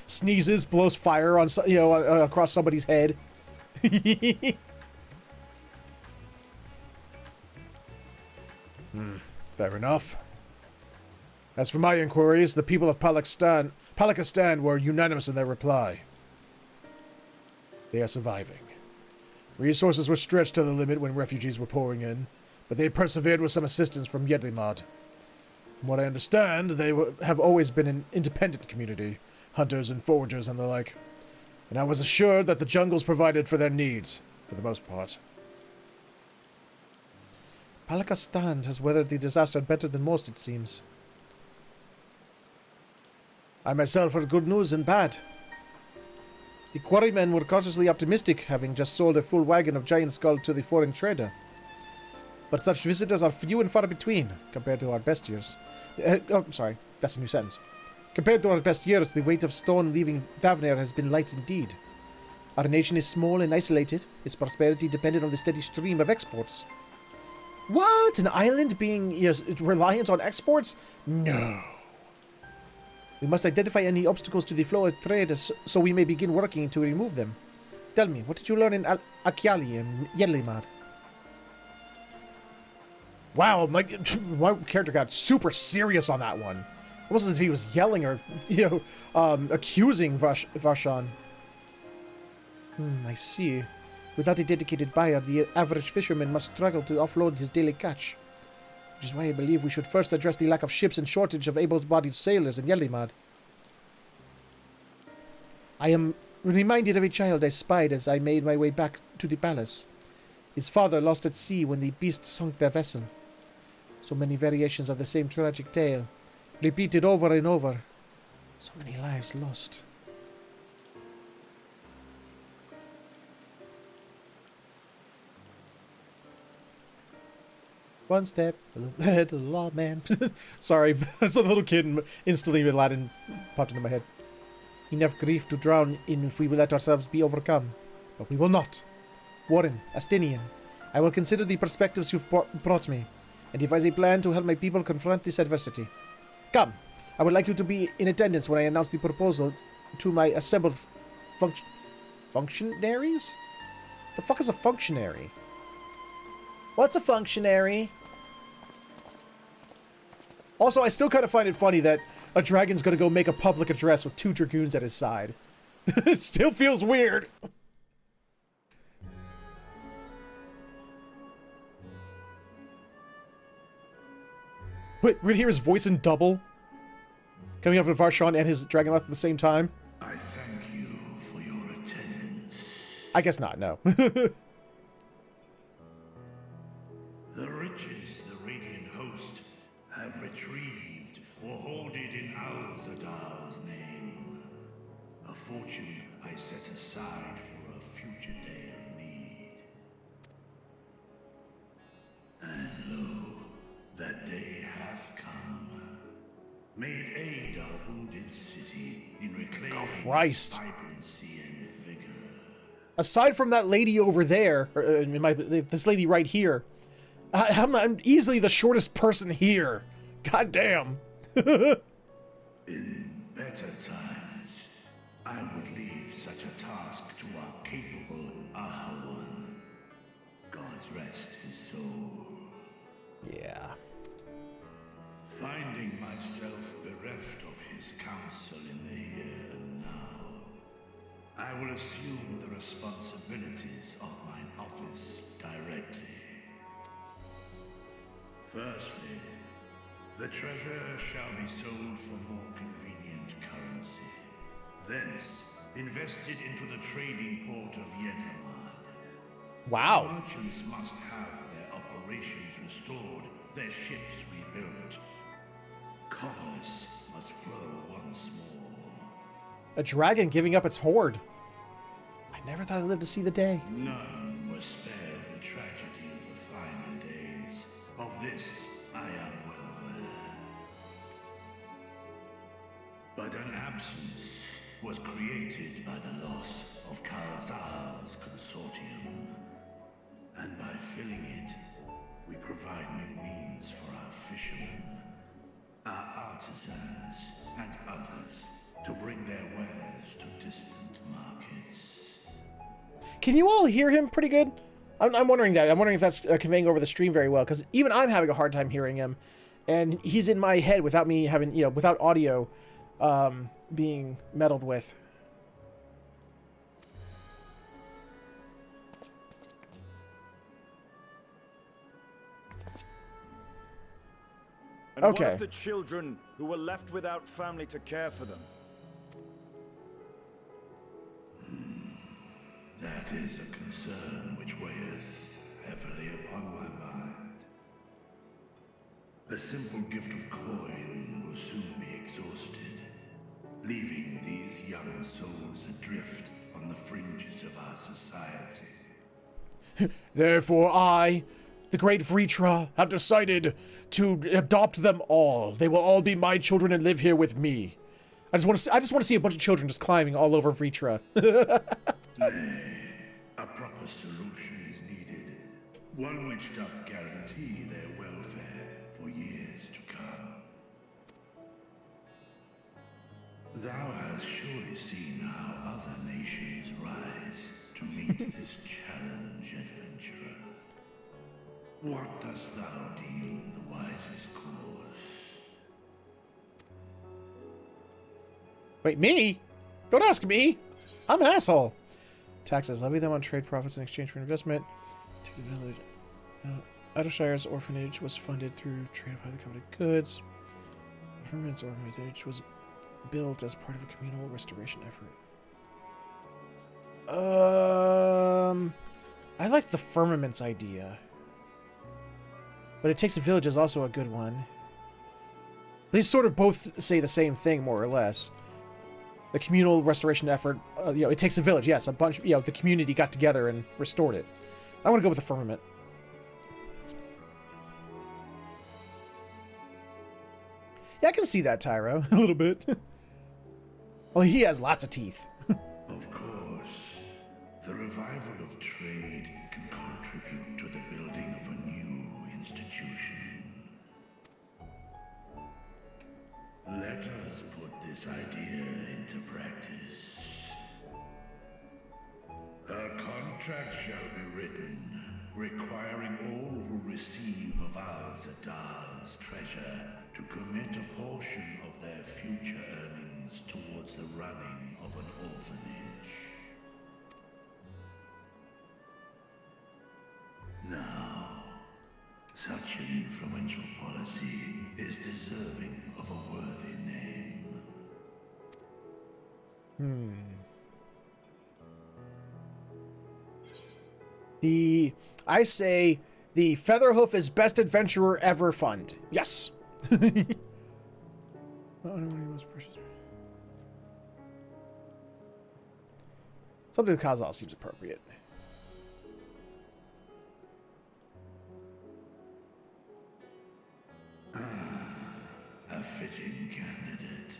A: sneezes, blows fire on across somebody's head.
N: Fair enough. As for my inquiries, the people of Palakistan were unanimous in their reply. They are surviving. Resources were stretched to the limit when refugees were pouring in, but they persevered with some assistance from Yedlimad. From what I understand, they have always been an independent community, hunters and foragers and the like, and I was assured that the jungles provided for their needs, for the most part.
A: Palakistan has weathered the disaster better than most, it seems. I myself heard good news and bad. The quarrymen were cautiously optimistic, having just sold a full wagon of giant skull to the foreign trader. But such visitors are few and far between, compared to our best years. Sorry, that's a new sentence. Compared to our best years, the weight of stone leaving Davner has been light indeed. Our nation is small and isolated, its prosperity depended on the steady stream of exports. What? An island being reliant on exports? No. We must identify any obstacles to the flow of trade so we may begin working to remove them. Tell me, what did you learn in Akyali and Yedlimad?
N: Wow, my character got super serious on that one. Almost as if he was yelling or, accusing Varshan.
A: I see. Without a dedicated buyer, the average fisherman must struggle to offload his daily catch. Which is why I believe we should first address the lack of ships and shortage of able-bodied sailors in Yedlimad. I am reminded of a child I spied as I made my way back to the palace. His father lost at sea when the beast sunk their vessel. So many variations of the same tragic tale, repeated over and over. So many lives lost. One step ahead of the law, man. Sorry, as a little kid, instantly Aladdin popped into my head. Enough grief to drown in if we will let ourselves be overcome. But we will not. Warren, Astinian, I will consider the perspectives you've brought me, and devise a plan to help my people confront this adversity. Come, I would like you to be in attendance when I announce the proposal to my assembled functionaries? The fuck is a functionary? What's a functionary? Also, I still kind of find it funny that a dragon's gonna go make a public address with 2 dragoons at his side. It still feels weird. Wait, we're gonna hear his voice in double? Coming off of Varshan and his Dragonoth at the same time?
D: I thank you for your attendance.
A: I guess not, no.
D: The riches the Radiant Host have retrieved or hoarded in Al-Zadal's name. A fortune I set aside for a future day of need. And lo, that day hath come. Made aid our wounded city in reclaiming
A: Christ.
D: vibrancy and vigor.
A: Aside from that lady over there, or this lady right here, I'm easily the shortest person here. God damn.
D: In better times, I would leave such a task to our capable Ahawan. God's rest his soul.
A: Yeah.
D: Finding myself bereft of his counsel in the here and now, I will assume the responsibilities of mine office directly. Firstly, the treasure shall be sold for more convenient currency. Thence, invested into the trading port of Yedlamad.
N: Wow.
D: Merchants must have their operations restored, their ships rebuilt. Commerce must flow once more.
N: A dragon giving up its hoard. I never thought I'd live to see the day.
D: None were spared the tragedy of the final days. Of this, I am well aware. But an absence was created by the loss of Karazar's consortium. And by filling it, we provide new means for our fishermen, our artisans, and others to bring their wares to distant markets.
N: Can you all hear him pretty good? I'm wondering that. I'm wondering if that's conveying over the stream very well, because even I'm having a hard time hearing him, and he's in my head without me having, without audio being meddled with.
M: And
N: okay.
M: What of the children who were left without family to care for them?
D: That is a concern which weigheth heavily upon my mind. The simple gift of coin will soon be exhausted, leaving these young souls adrift on the fringes of our society.
N: Therefore I, the great Vritra, have decided to adopt them all. They will all be my children and live here with me. I just want to see a bunch of children just climbing all over Vritra.
D: Nay, a proper solution is needed. One which doth guarantee their welfare for years to come. Thou hast surely seen how other nations rise to meet this challenge, adventurer. What dost thou deem the wisest course?
N: Wait, me? Don't ask me. I'm an asshole. Taxes. Levy them on trade profits in exchange for investment. Take the village. Idleshire's orphanage was funded through trade of highly coveted goods. The Firmament's orphanage was built as part of a communal restoration effort. I like the Firmament's idea. But it takes a village is also a good one. They sort of both say the same thing, more or less. The communal restoration effort, it takes a village. Yes, a bunch, the community got together and restored it. I want to go with the Firmament. Yeah, I can see that, Tyro, a little bit. Well, he has lots of teeth.
D: Of course, the revival of trade can contribute to the building of a new institution. Let us put this idea into practice. A contract shall be written, requiring all who receive of Al-Zadal's treasure to commit a portion of their future earnings towards the running of an orphanage. Now, such an influential policy is deserving of a worthy name.
N: I say the Featherhoof is best adventurer ever fund. Yes. Something with Kazal seems appropriate.
D: A fitting candidate.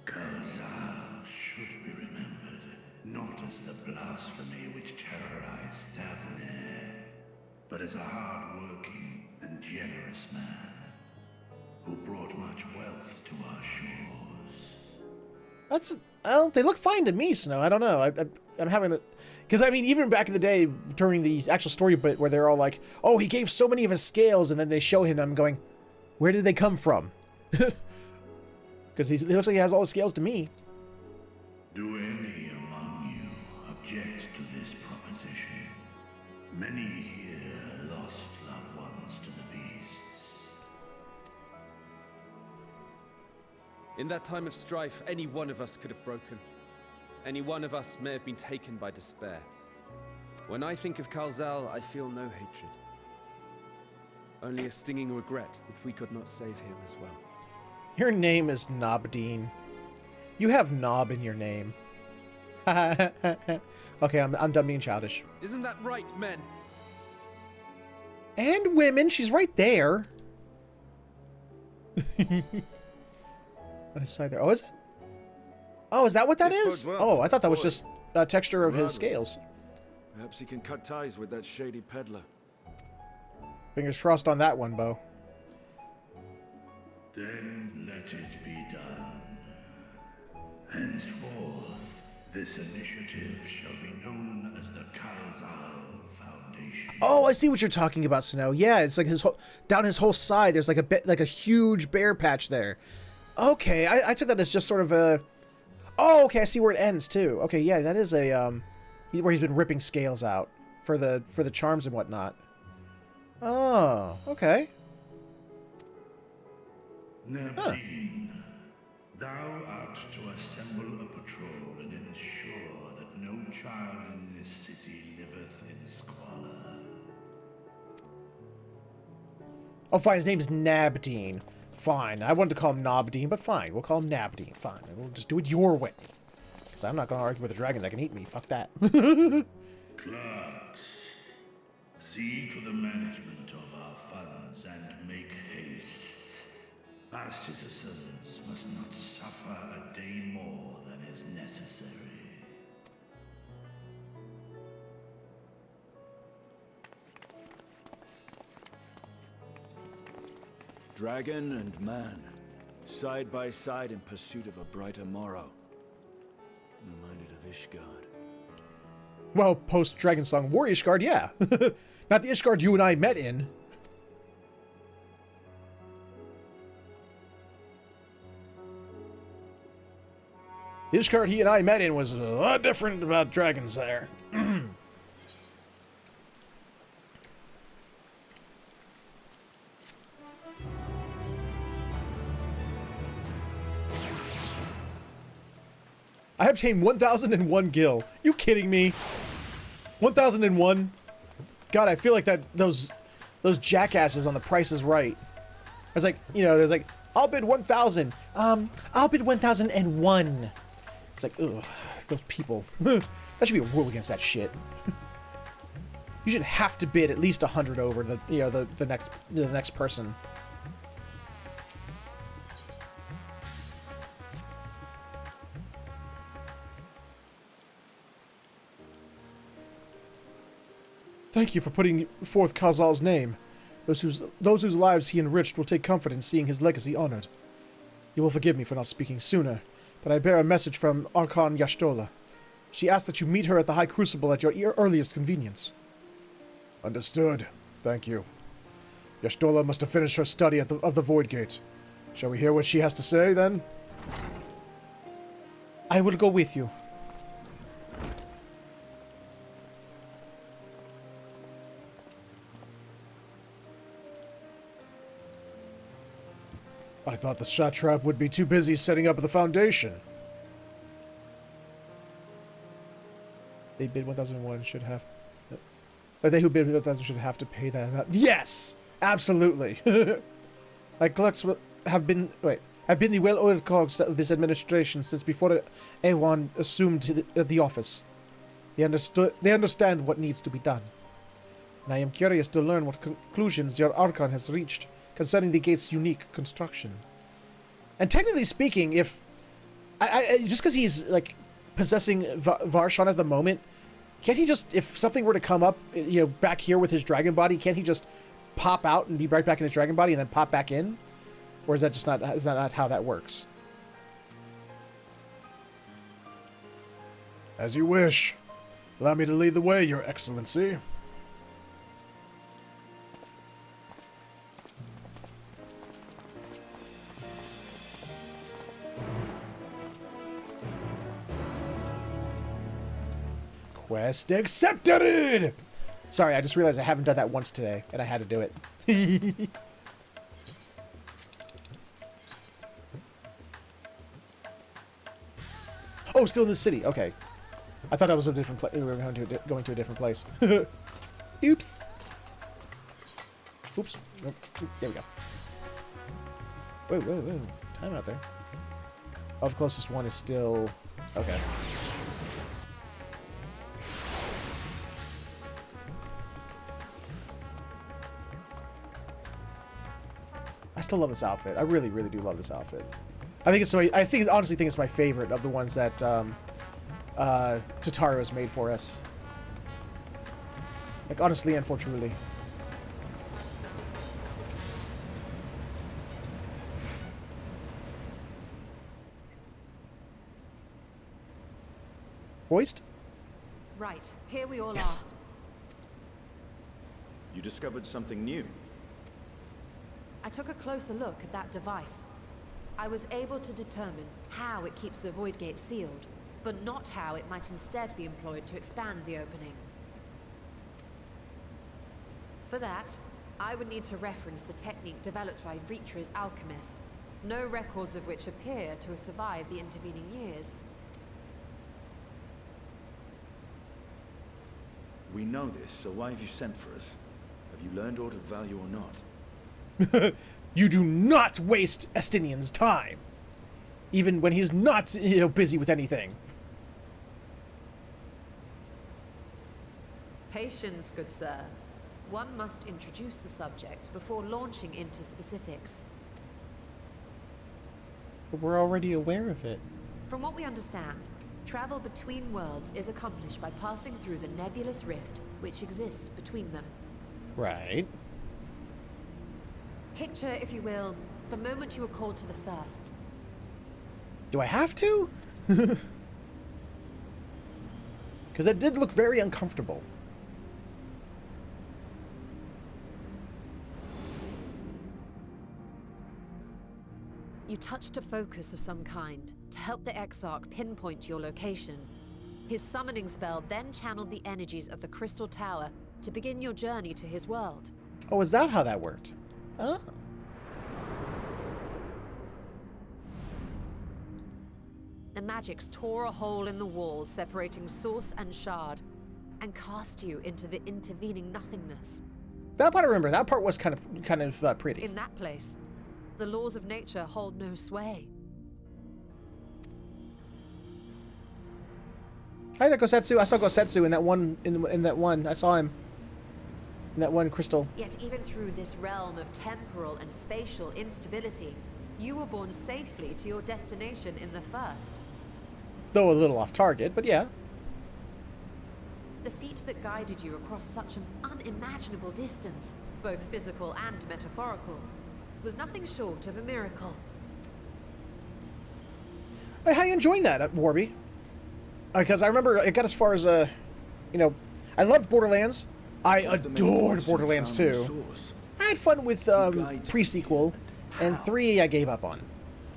D: Kazal should be remembered, not as the blasphemy which terrorized Thavne, but as a hard-working and generous man who brought much wealth to our shores.
N: Well, they look fine to me, Snow. I don't know. I'm having a...
A: Because, I mean, even back in the day, during the actual story bit where they're all like, oh, he gave so many of his scales, and then they show him, I'm going, where did they come from? Because he looks like he has all the scales to me.
D: Do any among you object to this proposition? Many here lost loved ones to the beasts.
O: In that time of strife, any one of us could have broken. Any one of us may have been taken by despair. When I think of Kalzal, I feel no hatred. Only a stinging regret that we could not save him as well.
A: Your name is Nobdeen. You have Nob in your name. Okay, I'm done being childish.
O: Isn't that right, men?
A: And women, she's right there. On his side there. Oh, is it? Oh, is that what that is? Oh, I thought that was just a texture of his scales.
M: Perhaps he can cut ties with that shady peddler.
A: Fingers crossed on that one, Bo.
D: Then let it be done. Henceforth, this initiative shall be known as the Kalzal Foundation.
A: Oh, I see what you're talking about, Snow. Yeah, it's like his whole, down his whole side. There's like a bit, like a huge bear patch there. Okay, I took that as just sort of a. Oh, okay, I see where it ends too. Okay, yeah, that is a where he's been ripping scales out for the charms and whatnot. Oh, okay.
D: Nabdeen, thou art to assemble a patrol and ensure that no child in this city liveth in squalor.
A: Oh, fine. His name is Nabdeen. Fine. I wanted to call him Nobdeen, but fine. We'll call him Nabdeen. Fine. We'll just do it your way. Because I'm not going to argue with a dragon that can eat me. Fuck that.
D: Clerks, see to the management of our funds and make haste. Our citizens must not suffer a day more than is necessary.
M: Dragon and man, side by side in pursuit of a brighter morrow. Reminded of Ishgard.
A: Well, post-Dragon Song War Ishgard, yeah. Not the Ishgard you and I met in. The Ishgard he and I met in was a lot different about dragons there. I obtained 1001 gil. You kidding me? 1001? God, I feel like that those jackasses on The Price is Right. I was like, you know, there's like, I'll bid 1,000. I'll bid 1,001. It's like, ugh, those people. That should be a rule against that shit. You should have to bid at least 100 over the, you know, the next person. Thank you for putting forth Kalzal's name. Those whose lives he enriched will take comfort in seeing his legacy honored. You will forgive me for not speaking sooner, but I bear a message from Archon Y'shtola. She asks that you meet her at the High Crucible at your earliest convenience. Understood. Thank you. Y'shtola must have finished her study of the Void Gate. Shall we hear what she has to say, then? I will go with you. I thought the satrap would be too busy setting up the foundation. They bid 1,001 should have... Or they who bid 1,000 should have to pay that amount. Yes! Absolutely! Like clerks have been the well-oiled cogs of this administration since before Ewan assumed the office. They understand what needs to be done. And I am curious to learn what conclusions your Archon has reached concerning the gate's unique construction. And technically speaking, if... just because he's, like, possessing Varshan at the moment, can't he just... If something were to come up, you know, back here with his dragon body, can't he just pop out and be right back in his dragon body and then pop back in? Or is that just not... Is that not how that works?
N: As you wish. Allow me to lead the way, Your Excellency. Quest accepted! Sorry, I just realized I haven't done that once today, and I had to do it. Oh, still in the city. Okay. I thought that was a different place. We were going to a different place. Oops. Oops. Nope. There we go. Whoa, whoa, whoa. Time out there. Oh, the closest one is still... Okay. I still love this outfit. I really, really do love this outfit. I think it's honestly think it's my favorite of the ones that Tataru has made for us. Like, honestly and for truly. Hoist?
L: Right, here we all
M: Yes.
L: are.
M: You discovered something new.
L: I took a closer look at that device. I was able to determine how it keeps the void gate sealed, but not how it might instead be employed to expand the opening. For that, I would need to reference the technique developed by Vritra's alchemists, no records of which appear to have survived the intervening years.
M: We know this, so why have you sent for us? Have you learned aught of value or not?
N: You do not waste Estinian's time, even when he's not, busy with anything.
L: Patience, good sir. One must introduce the subject before launching into specifics.
N: But we're already aware of it.
L: From what we understand, travel between worlds is accomplished by passing through the nebulous rift which exists between them.
N: Right.
L: Picture, if you will, the moment you were called to the first.
N: Do I have to? Because that did look very uncomfortable.
L: You touched a focus of some kind to help the Exarch pinpoint your location. His summoning spell then channeled the energies of the Crystal Tower to begin your journey to his world.
N: Oh, is that how that worked? Oh.
L: The magics tore a hole in the wall separating source and shard, and cast you into the intervening nothingness.
N: That part I remember. That part was kind of pretty.
L: In that place, the laws of nature hold no sway.
N: Hi there, Gosetsu. I saw Gosetsu in that one. In that one, I saw him. In that one crystal.
L: Yet even through this realm of temporal and spatial instability, you were borne safely to your destination in the first.
N: Though a little off target, but yeah.
L: The feat that guided you across such an unimaginable distance, both physical and metaphorical, was nothing short of a miracle.
N: Hey, how you enjoying that, Warby? Because I remember it got as far as I loved Borderlands. I adored Borderlands 2. I had fun with pre-sequel, and 3 I gave up on.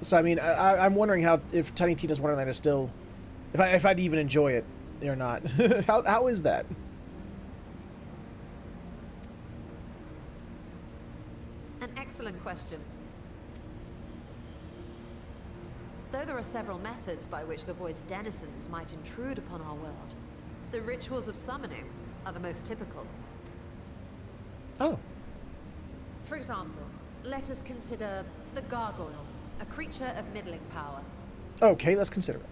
N: So I mean, I'm wondering if Tiny Tina's Wonderland is still, if I'd even enjoy it or not. how is that?
L: An excellent question. Though there are several methods by which the Void's denizens might intrude upon our world, the rituals of summoning are the most typical.
N: Oh.
L: For example, let us consider the Gargoyle, a creature of middling power.
N: Okay, let's consider it.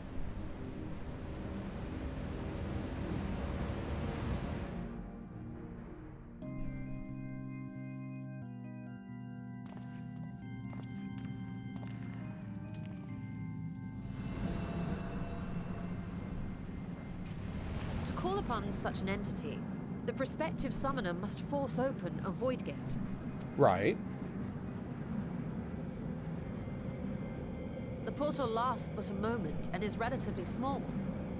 L: To call upon such an entity, the prospective summoner must force open a void gate.
N: Right.
L: The portal lasts but a moment and is relatively small,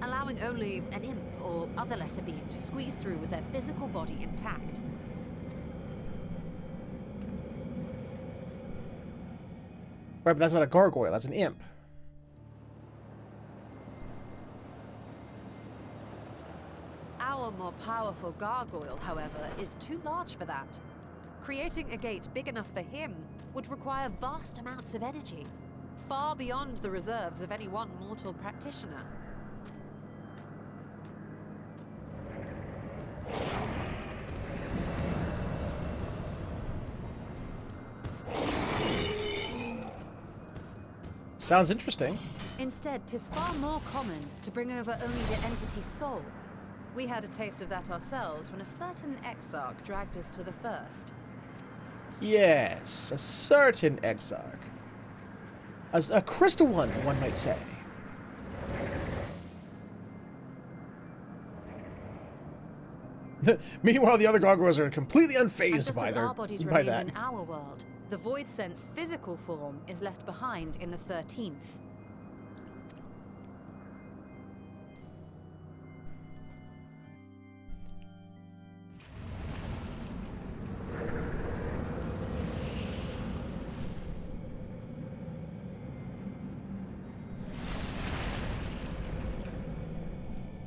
L: allowing only an imp or other lesser being to squeeze through with their physical body intact.
A: Right, but that's not a gargoyle, that's an imp.
L: Our more powerful gargoyle, however, is too large for that. Creating a gate big enough for him would require vast amounts of energy, far beyond the reserves of any one mortal practitioner.
A: Sounds interesting.
L: Instead, 'tis far more common to bring over only the entity's soul. We had a taste of that ourselves when a certain exarch dragged us to the first.
A: Yes, a certain exarch. A crystal one might say. Meanwhile, the other gargoyles are completely unfazed by
L: our bodies
A: by
L: remained
A: that.
L: in our world, the Void Sense physical form is left behind in the 13th.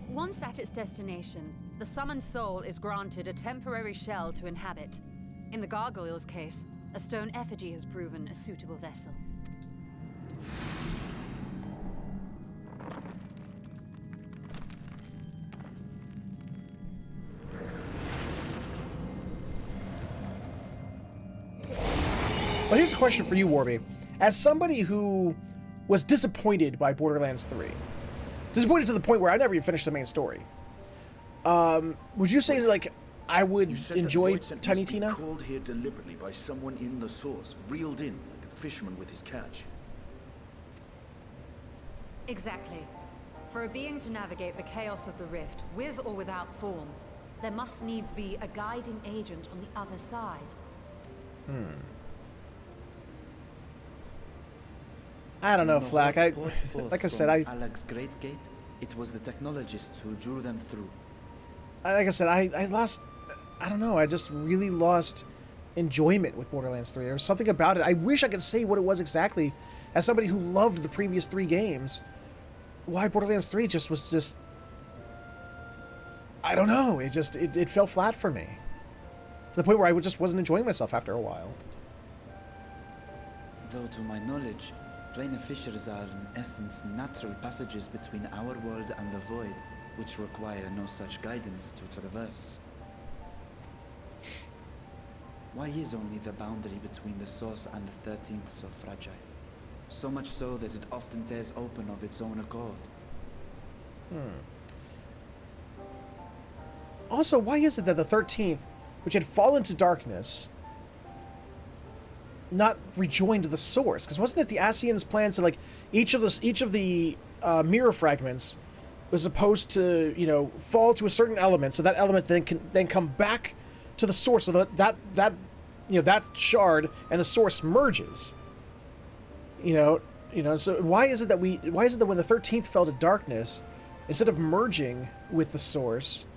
L: Once at its destination, the summoned soul is granted a temporary shell to inhabit. In the gargoyle's case, a stone effigy has proven a suitable vessel.
A: Well, here's a question for you, Warby. As somebody who was disappointed by Borderlands 3, disappointed to the point where I never even finished the main story, would you say, like, I would enjoy Tiny Tina?
M: Called here deliberately by someone in the source, reeled in like a fisherman with his catch.
L: Exactly. For a being to navigate the chaos of the rift, with or without form, there must needs be a guiding agent on the other side.
A: I don't know, Flack. Like I said,
H: Alex's Great Gate, it was the technologists who drew them through.
A: Like I said, I lost. I don't know. I just really lost enjoyment with Borderlands 3. There was something about it. I wish I could say what it was exactly. As somebody who loved the previous 3 games, why Borderlands 3 was just. I don't know. It fell flat for me. To the point where I just wasn't enjoying myself after a while.
H: Though to my knowledge, planar fissures are in essence natural passages between our world and the void, which require no such guidance to traverse. Why is only the boundary between the source and the 13th so fragile? So much so that it often tears open of its own accord.
A: Also, why is it that the 13th, which had fallen to darkness, not rejoined the source? Because wasn't it the Ascians' plan to, like, each of the mirror fragments was supposed to, you know, fall to a certain element, so that element then come back to the source, so that shard and the source merges. You know. So why is it that when the 13th fell to darkness, instead of merging with the source,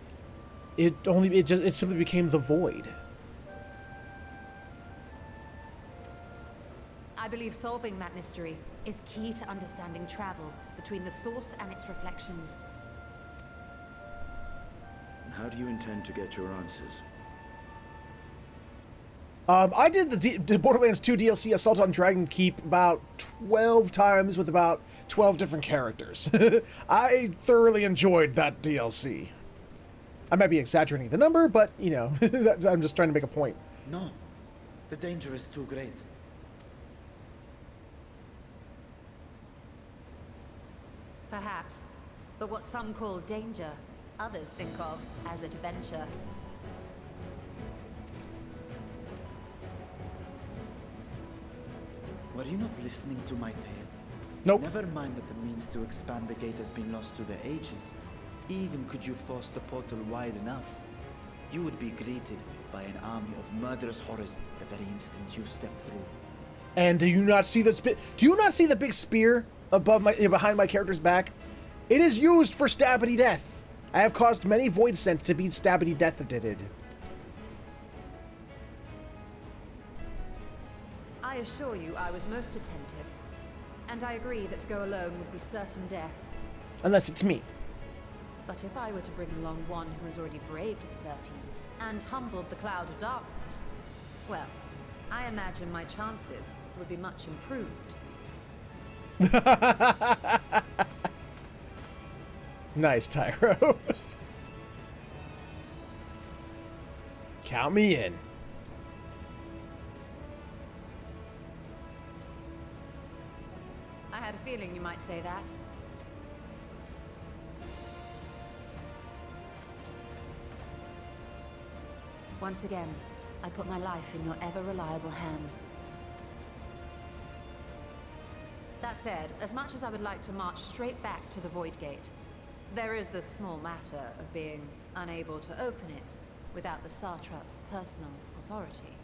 A: it simply became the void?
L: I believe solving that mystery is key to understanding travel between the source and its reflections.
M: And how do you intend to get your answers?
A: I did the Borderlands 2 DLC Assault on Dragon Keep about 12 times with about 12 different characters. I thoroughly enjoyed that DLC. I might be exaggerating the number, but, you know, I'm just trying to make a point.
H: No, the danger is too great.
L: Perhaps, but what some call danger, others think of as adventure.
H: Were you not listening to my tale?
A: Nope.
H: Never mind that the means to expand the gate has been lost to the ages. Even could you force the portal wide enough, you would be greeted by an army of murderous horrors the very instant you step through.
A: And do you not see the big spear above behind my character's back? It is used for stabbity death. I have caused many void scent to be stabbity death-added.
L: I assure you I was most attentive. And I agree that to go alone would be certain death.
A: Unless it's me.
L: But if I were to bring along one who has already braved the 13th and humbled the cloud of darkness, well, I imagine my chances would be much improved.
A: Nice, Tyro. Count me in.
L: I had a feeling you might say that. Once again, I put my life in your ever-reliable hands. That said, as much as I would like to march straight back to the Void Gate, there is the small matter of being unable to open it without the Satrap's personal authority.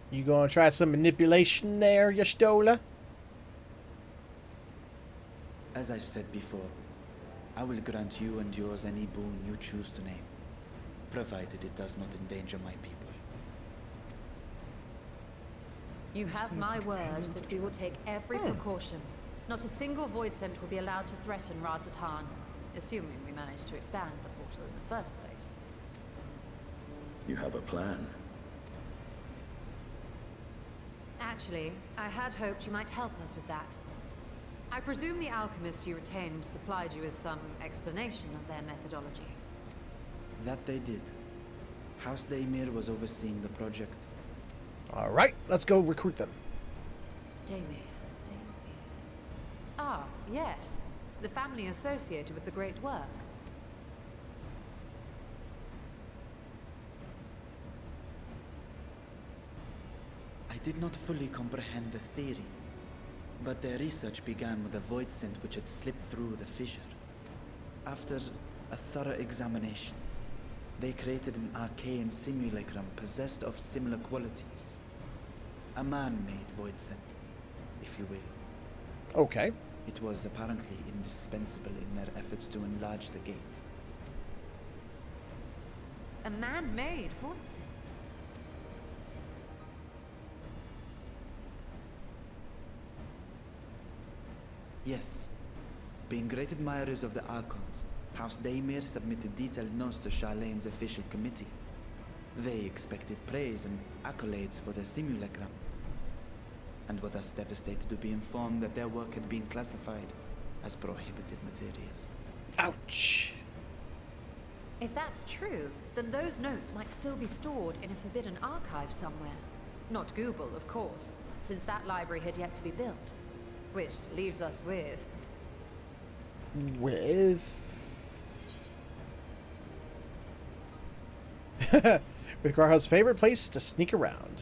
A: You gonna try some manipulation there, Y'shtola?
H: As I've said before, I will grant you and yours any boon you choose to name, provided it does not endanger my people.
L: You have my word that we will take every precaution. Not a single void scent will be allowed to threaten Radzatan, assuming we manage to expand the portal in the first place.
M: You have a plan.
L: Actually, I had hoped you might help us with that. I presume the alchemists you retained supplied you with some explanation of their methodology.
H: That they did. House Daymir was overseeing the project.
A: Alright, let's go recruit them.
L: Daymir. Ah, yes. The family associated with the great work.
H: I did not fully comprehend the theory, but their research began with a void scent which had slipped through the fissure. After a thorough examination, they created an arcane simulacrum possessed of similar qualities. A man-made void scent, if you will.
A: Okay.
H: It was apparently indispensable in their efforts to enlarge the gate.
L: A man-made void scent?
H: Yes. Being great admirers of the Archons, House Daymir submitted detailed notes to Charlene's official committee. They expected praise and accolades for their simulacrum, and were thus devastated to be informed that their work had been classified as prohibited material.
A: Ouch!
L: If that's true, then those notes might still be stored in a forbidden archive somewhere. Not Google, of course, since that library had yet to be built. Which leaves us with...
A: With Garaha's favorite place to sneak around.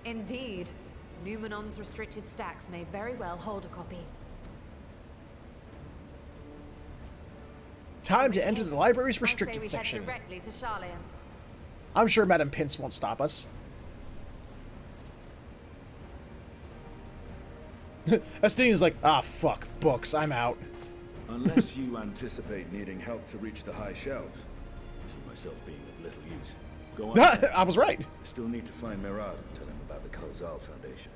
L: Indeed. Numenon's restricted stacks may very well hold a copy.
A: Time to enter the library's
L: I say
A: restricted
L: we
A: section.
L: head directly to Charlian.
A: I'm sure Madame Pince won't stop us. Estinian's like, ah, fuck, books, I'm out.
M: Unless you anticipate needing help to reach the high shelves. I see myself being of little use. Go on.
A: I was right.
M: I still need to find Mirad and tell him about the Kalzal Foundation.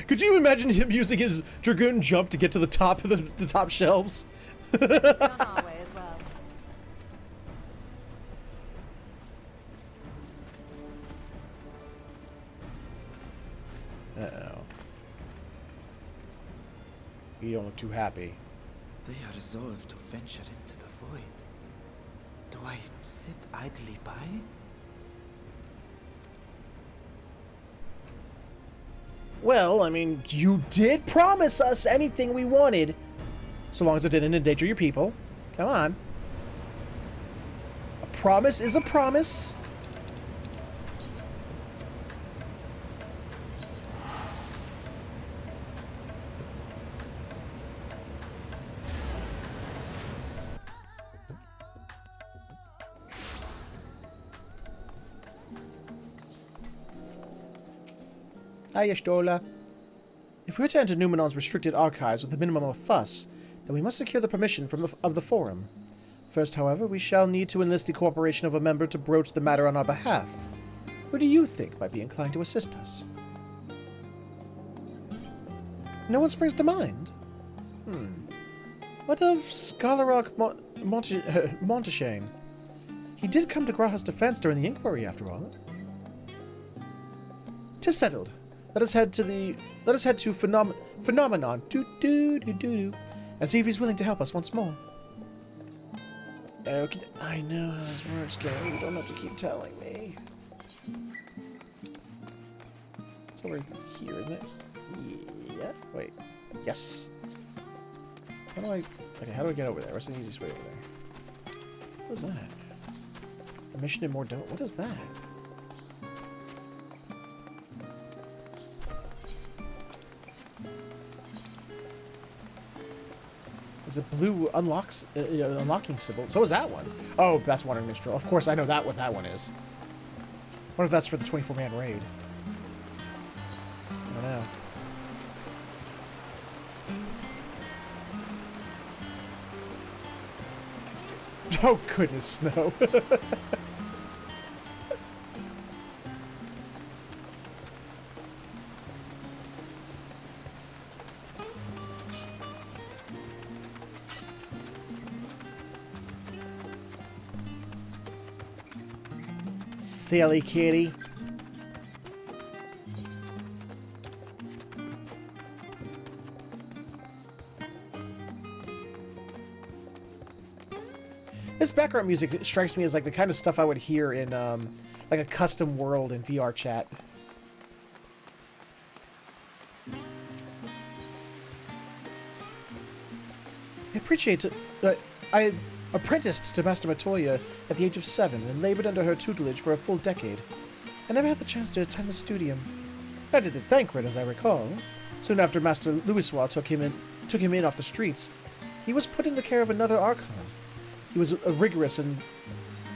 A: Could you imagine him using his Dragoon jump to get to the top of the top shelves?
L: Let's be on our way as well.
A: Uh-oh. You don't look too happy.
H: They are resolved to venture into the void. Do I sit idly by?
A: Well, I mean, you did promise us anything we wanted. So long as it didn't endanger your people. Come on. A promise is a promise. Hiya, Stola. If we're to enter Numenon's restricted archives with a minimum of fuss, then we must secure the permission of the Forum. First, however, we shall need to enlist the cooperation of a member to broach the matter on our behalf. Who do you think might be inclined to assist us? No one springs to mind? What of Scalarok Monteshane? He did come to Graha's defense during the inquiry, after all. 'Tis settled. Let us head to Phenomenon and see if he's willing to help us once more. Okay, I know how this works, Gary. You don't have to keep telling me. It's over here, isn't it? Yeah. Wait. Yes. How do I? Okay, how do I get over there? What's the easiest way over there? What is that? A mission in Mordor. What is that? There's a blue unlocking symbol. So is that one. Oh, that's Wandering Minstrel. Of course, I know what that one is. I wonder if that's for the 24-man raid. I don't know. Oh, goodness, Snow. Silly kitty. This background music strikes me as like the kind of stuff I would hear in like a custom world in VR chat. I apprenticed to Master Matoya at the age of 7 and labored under her tutelage for a full decade. I never had the chance to attend the studium. I did at Thancred, as I recall. Soon after Master Louisois took him in off the streets, he was put in the care of another Archon. He was a rigorous and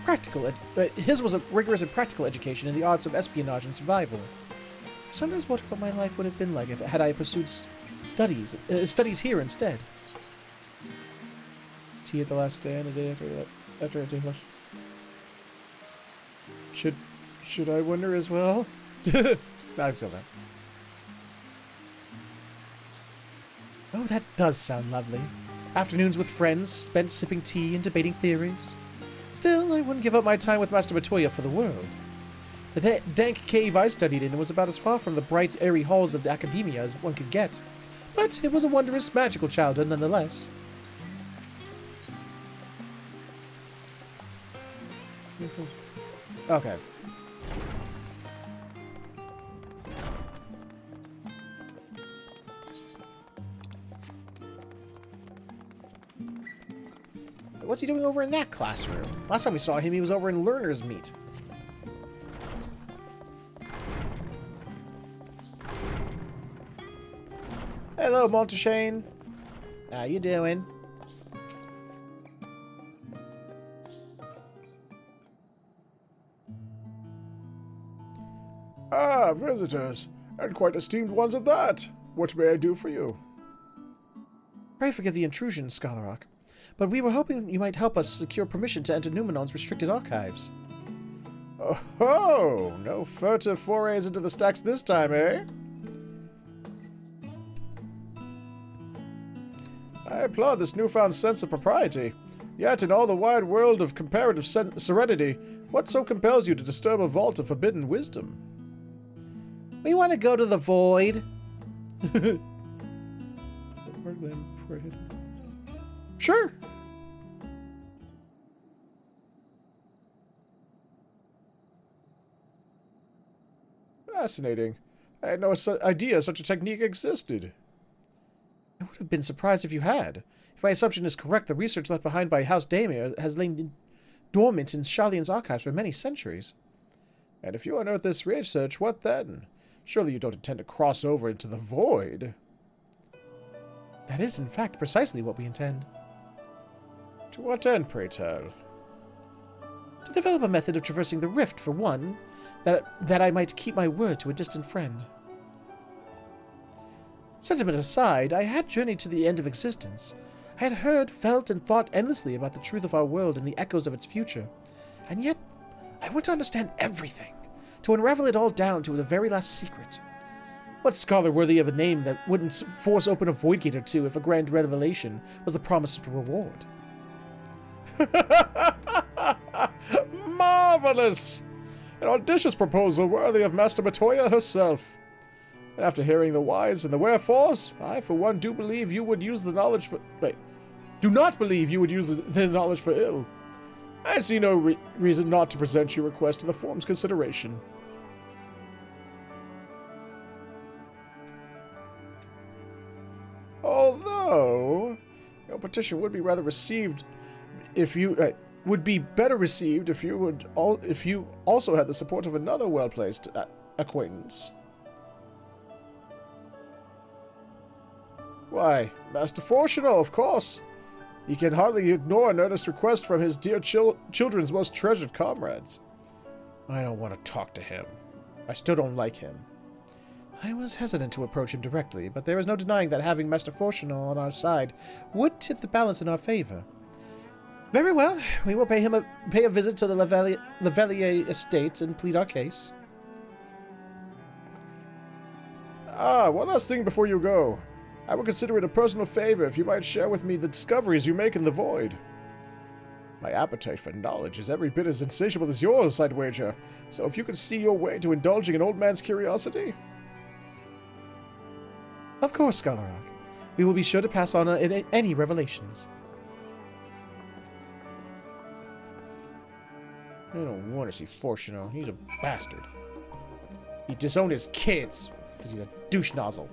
A: practical. His was a rigorous and practical education in the arts of espionage and survival. I sometimes wonder what my life would have been like had I pursued studies here instead. Tea at the last day and a day after a day lunch. Should I wonder as well? I still don't. Oh, that does sound lovely. Afternoons with friends, spent sipping tea and debating theories. Still, I wouldn't give up my time with Master Matoya for the world. The dank cave I studied in was about as far from the bright, airy halls of the academia as one could get. But it was a wondrous, magical childhood nonetheless. Okay. What's he doing over in that classroom? Last time we saw him, he was over in Learner's Meet. Hello, Monteshane. How you doing?
N: Ah, visitors, and quite esteemed ones at that. What may I do for you?
A: Pray forgive the intrusion, Scalarok, but we were hoping you might help us secure permission to enter Numenon's restricted archives.
N: Oh, no furtive forays into the stacks this time, eh? I applaud this newfound sense of propriety. Yet, in all the wide world of comparative serenity, what so compels you to disturb a vault of forbidden wisdom?
A: We want to go to the void. Sure.
N: Fascinating. I had no idea such a technique existed.
A: I would have been surprised if you had. If my assumption is correct, the research left behind by House Daimir has lain dormant in Sharlayan's archives for many centuries.
N: And if you unearth this research, what then? Surely you don't intend to cross over into the void.
A: That is, in fact, precisely what we intend.
N: To what end, pray tell?
A: To develop a method of traversing the rift, for one, that I might keep my word to a distant friend.
N: Sentiment aside, I had journeyed to the end of existence. I had heard, felt, and thought endlessly about the truth of our world and the echoes of its future. And yet, I want to understand everything, to unravel it all down to the very last secret. What scholar worthy of a name that wouldn't force open a void gate or two if a grand revelation was the promised reward? Marvelous! An audacious proposal worthy of Master Matoya herself. And after hearing the whys and the wherefores, I, for one, do believe you would use the knowledge for... Wait. Do not believe you would use the knowledge for ill. I see no reason not to present your request to the form's consideration. Although, your petition would be rather received if you... would be better received if you also had the support of another well-placed acquaintance. Why, Master Fortunal, of course. He can hardly ignore an earnest request from his dear children's most treasured comrades. I don't want to talk to him. I still don't like him. I was hesitant to approach him directly, but there is no denying that having Master Fortunal on our side would tip the balance in our favor. Very well, we will pay a visit to the Levelier estate and plead our case. One last thing before you go. I would consider it a personal favor if you might share with me the discoveries you make in the void. My appetite for knowledge is every bit as insatiable as yours, I'd wager, so if you could see your way to indulging an old man's curiosity... Of course, Scholarrock. We will be sure to pass on any revelations. I don't want to see Fortuno. He's a bastard. He disowned his kids because he's a douche nozzle.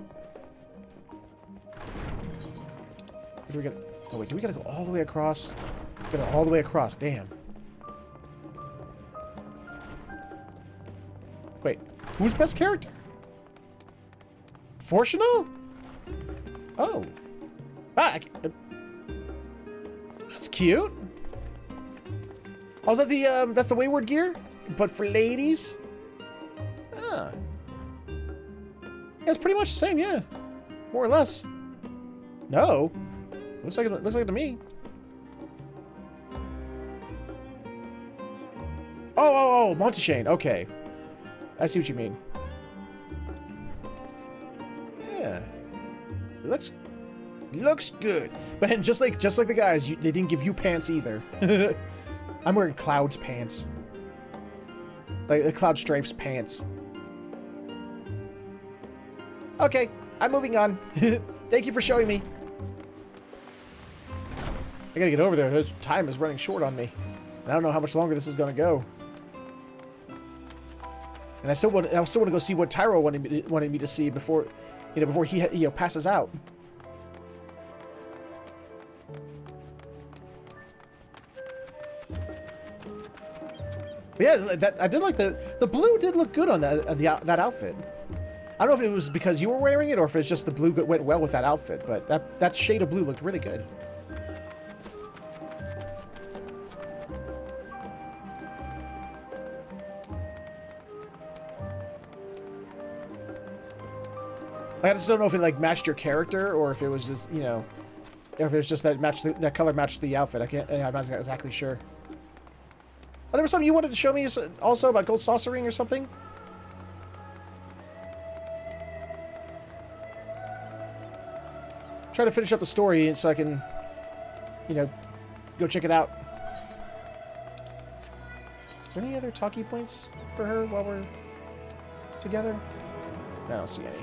N: Where do we gotta... Oh wait, do we gotta go all the way across? We gotta go all the way across, damn. Wait, who's best character? Fortuno? Oh. Ah, that's cute. Oh, is that the, that's the Wayward gear? But for ladies? Ah. Yeah, it's pretty much the same, yeah. More or less. No. Looks like it to me. Oh, Monteshane. Okay. I see what you mean. Yeah. It looks good. But then just like the guys, they didn't give you pants either. I'm wearing Cloud's pants. Like the Cloud Stripes pants. Okay, I'm moving on. Thank you for showing me. I gotta get over there. Time is running short on me. I don't know how much longer this is gonna go. And I still want to go see what Tyro wanted me to see before, before he passes out. But yeah, I did like the blue did look good on that outfit. I don't know if it was because you were wearing it or if it's just the blue went well with that outfit, but that shade of blue looked really good. I just don't know if it like matched your character or if it was just or if it was just that color matched the outfit. I'm not exactly sure. Oh, there was something you wanted to show me also about gold saucering or something? Try to finish up the story so I can, go check it out. Is there any other talkie points for her while we're together? I don't see any.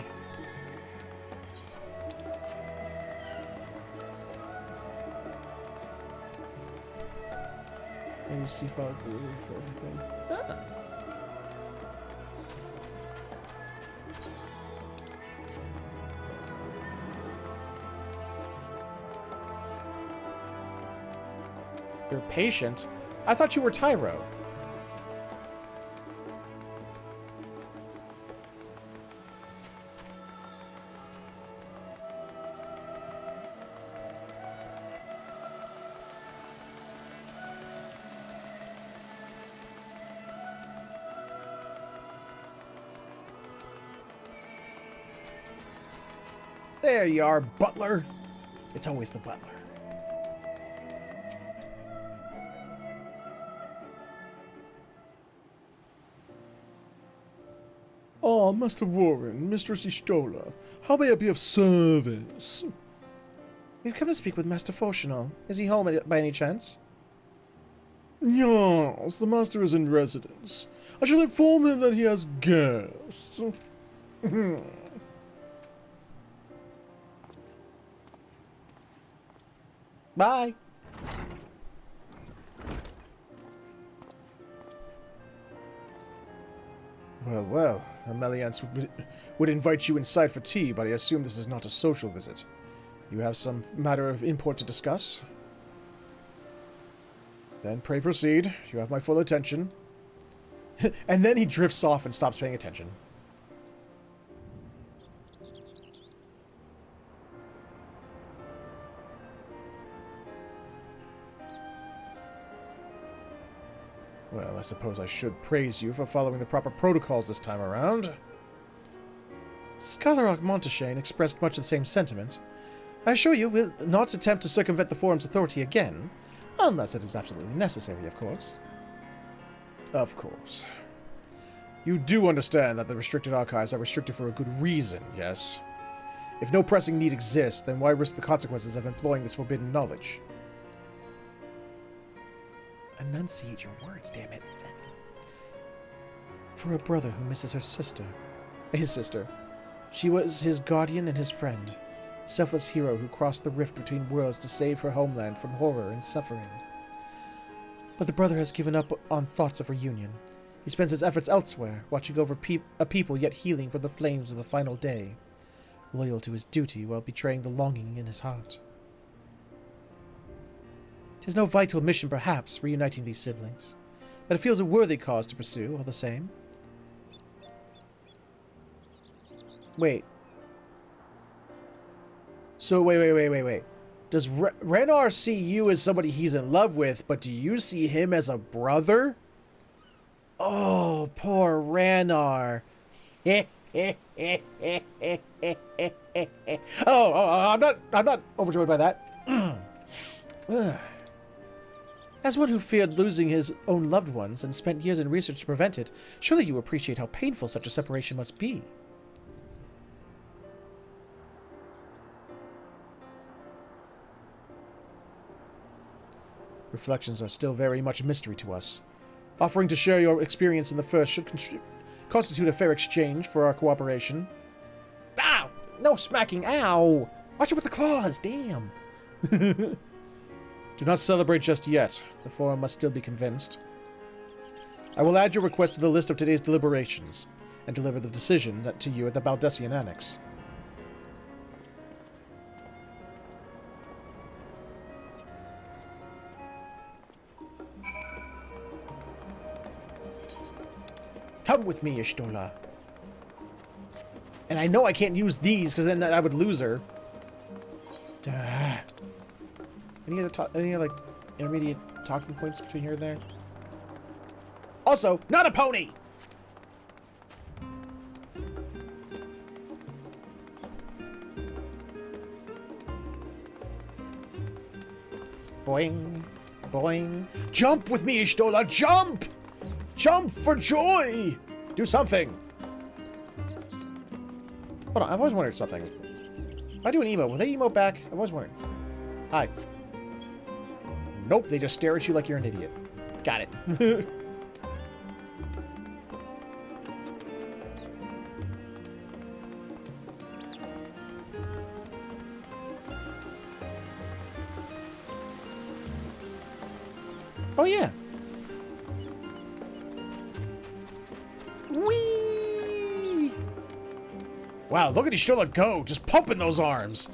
N: Maybe see for everything. Ah. You're patient? I thought you were Tyro.
A: There you are, butler. It's always the butler.
N: Oh, Master Warren, Mistress Ishtola, how may I be of service?
A: We've come to speak with Master Fortunal. Is he home by any chance?
N: Yes, the Master is in residence. I shall inform him that he has guests.
A: Bye.
N: Well, Ameliance would invite you inside for tea, but I assume this is not a social visit. You have some matter of import to discuss? Then pray proceed. You have my full attention.
A: And then he drifts off and stops paying attention.
N: Well, I suppose I should praise you for following the proper protocols this time around.
A: Scholar Monteshane expressed much the same sentiment. I assure you, we'll not attempt to circumvent the Forum's authority again, unless it is absolutely necessary, of course.
N: Of course. You do understand that the restricted archives are restricted for a good reason, yes? If no pressing need exists, then why risk the consequences of employing this forbidden knowledge?
A: Enunciate your words, damn it. For a brother who misses his sister. She was his guardian and his friend. A selfless hero who crossed the rift between worlds to save her homeland from horror and suffering. But the brother has given up on thoughts of reunion. He spends his efforts elsewhere, watching over a people yet healing from the flames of the final day, loyal to his duty while betraying the longing in his heart. 'Tis no vital mission, perhaps, reuniting these siblings, but it feels a worthy cause to pursue, all the same. Wait. So, wait. Does Renar see you as somebody he's in love with, but do you see him as a brother? Oh, poor Renar. I'm not overjoyed by that. As one who feared losing his own loved ones and spent years in research to prevent it, surely you appreciate how painful such a separation must be. Reflections are still very much a mystery to us. Offering to share your experience in the first should constitute a fair exchange for our cooperation. Ow! No smacking! Ow! Watch it with the claws! Damn! Do not celebrate just yet. The Forum must still be convinced. I will add your request to the list of today's deliberations, and deliver the decision to you at the Baldessian Annex. Come with me, Ishtola. And I know I can't use these, because then I would lose her. Duh. Any other like intermediate talking points between here and there? Also, not a pony. Boing, boing. Jump with me, Ishtola. Jump! Jump for joy! Do something. Hold on, I've always wondered something. If I do an emote, will they emote back? I've always wondered. Hi. Nope, they just stare at you like you're an idiot. Got it. Oh, yeah. Whee! Wow, look at Ishtola go, just pumping those arms.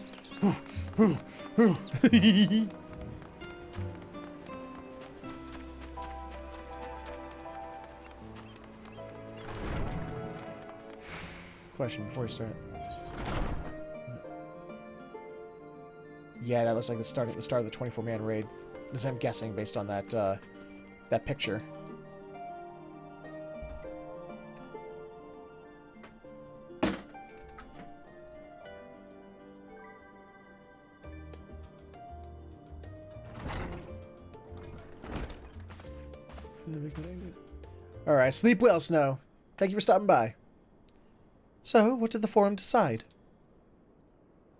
A: Question before we start. Yeah, that looks like the start of the 24-man raid. This I'm guessing based on that that picture.
N: Alright, sleep well, Snow. Thank you for stopping by. So, what did the Forum decide?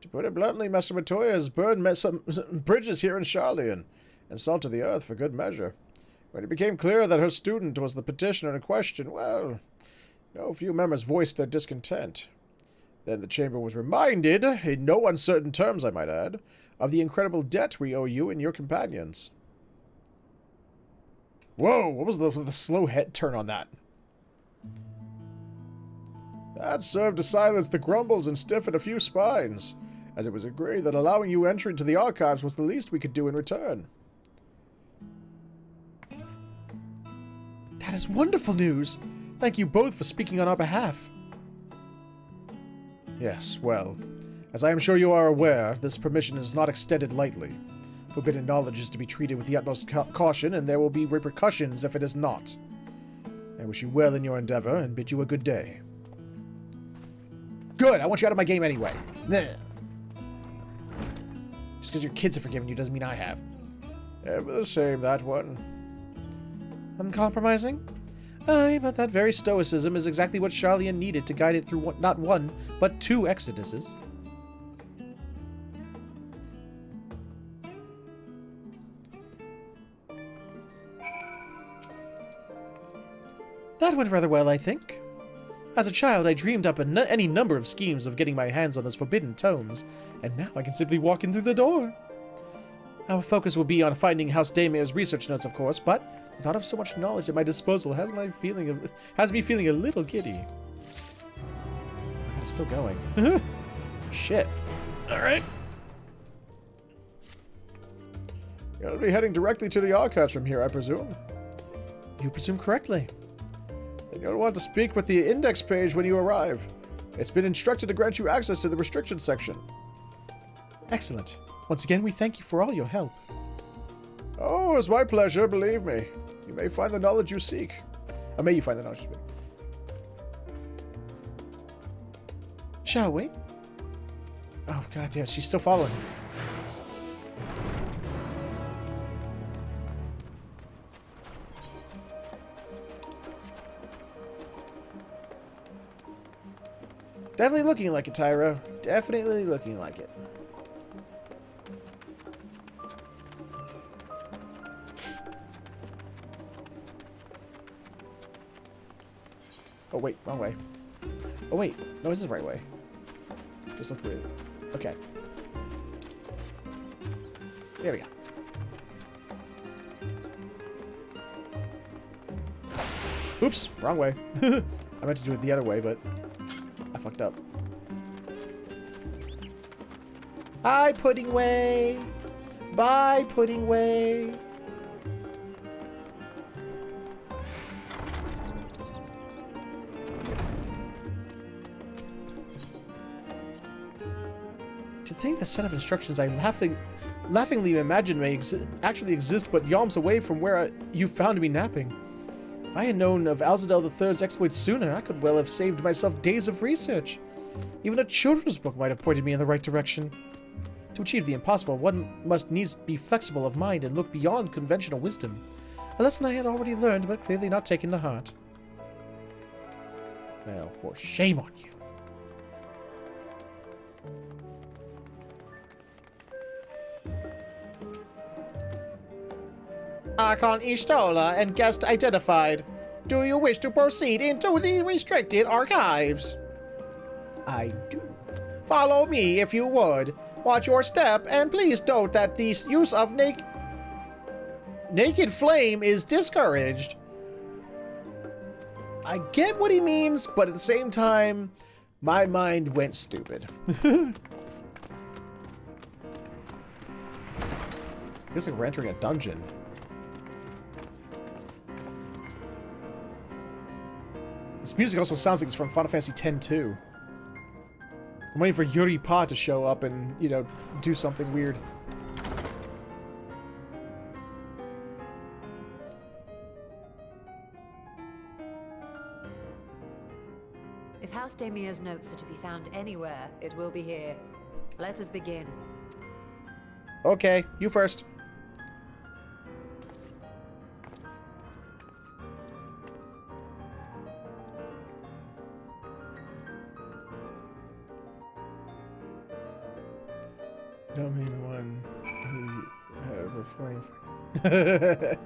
N: To put it bluntly, Master Matoya has burned some bridges here in Charlian, and salted the earth for good measure. When it became clear that her student was the petitioner in question, well, no few members voiced their discontent. Then the chamber was reminded, in no uncertain terms I might add, of the incredible debt we owe you and your companions. Whoa, what was the slow head turn on that? That served to silence the grumbles and stiffen a few spines, as it was agreed that allowing you entry to the archives was the least we could do in return. That is wonderful news! Thank you both for speaking on our behalf. Yes, well, as I am sure you are aware, this permission is not extended lightly. Forbidden knowledge is to be treated with the utmost caution, and there will be repercussions if it is not. I wish you well in your endeavor, and bid you a good day. Good! I want you out of my game anyway. Nah. Just because your kids have forgiven you doesn't mean I have. Ever the same, that one. Uncompromising? Aye, but that very stoicism is exactly what Charlian needed to guide it through not one, but 2 exoduses. That went rather well, I think. As a child, I dreamed up any number of schemes of getting my hands on those forbidden tomes, and now I can simply walk in through the door. Our focus will be on finding House Damia's research notes, of course, but the thought of so much knowledge at my disposal has me feeling a little giddy. It's still going. Shit. Alright. You'll be heading directly to the archives from here, I presume. You presume correctly. Then you'll want to speak with the index page when you arrive. It's been instructed to grant you access to the restricted section. Excellent. Once again, we thank you for all your help. Oh, it's my pleasure, believe me. You may find the knowledge you seek. Or may you find the knowledge you seek. Shall we? Oh, goddamn, she's still following. Definitely looking like it, Tyro. Definitely looking like it. Oh, wait. Wrong way. Oh, wait. No, this is the right way. Just looked weird. Okay. There we go. Oops. Wrong way. I meant to do it the other way, but I fucked up. Bye, Pudding Way. Bye, Pudding Way. To think the set of instructions I laughingly imagined may actually exist but yalms away from where you found me napping. If I had known of Alzadel III's exploits sooner, I could well have saved myself days of research. Even a children's book might have pointed me in the right direction. To achieve the impossible, one must needs be flexible of mind and look beyond conventional wisdom. A lesson I had already learned, but clearly not taken to heart. Well, for shame on you. Archon Ishtola and guest identified. Do you wish to proceed into the restricted archives? I do. Follow me if you would. Watch your step, and please note that the use of naked flame is discouraged. I get what he means, but at the same time, my mind went stupid. Feels like we're entering a dungeon. This music also sounds like it's from Final Fantasy X too. I'm waiting for Yuri Pa to show up and, you know, do something weird.
L: If House Damia's notes are to be found anywhere, it will be here. Let us begin.
N: Okay, you first. Don't mean the one who have a flame.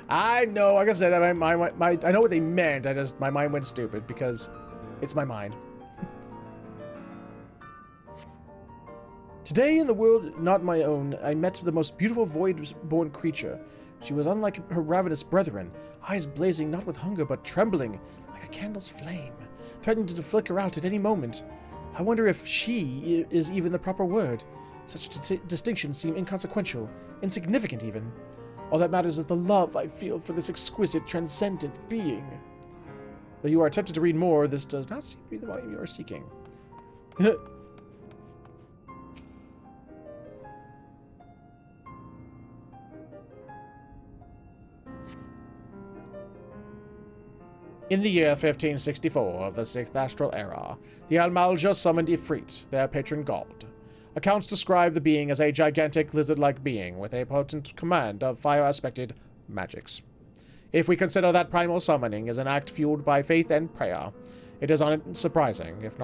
N: I know, like I said, I know what they meant. My mind went stupid because it's my mind. Today in the world not my own, I met the most beautiful void-born creature. She was unlike her ravenous brethren, eyes blazing not with hunger but trembling like a candle's flame, threatening to flicker out at any moment. I wonder if she is even the proper word. Such distinctions seem inconsequential, insignificant even. All that matters is the love I feel for this exquisite, transcendent being. Though you are tempted to read more, this does not seem to be the volume you are seeking. In the year 1564 of the 6th Astral Era, the Almalja summoned Ifrit, their patron god. Accounts describe the being as a gigantic lizard-like being with a potent command of fire-aspected magics. If we consider that primal summoning is an act fueled by faith and prayer, it is unsurprising, if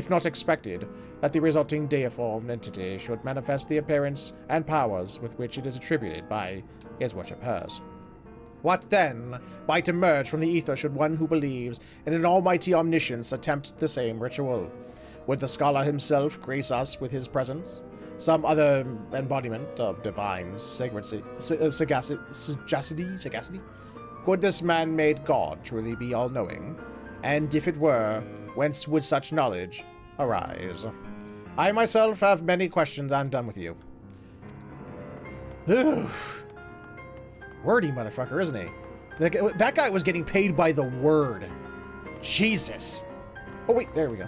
N: not expected, that the resulting deiform entity should manifest the appearance and powers with which it is attributed by his worshippers. What then might emerge from the ether should one who believes in an almighty omniscience attempt the same ritual? Would the scholar himself grace us with his presence? Some other embodiment of divine sagacity? Could this man-made god truly be all-knowing? And if it were, whence would such knowledge arise? I myself have many questions. I'm done with you. Wordy motherfucker, isn't he? That guy was getting paid by the word. Jesus. Oh, wait, there we go.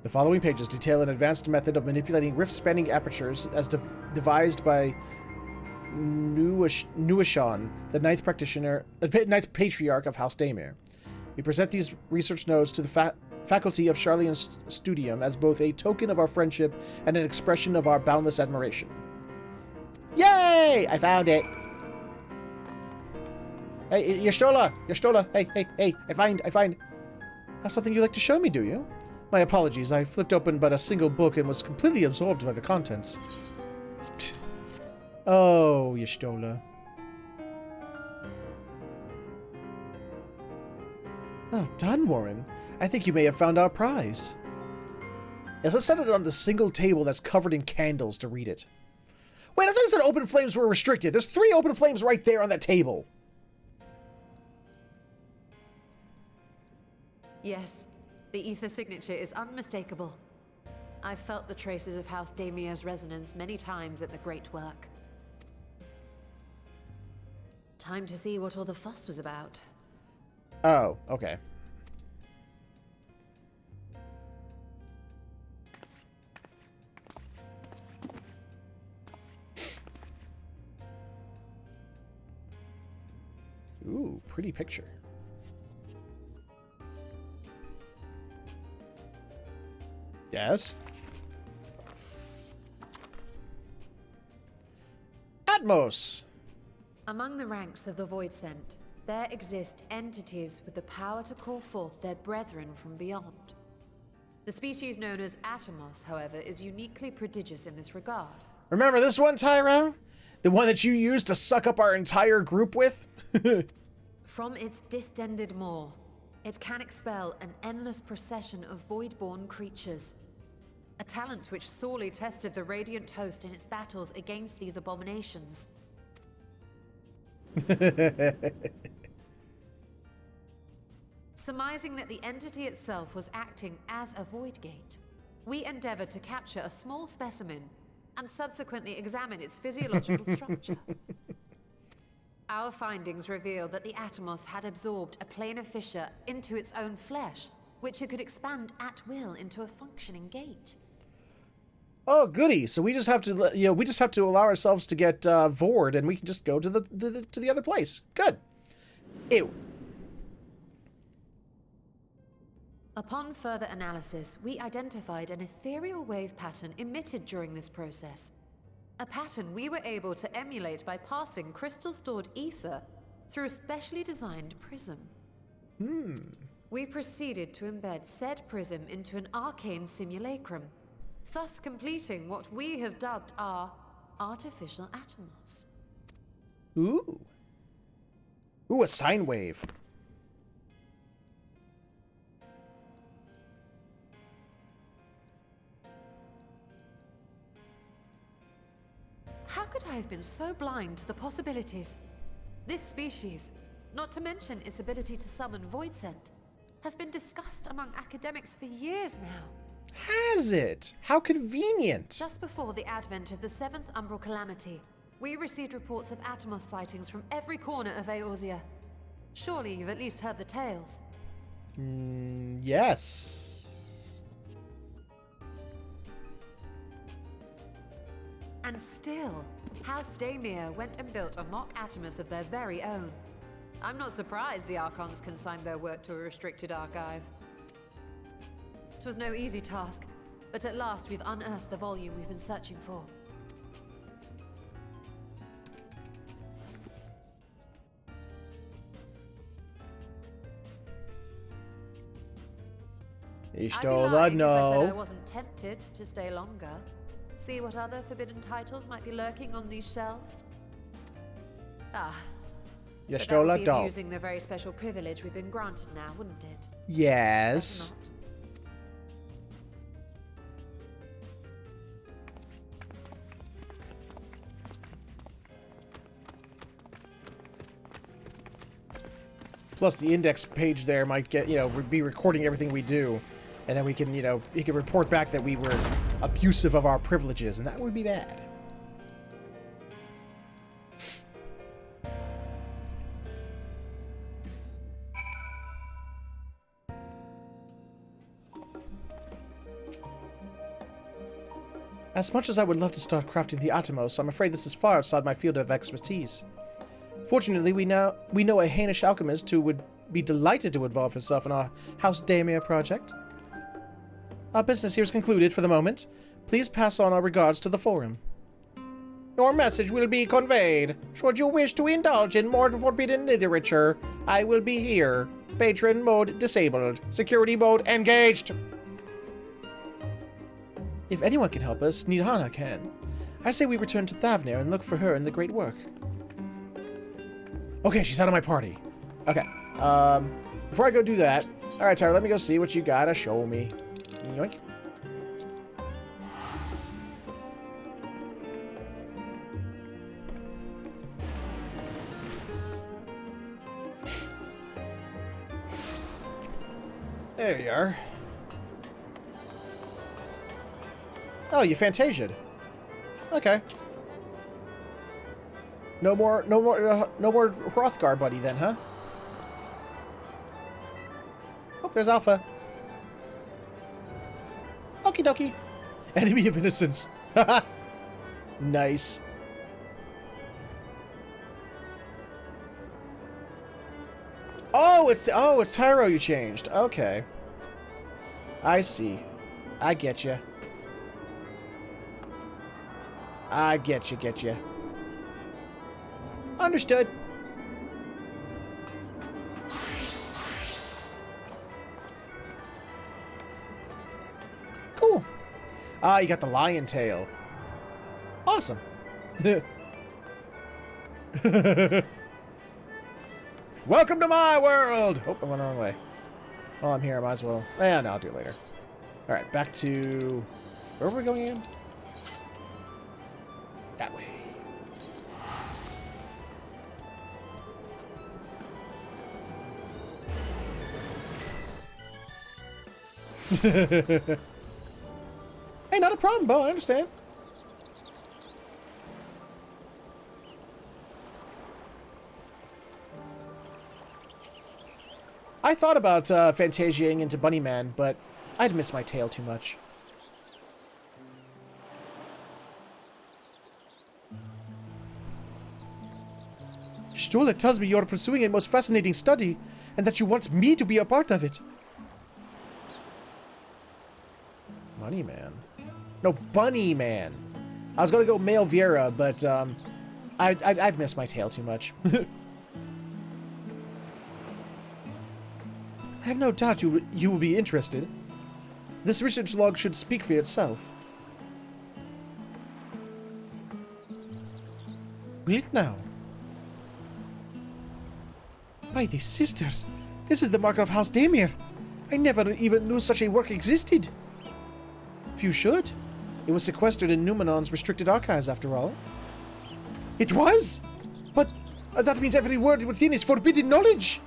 N: The following pages detail an advanced method of manipulating rift-spanning apertures as devised by Newfound, the ninth patriarch of House Daemir. We present these research notes to the faculty of Charleon's Studium as both a token of our friendship and an expression of our boundless admiration. Yay! I found it! Hey, Yestola! Hey, I find... That's something you'd like to show me, do you? My apologies, I flipped open but a single book and was completely absorbed by the contents. Oh, Yestola. Well done, Warren. I think you may have found our prize. Yes, let's set it on the single table that's covered in candles to read it. Wait, I thought you said open flames were restricted. There's 3 open flames right there on that table.
L: Yes, the ether signature is unmistakable. I've felt the traces of House Daemir's resonance many times at the Great Work. Time to see what all the fuss was about.
N: Oh, okay. Ooh, pretty picture. Yes? Atmos!
L: Among the ranks of the Void Sent, there exist entities with the power to call forth their brethren from beyond. The species known as Atomos, however, is uniquely prodigious in this regard.
N: Remember this one, Tyrone? The one that you used to suck up our entire group with?
L: From its distended maw, it can expel an endless procession of void-born creatures. A talent which sorely tested the Radiant Host in its battles against these abominations. Surmising that the entity itself was acting as a void gate, we endeavored to capture a small specimen and subsequently examine its physiological structure. Our findings revealed that the Atomos had absorbed a planar fissure into its own flesh, which it could expand at will into a functioning gate.
N: Oh, goody! So we just have to, we just have to allow ourselves to get bored, and we can just go to the other place. Good. Ew.
L: Upon further analysis, we identified an ethereal wave pattern emitted during this process. A pattern we were able to emulate by passing crystal-stored ether through a specially designed prism.
N: Hmm.
L: We proceeded to embed said prism into an arcane simulacrum, thus completing what we have dubbed our artificial atomos.
N: Ooh. Ooh, a sine wave.
L: How could I have been so blind to the possibilities? This species, not to mention its ability to summon void scent, has been discussed among academics for years now.
N: Has it? How convenient.
L: Just before the advent of the 7th Umbral Calamity, we received reports of Atomos sightings from every corner of Eorzea. Surely you've at least heard the tales.
N: Yes.
L: And still, House Daemir went and built a mock Atomos of their very own. I'm not surprised the Archons consigned their work to a restricted archive. It was no easy task, but at last we've unearthed the volume we've been searching for.
N: Ich
L: I'd be
N: don't
L: lying if I said I
N: know.
L: wasn't tempted to stay longer. See what other forbidden titles might be lurking on these shelves. Ah.
N: You
L: But
N: stole
L: that
N: a
L: would be
N: dog.
L: abusing the very special privilege we've been granted now, wouldn't it?
N: Yes. Plus, the index page there might get, be recording everything we do. And then we can, he can report back that we were abusive of our privileges, and that would be bad. As much as I would love to start crafting the Atomos, I'm afraid this is far outside my field of expertise. Fortunately, we know a Hainish alchemist who would be delighted to involve herself in our House Daemir project. Our business here is concluded for the moment. Please pass on our regards to the forum. Your message will be conveyed. Should you wish to indulge in more forbidden literature, I will be here. Patron mode disabled. Security mode engaged. If anyone can help us, Nidhana can. I say we return to Thavnir and look for her in the great work. Okay, she's out of my party. Okay. Before I go do that, alright, Tyra, let me go see what you gotta show me. Yoink. There you are. Oh, you Fantasia'd. Okay. No more Hrothgar buddy then, huh? Oh, there's Alpha. Okie dokie. Enemy of innocence. Nice. Oh, it's Tyro you changed. Okay. I see. I get you. I get you. Understood. Cool. Ah, you got the lion tail. Awesome. Welcome to my world! Oh, I went the wrong way. While I'm here, I might as well... no, I'll do it later. Alright, back to... Where were we going again? That way. Hey, not a problem, Bo. I understand. I thought about Fantasiaing into Bunnyman, but I'd miss my tail too much. Stulek tells me you're pursuing a most fascinating study, and that you want me to be a part of it. Money Man. No, Bunny Man. I was gonna go male Viera, but I'd miss my tail too much. I have no doubt you will be interested. This research log should speak for itself. Will it now? By the sisters! This is the marker of House Damir! I never even knew such a work existed! Few should. It was sequestered in Numenon's restricted archives, after all. It was? But that means every word within is forbidden knowledge!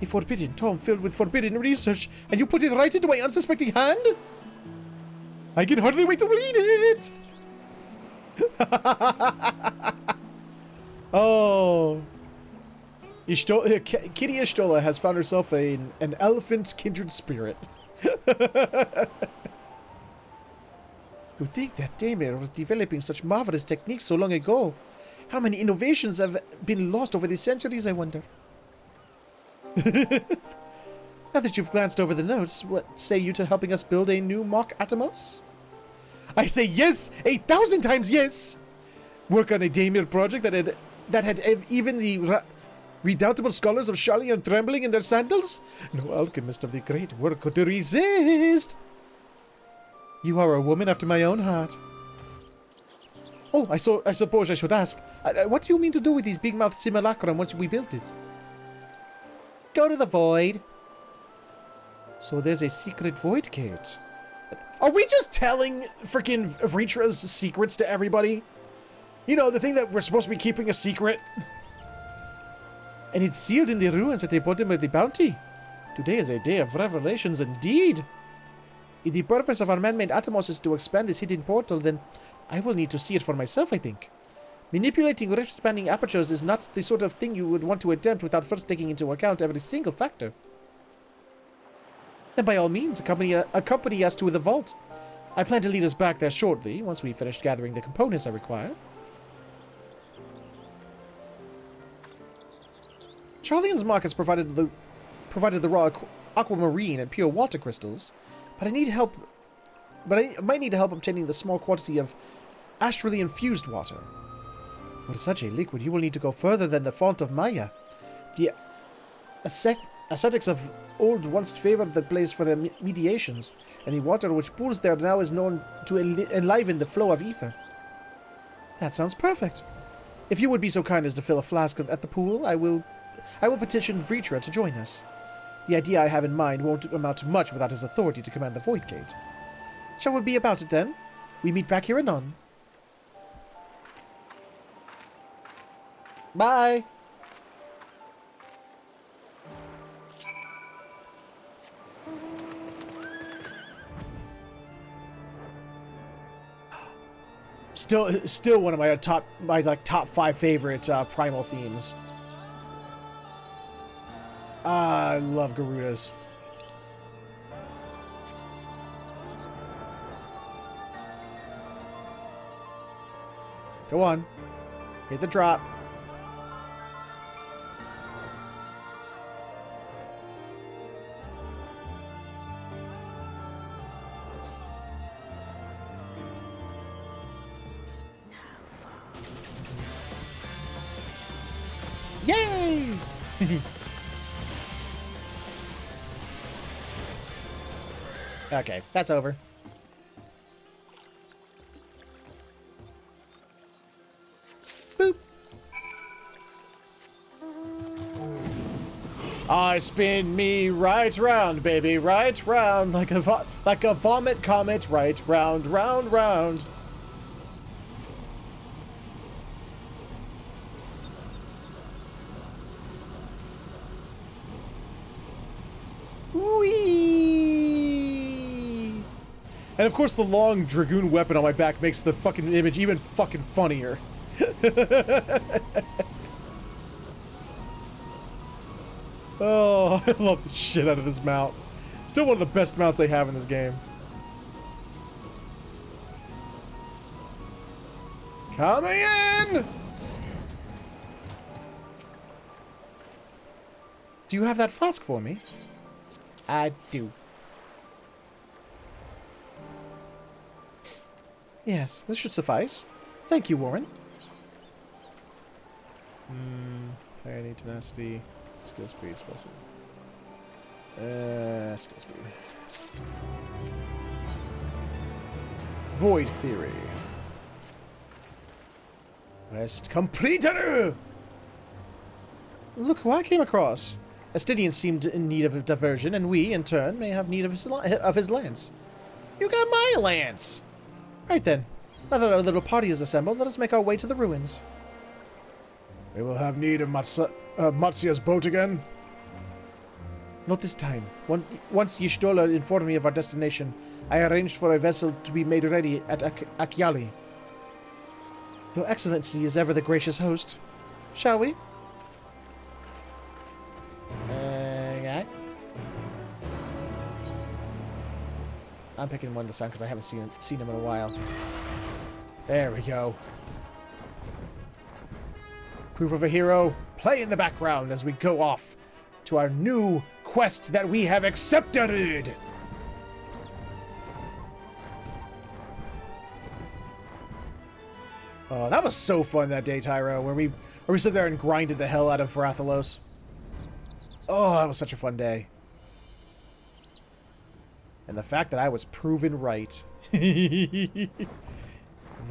N: A forbidden tome filled with forbidden research, and you put it right into my unsuspecting hand? I can hardly wait to read it! Oh. Kitty Ishtola has found herself an elephant kindred spirit. To think that Damir was developing such marvelous techniques so long ago. How many innovations have been lost over the centuries, I wonder? Now that you've glanced over the notes, what say you to helping us build a new mock Atomos? I say yes! 1,000 times yes! Work on a Damir project that had even the redoubtable scholars of Sharlayan trembling in their sandals? No alchemist of the great work could resist! You are a woman after my own heart. Oh, I suppose I should ask, what do you mean to do with these big-mouthed simulacrum once we built it? Go to the void. So there's a secret void gate. Are we just telling freaking Vritra's secrets to everybody? You know, the thing that we're supposed to be keeping a secret. And it's sealed in the ruins at the bottom of the bounty. Today is a day of revelations indeed. If the purpose of our man-made Atomos is to expand this hidden portal, then I will need to see it for myself, I think. Manipulating rift-spanning apertures is not the sort of thing you would want to attempt without first taking into account every single factor. Then by all means, accompany us to the vault. I plan to lead us back there shortly, once we've finished gathering the components I require. Sharlayan's mark has provided the raw aquamarine and pure water crystals, but I need help. But I might need help obtaining the small quantity of astrally infused water. For such a liquid, you will need to go further than the font of Maya. The ascetics of old once favored the place for their mediations, and the water which pools there now is known to enliven the flow of ether. That sounds perfect. If you would be so kind as to fill a flask at the pool, I will petition Vritra to join us. The idea I have in mind won't amount to much without his authority to command the Void Gate. Shall we be about it then? We meet back here anon. Bye! Still one of my top 5 favorite primal themes. I love Garudas. Go on. Hit the drop. Yay! Okay, that's over. Boop. I spin me right round, baby, right round, like a vomit comet, right round, round, round. And of course the long dragoon weapon on my back makes the fucking image even fucking funnier. Oh, I love the shit out of this mount. Still one of the best mounts they have in this game. Coming in! Do you have that flask for me? I do. Yes, this should suffice. Thank you, Warren. Clarity, tenacity, skill, speed, special. Excuse me. Void theory. Quest completed! Look who I came across. Estinian seemed in need of a diversion, and we, in turn, may have need of his lance. You got my lance! Right then. Now that our little party is assembled, let us make our way to the ruins. We will have need of Matsuya's boat again? Not this time. Once Y'shtola informed me of our destination, I arranged for a vessel to be made ready at Akyali. Your Excellency is ever the gracious host. Shall we? Okay. I'm picking one this time because I haven't seen him in a while. There we go. Proof of a hero. Play in the background as we go off to our new quest that we have accepted. Oh, that was so fun that day, Tyro, where we sat there and grinded the hell out of Varathalos. Oh, that was such a fun day. And the fact that I was proven right.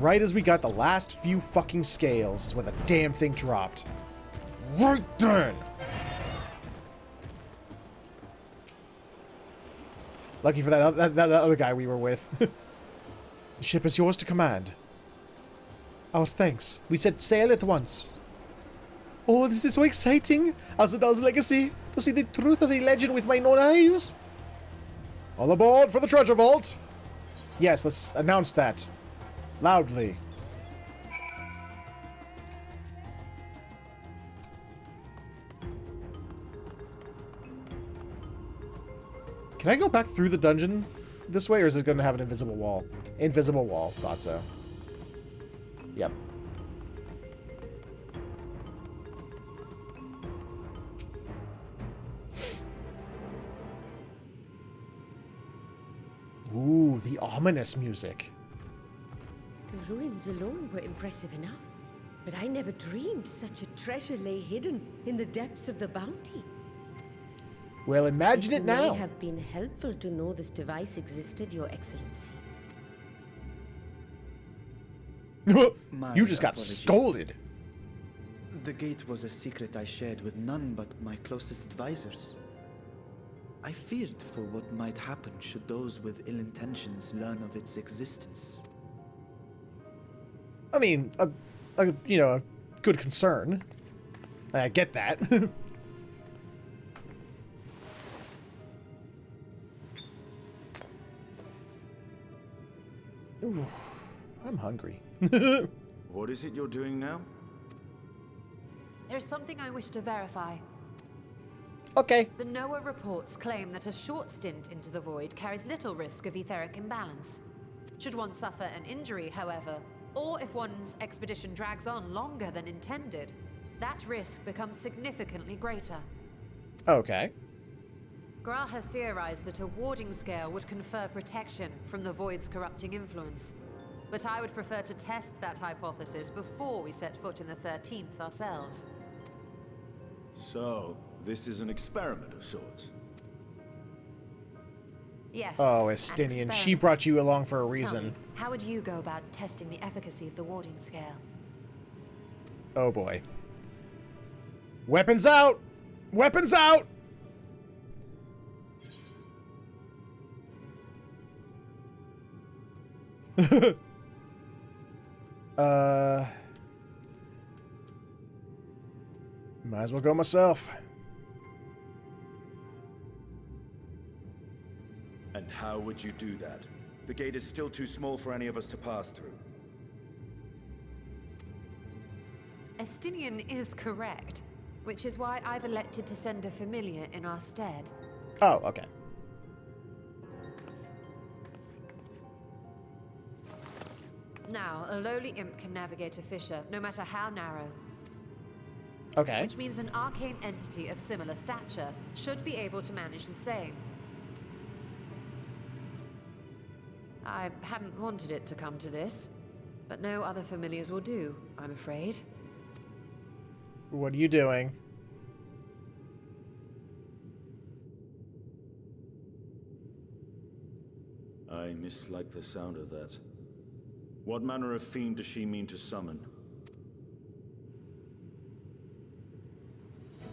N: Right as we got the last few fucking scales is when the damn thing dropped. Right then! Lucky for that other guy we were with. The ship is yours to command. Our thanks. We said sail at once. Oh, this is so exciting! Azadal's legacy! To see the truth of the legend with my own eyes! All aboard for the treasure vault! Yes, let's announce that. Loudly. Can I go back through the dungeon this way, or is it going to have an invisible wall? Invisible wall. Thought so. Yep. Ooh, the ominous music.
P: The ruins alone were impressive enough, but I never dreamed such a treasure lay hidden in the depths of the bounty.
N: Well, imagine it now.
P: It may have been helpful to know this device existed, Your Excellency.
N: You just got
H: apologies.
N: scolded.
H: The gate was a secret I shared with none but my closest advisors. I feared for what might happen should those with ill intentions learn of its existence.
N: I mean, you know, a good concern. I get that. Ooh, I'm hungry.
M: What is it you're doing now?
L: There's something I wish to verify.
N: Okay.
L: The NOAA reports claim that a short stint into the void carries little risk of etheric imbalance. Should one suffer an injury, however, or if one's expedition drags on longer than intended, that risk becomes significantly greater.
N: Okay.
L: Gra has theorized that a warding scale would confer protection from the void's corrupting influence. But I would prefer to test that hypothesis before we set foot in the 13th ourselves.
M: So, this is an experiment of sorts.
L: Yes.
N: Oh, Estinian, she brought you along for a
L: Tell
N: reason.
L: me, how would you go about testing the efficacy of the warding scale?
N: Oh boy. Weapons out! Weapons out! Might as well go myself.
M: And how would you do that? The gate is still too small for any of us to pass through.
L: Estinian is correct, which is why I've elected to send a familiar in our stead.
N: Oh, okay.
L: Now, a lowly imp can navigate a fissure, no matter how narrow.
N: Okay.
L: Which means an arcane entity of similar stature should be able to manage the same. I hadn't wanted it to come to this, but no other familiars will do, I'm afraid.
N: What are you doing?
M: I mislike the sound of that. What manner of fiend does she mean to summon?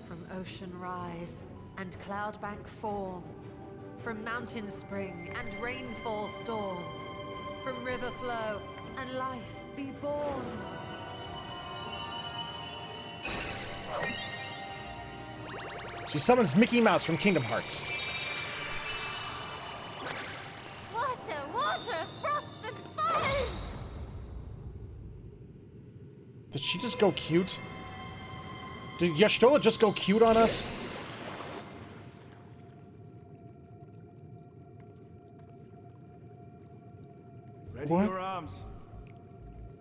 L: From ocean rise and cloudbank form, from mountain spring and rainfall storm, from river flow and life be born.
N: She summons Mickey Mouse from Kingdom Hearts.
L: Water, froth and foam!
N: Did she just go cute? Did Y'shtola just go cute on us?
M: Ready
N: What?
M: your arms.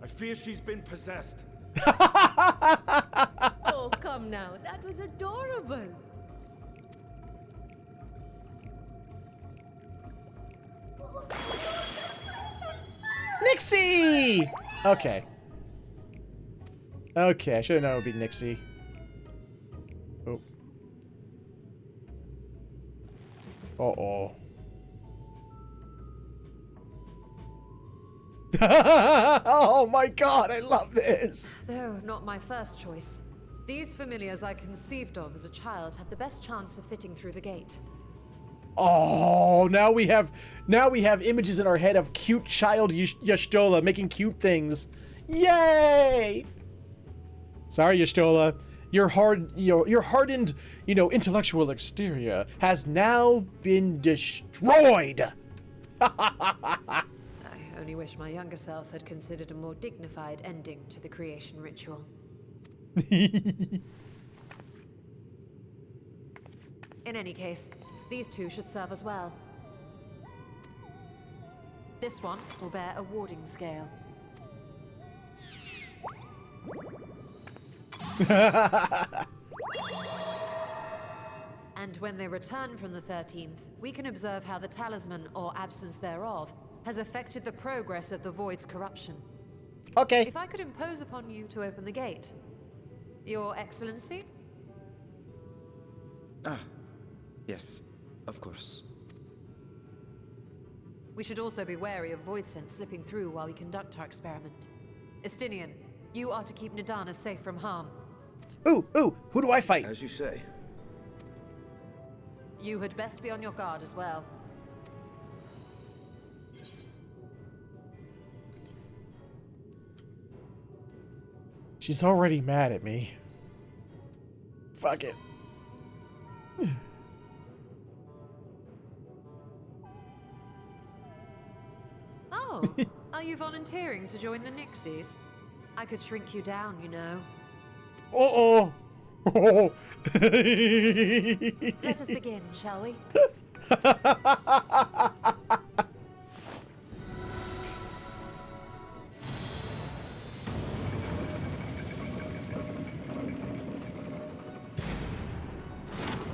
M: I fear she's been possessed.
P: Oh, come now. That was adorable.
N: Nixie! Okay. Okay, I should have known it would be Nixie. Oh. Uh-oh. Oh my god, I love this!
L: Though not my first choice. These familiars I conceived of as a child have the best chance of fitting through the gate.
N: Oh, now we have images in our head of cute child Y'shtola making cute things. Yay! Sorry, Y'shtola. Your hardened, intellectual exterior has now been destroyed.
L: I only wish my younger self had considered a more dignified ending to the creation ritual. In any case, these two should serve as well. This one will bear a warding scale. And when they return from the 13th, we can observe how the talisman, or absence thereof, has affected the progress of the Void's corruption.
N: Okay.
L: If I could impose upon you to open the gate. Your Excellency?
H: Ah, yes, of course.
L: We should also be wary of void scent slipping through while we conduct our experiment. Estinian, you are to keep Nadana safe from harm.
N: Ooh, who do I fight?
M: As you say.
L: You had best be on your guard as well.
N: She's already mad at me. Fuck it.
L: Oh, are you volunteering to join the Nixies? I could shrink you down, you know.
N: Uh-oh.
L: Let us begin, shall we?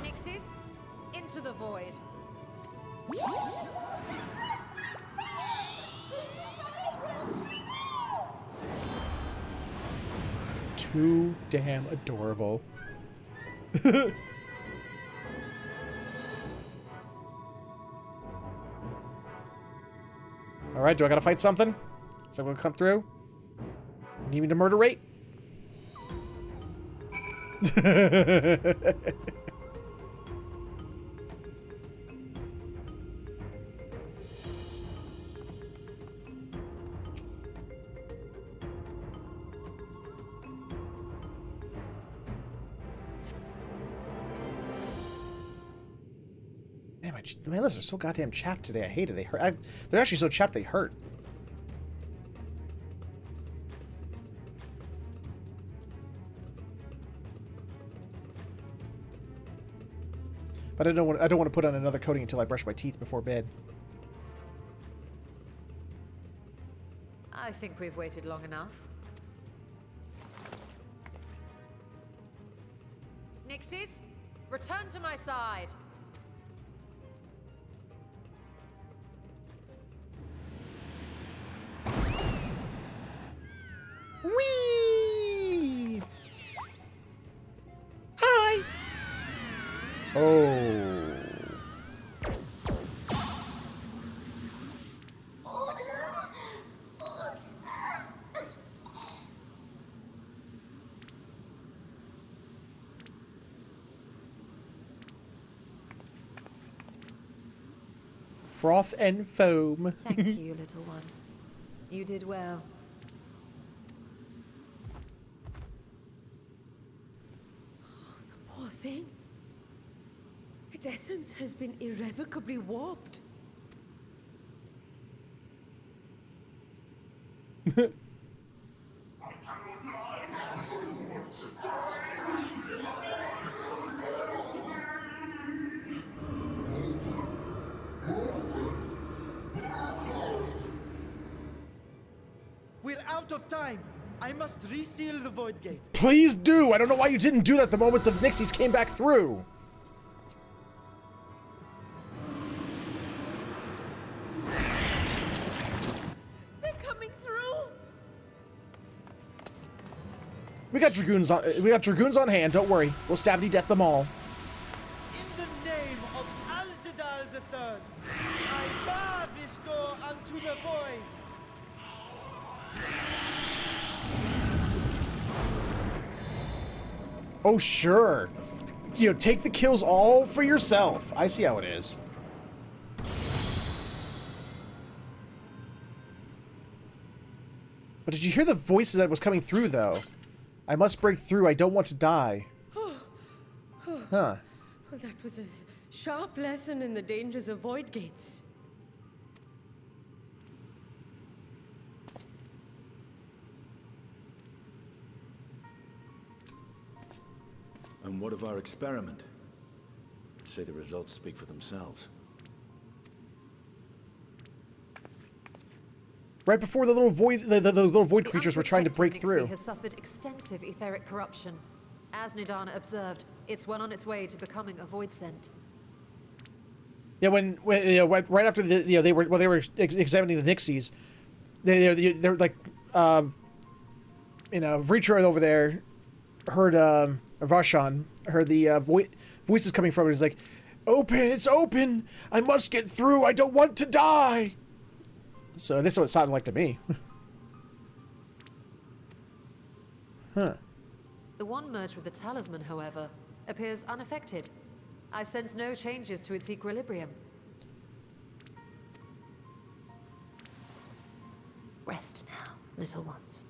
L: Nixies, into the void.
N: Too damn adorable. Alright, do I gotta fight something? Is that gonna come through? Need me to murder rate? Damn, my lips are so goddamn chapped today. I hate it. They hurt. They're actually so chapped they hurt. But I don't want to put on another coating until I brush my teeth before bed.
L: I think we've waited long enough. Nixies, return to my side.
N: Whee! Hi! Oh.
A: Froth and foam.
L: Thank you, little one. You did well.
P: Poor thing. Its essence has been irrevocably warped.
H: We're out of time. I must reseal the void gate.
A: Please do. I don't know why you didn't do that the moment the Nixies came back through.
P: They're coming through.
A: We got dragoons on hand. Don't worry. We'll stabby death them all.
H: In the name of Alzadal III, I bar this door unto the void.
A: Oh, sure. You know, take the kills all for yourself. I see how it is. But did you hear the voices that was coming through, though? I must break through. I don't want to die. Huh.
P: Well, that was a sharp lesson in the dangers of void gates.
M: And what of our experiment? I'd say the results speak for themselves.
A: Right before the little void, the little void creatures were trying to break
L: Nixie
A: through.
L: has suffered extensive etheric corruption. As Nidana observed, it's well on its way to becoming a void scent.
A: Yeah, when you know, right after they were examining the Nixies, they're like, Reacher over there heard Varshan heard the voices coming from it. He's like, "Open! It's open! I must get through! I don't want to die!" So this is what it sounded like to me. Huh.
L: The one merged with the talisman, however, appears unaffected. I sense no changes to its equilibrium. Rest now, little ones.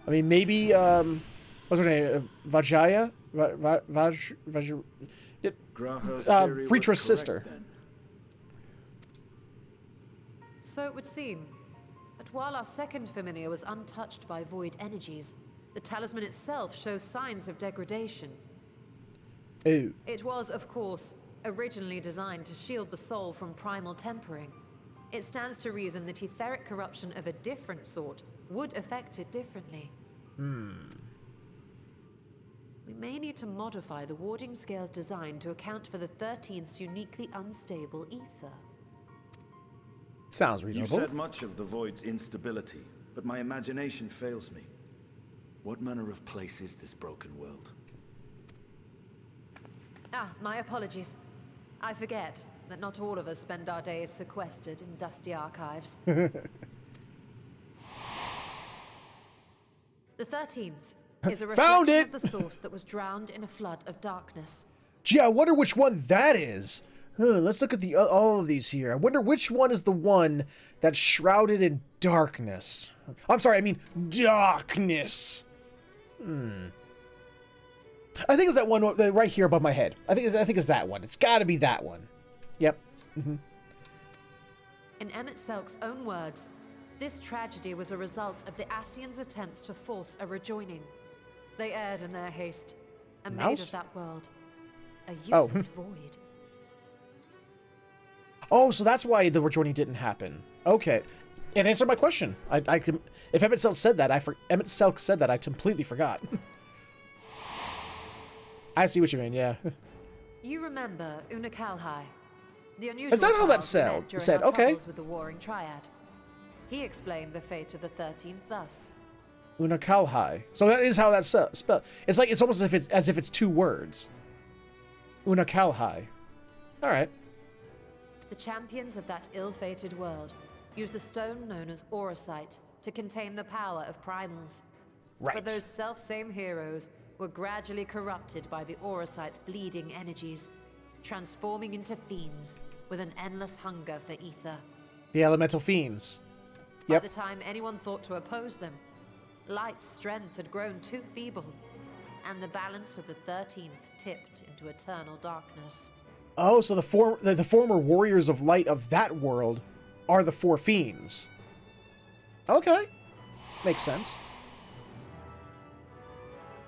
A: I mean, maybe, what's her name? Vajaya? Fritra's sister.
L: Then. So it would seem. But while our second familiar was untouched by void energies, the talisman itself shows signs of degradation.
A: Oh.
L: It was, of course, originally designed to shield the soul from primal tempering. It stands to reason that etheric corruption of a different sort would affect it differently. We may need to modify the warding scale's design to account for the 13th's uniquely unstable ether.
A: Sounds reasonable.
M: You've said much of the Void's instability, but my imagination fails me. What manner of place is this broken world?
L: Ah, my apologies. I forget that not all of us spend our days sequestered in dusty archives. The 13th is a reflection of the source that was drowned in a flood of darkness.
A: Gee, I wonder which one that is. Let's look at all of these here. I wonder which one is the one that's shrouded in darkness. I'm sorry, I mean darkness. I think it's that one right here above my head. I think it's that one. It's got to be that one. Yep.
L: In Emmett Selk's own words, this tragedy was a result of the Ascians' attempts to force a rejoining. They erred in their haste and made of that world a useless void.
A: Oh, so that's why the rejoining didn't happen. Okay, it answered my question. I can, if Emmett Selk said that, I completely forgot. I see what you mean. Yeah.
L: You remember Unakalhai, the unusual.
A: Is that how that
L: said?
A: Okay.
L: With the warring triad. He explained the fate of the 13th thus.
A: Unakalhai. So that is how that's spelled. It's like, it's almost as if it's two words. Unakalhai. All right.
L: The champions of that ill-fated world used the stone known as Auracite to contain the power of primals.
N: Right.
L: But those self-same heroes were gradually corrupted by the Aurosite's bleeding energies, transforming into fiends with an endless hunger for ether.
N: The elemental fiends. Yep.
L: By the time anyone thought to oppose them, Light's strength had grown too feeble, and the balance of the 13th tipped into eternal darkness.
N: Oh, so the former warriors of light of that world are the four fiends. Okay. Makes sense.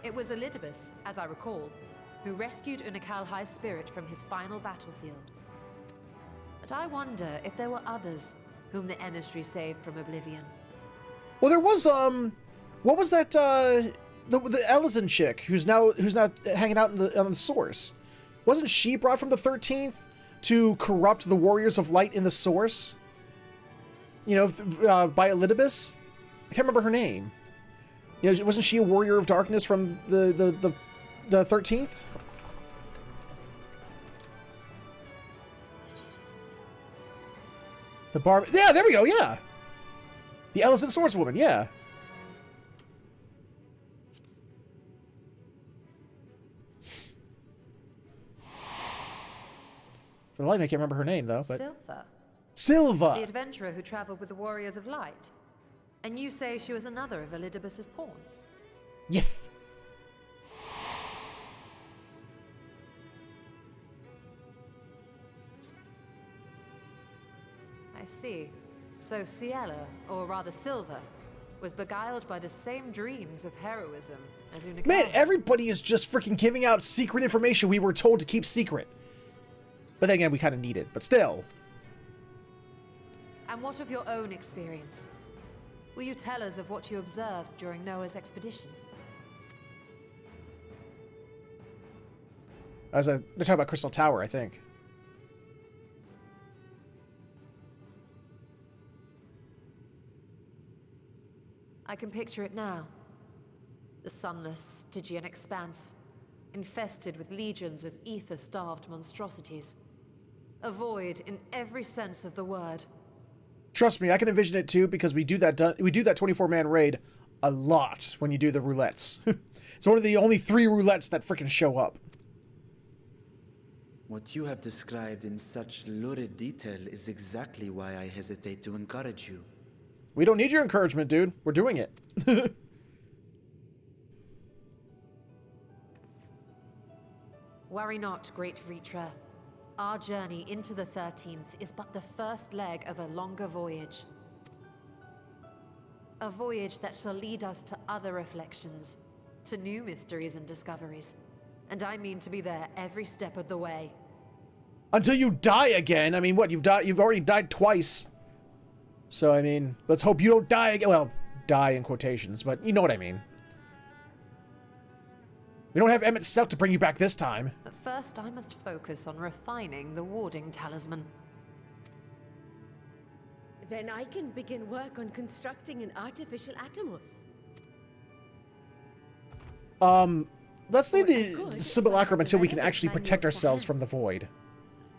L: It was Elidibus, as I recall, who rescued Unikal High's spirit from his final battlefield. But I wonder if there were others whom the emissary saved from oblivion.
N: Well, there was, what was that, the Ellison chick who's now hanging out on the Source? Wasn't she brought from the 13th to corrupt the warriors of light in the Source? You know, by Elidibus? I can't remember her name. You know, wasn't she a warrior of darkness from the 13th? The bar. Yeah, there we go. Yeah, the Ellison Swordswoman. Yeah. For the life, I can't remember her name though. But
L: Silva.
N: Silva.
L: The adventurer who traveled with the Warriors of Light. And you say she was another of Elidibus's pawns?
N: Yes.
L: I see. So Ciela, or rather Silva, was beguiled by the same dreams of heroism as Unikal.
N: Man, everybody is just freaking giving out secret information we were told to keep secret. But then again, we kind of need it. But still.
L: And what of your own experience? Will you tell us of what you observed during Noah's expedition?
N: They're talking about Crystal Tower, I think.
L: I can picture it now. The sunless, Stygian expanse, infested with legions of ether-starved monstrosities. A void in every sense of the word.
N: Trust me, I can envision it too, because we do that 24-man raid a lot when you do the roulettes. It's one of the only 3 roulettes that freaking show up.
H: What you have described in such lurid detail is exactly why I hesitate to encourage you.
N: We don't need your encouragement, dude. We're doing it.
L: Worry not, great Vritra. Our journey into the 13th is but the first leg of a longer voyage. A voyage that shall lead us to other reflections, to new mysteries and discoveries. And I mean to be there every step of the way.
N: Until you die again. I mean, what? You've already died twice. So, I mean, let's hope you don't die again. Well, die in quotations, but you know what I mean. We don't have Emmett Selk to bring you back this time.
L: But first, I must focus on refining the warding talisman.
P: Then I can begin work on constructing an artificial Atomos.
N: Let's leave the simulacrum until we can actually protect ourselves from the void.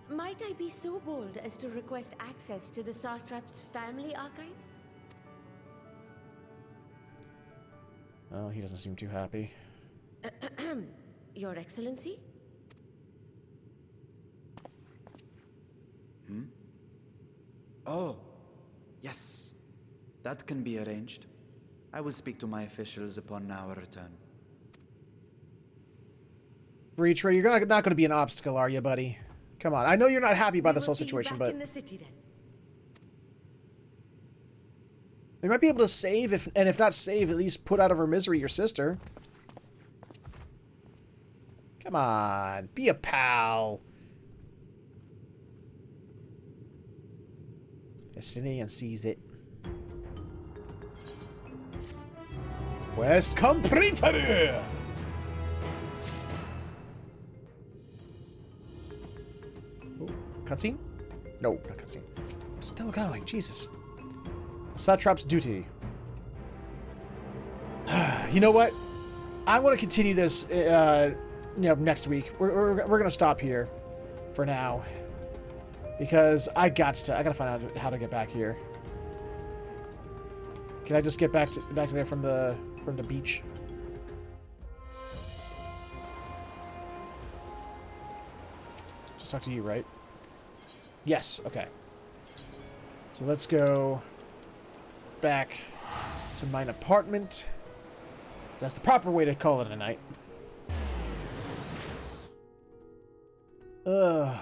P: Might I be so bold as to request access to the Satrap's family archives?
N: Oh, he doesn't seem too happy.
P: Your Excellency?
H: Oh, yes. That can be arranged. I will speak to my officials upon our return.
N: Reacher, you're not going to be an obstacle, are you, buddy? Come on. I know you're not happy about this whole situation, but...
P: in the city, then.
N: We might be able to save, if not save, at least put out of her misery your sister. Come on. Be a pal. Destiny sees it. Quest completed! Oh, cutscene? No, not cutscene. Still going, Jesus. Satrap's duty. You know what? I'm going to continue this, next week. We're going to stop here for now. Because I got to find out how to get back here.
A: Can I just get back to there from the beach? Just talk to you, right? Yes. Okay. So let's go back to mine apartment. That's the proper way to call it a night. Ugh.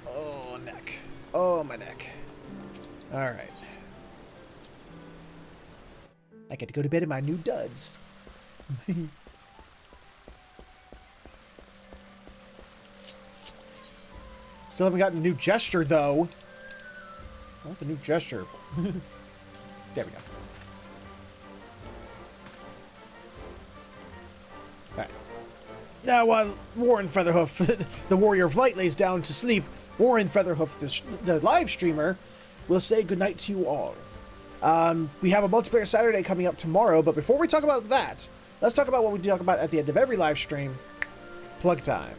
A: Oh, neck. Oh, my neck. Alright. I get to go to bed in my new duds. Still haven't gotten the new gesture, though. I want the new gesture. There we go. Alright. Now, while Warren Featherhoof, the Warrior of Light, lays down to sleep, Warren Featherhoof, the live streamer, will say goodnight to you all. We have a multiplayer Saturday coming up tomorrow, but before we talk about that, let's talk about what we talk about at the end of every live stream. Plug time.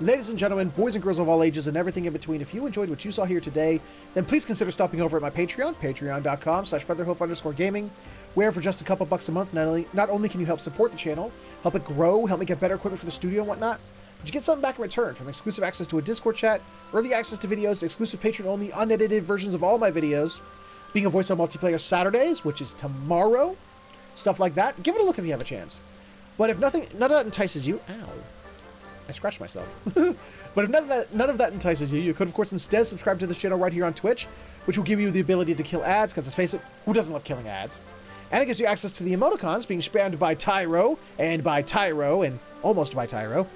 A: Ladies and gentlemen, boys and girls of all ages and everything in between, if you enjoyed what you saw here today, then please consider stopping over at my Patreon, patreon.com/featherhoof_gaming, where for just a couple bucks a month, not only can you help support the channel, help it grow, help me get better equipment for the studio and whatnot, but you get something back in return, from exclusive access to a Discord chat, early access to videos, exclusive Patreon-only unedited versions of all my videos, being a voice on multiplayer Saturdays, which is tomorrow, stuff like that. Give it a look if you have a chance. But if none of that entices you, ow, I scratched myself. But if none of that entices you, you could of course instead subscribe to this channel right here on Twitch, which will give you the ability to kill ads, because let's face it, who doesn't love killing ads? And it gives you access to the emoticons being spammed by Tyro, and almost by Tyro.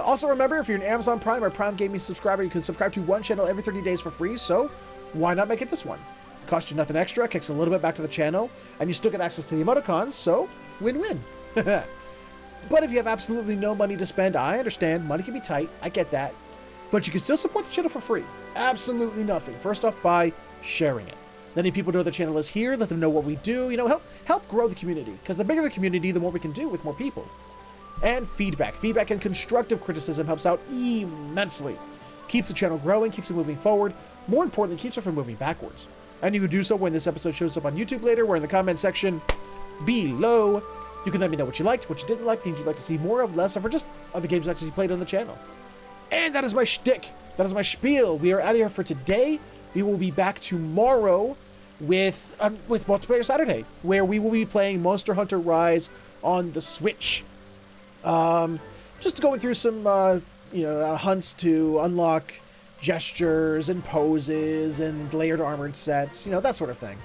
A: Also remember, if you're an Amazon Prime or Prime Gaming subscriber, you can subscribe to one channel every 30 days for free, so why not make it this one? It costs you nothing extra, kicks a little bit back to the channel, and you still get access to the emoticons, so win-win. But if you have absolutely no money to spend, I understand, money can be tight, I get that, but you can still support the channel for free. Absolutely nothing. First off, by sharing it. Letting people know the channel is here, let them know what we do, help grow the community, because the bigger the community, the more we can do with more people. And feedback. Feedback and constructive criticism helps out immensely. Keeps the channel growing, keeps it moving forward, more importantly, keeps it from moving backwards. And you can do so when this episode shows up on YouTube later, where in the comment section below, you can let me know what you liked, what you didn't like, things you'd like to see more of, less of, or just other games you'd like to see played on the channel. And that is my shtick. That is my spiel. We are out of here for today. We will be back tomorrow with Multiplayer Saturday, where we will be playing Monster Hunter Rise on the Switch. Just going through some, hunts to unlock gestures and poses and layered armored sets, that sort of thing.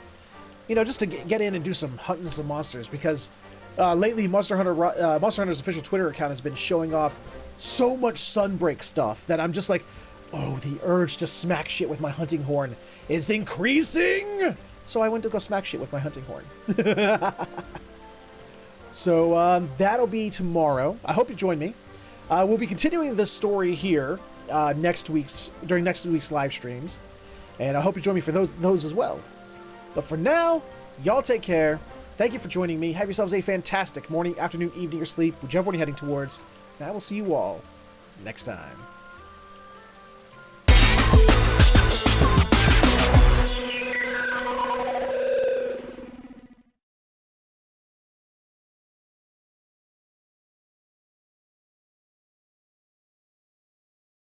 A: Just to get in and do some hunting some monsters, because lately Monster Hunter's official Twitter account has been showing off so much Sunbreak stuff that I'm just like, oh, the urge to smack shit with my hunting horn is increasing! So I went to go smack shit with my hunting horn. So that'll be tomorrow. I hope you join me. We'll be continuing this story here during next week's live streams, and I hope you join me for those as well. But for now, y'all take care. Thank you for joining me. Have yourselves a fantastic morning, afternoon, evening, or sleep, whichever one you're heading towards. And I will see you all next time.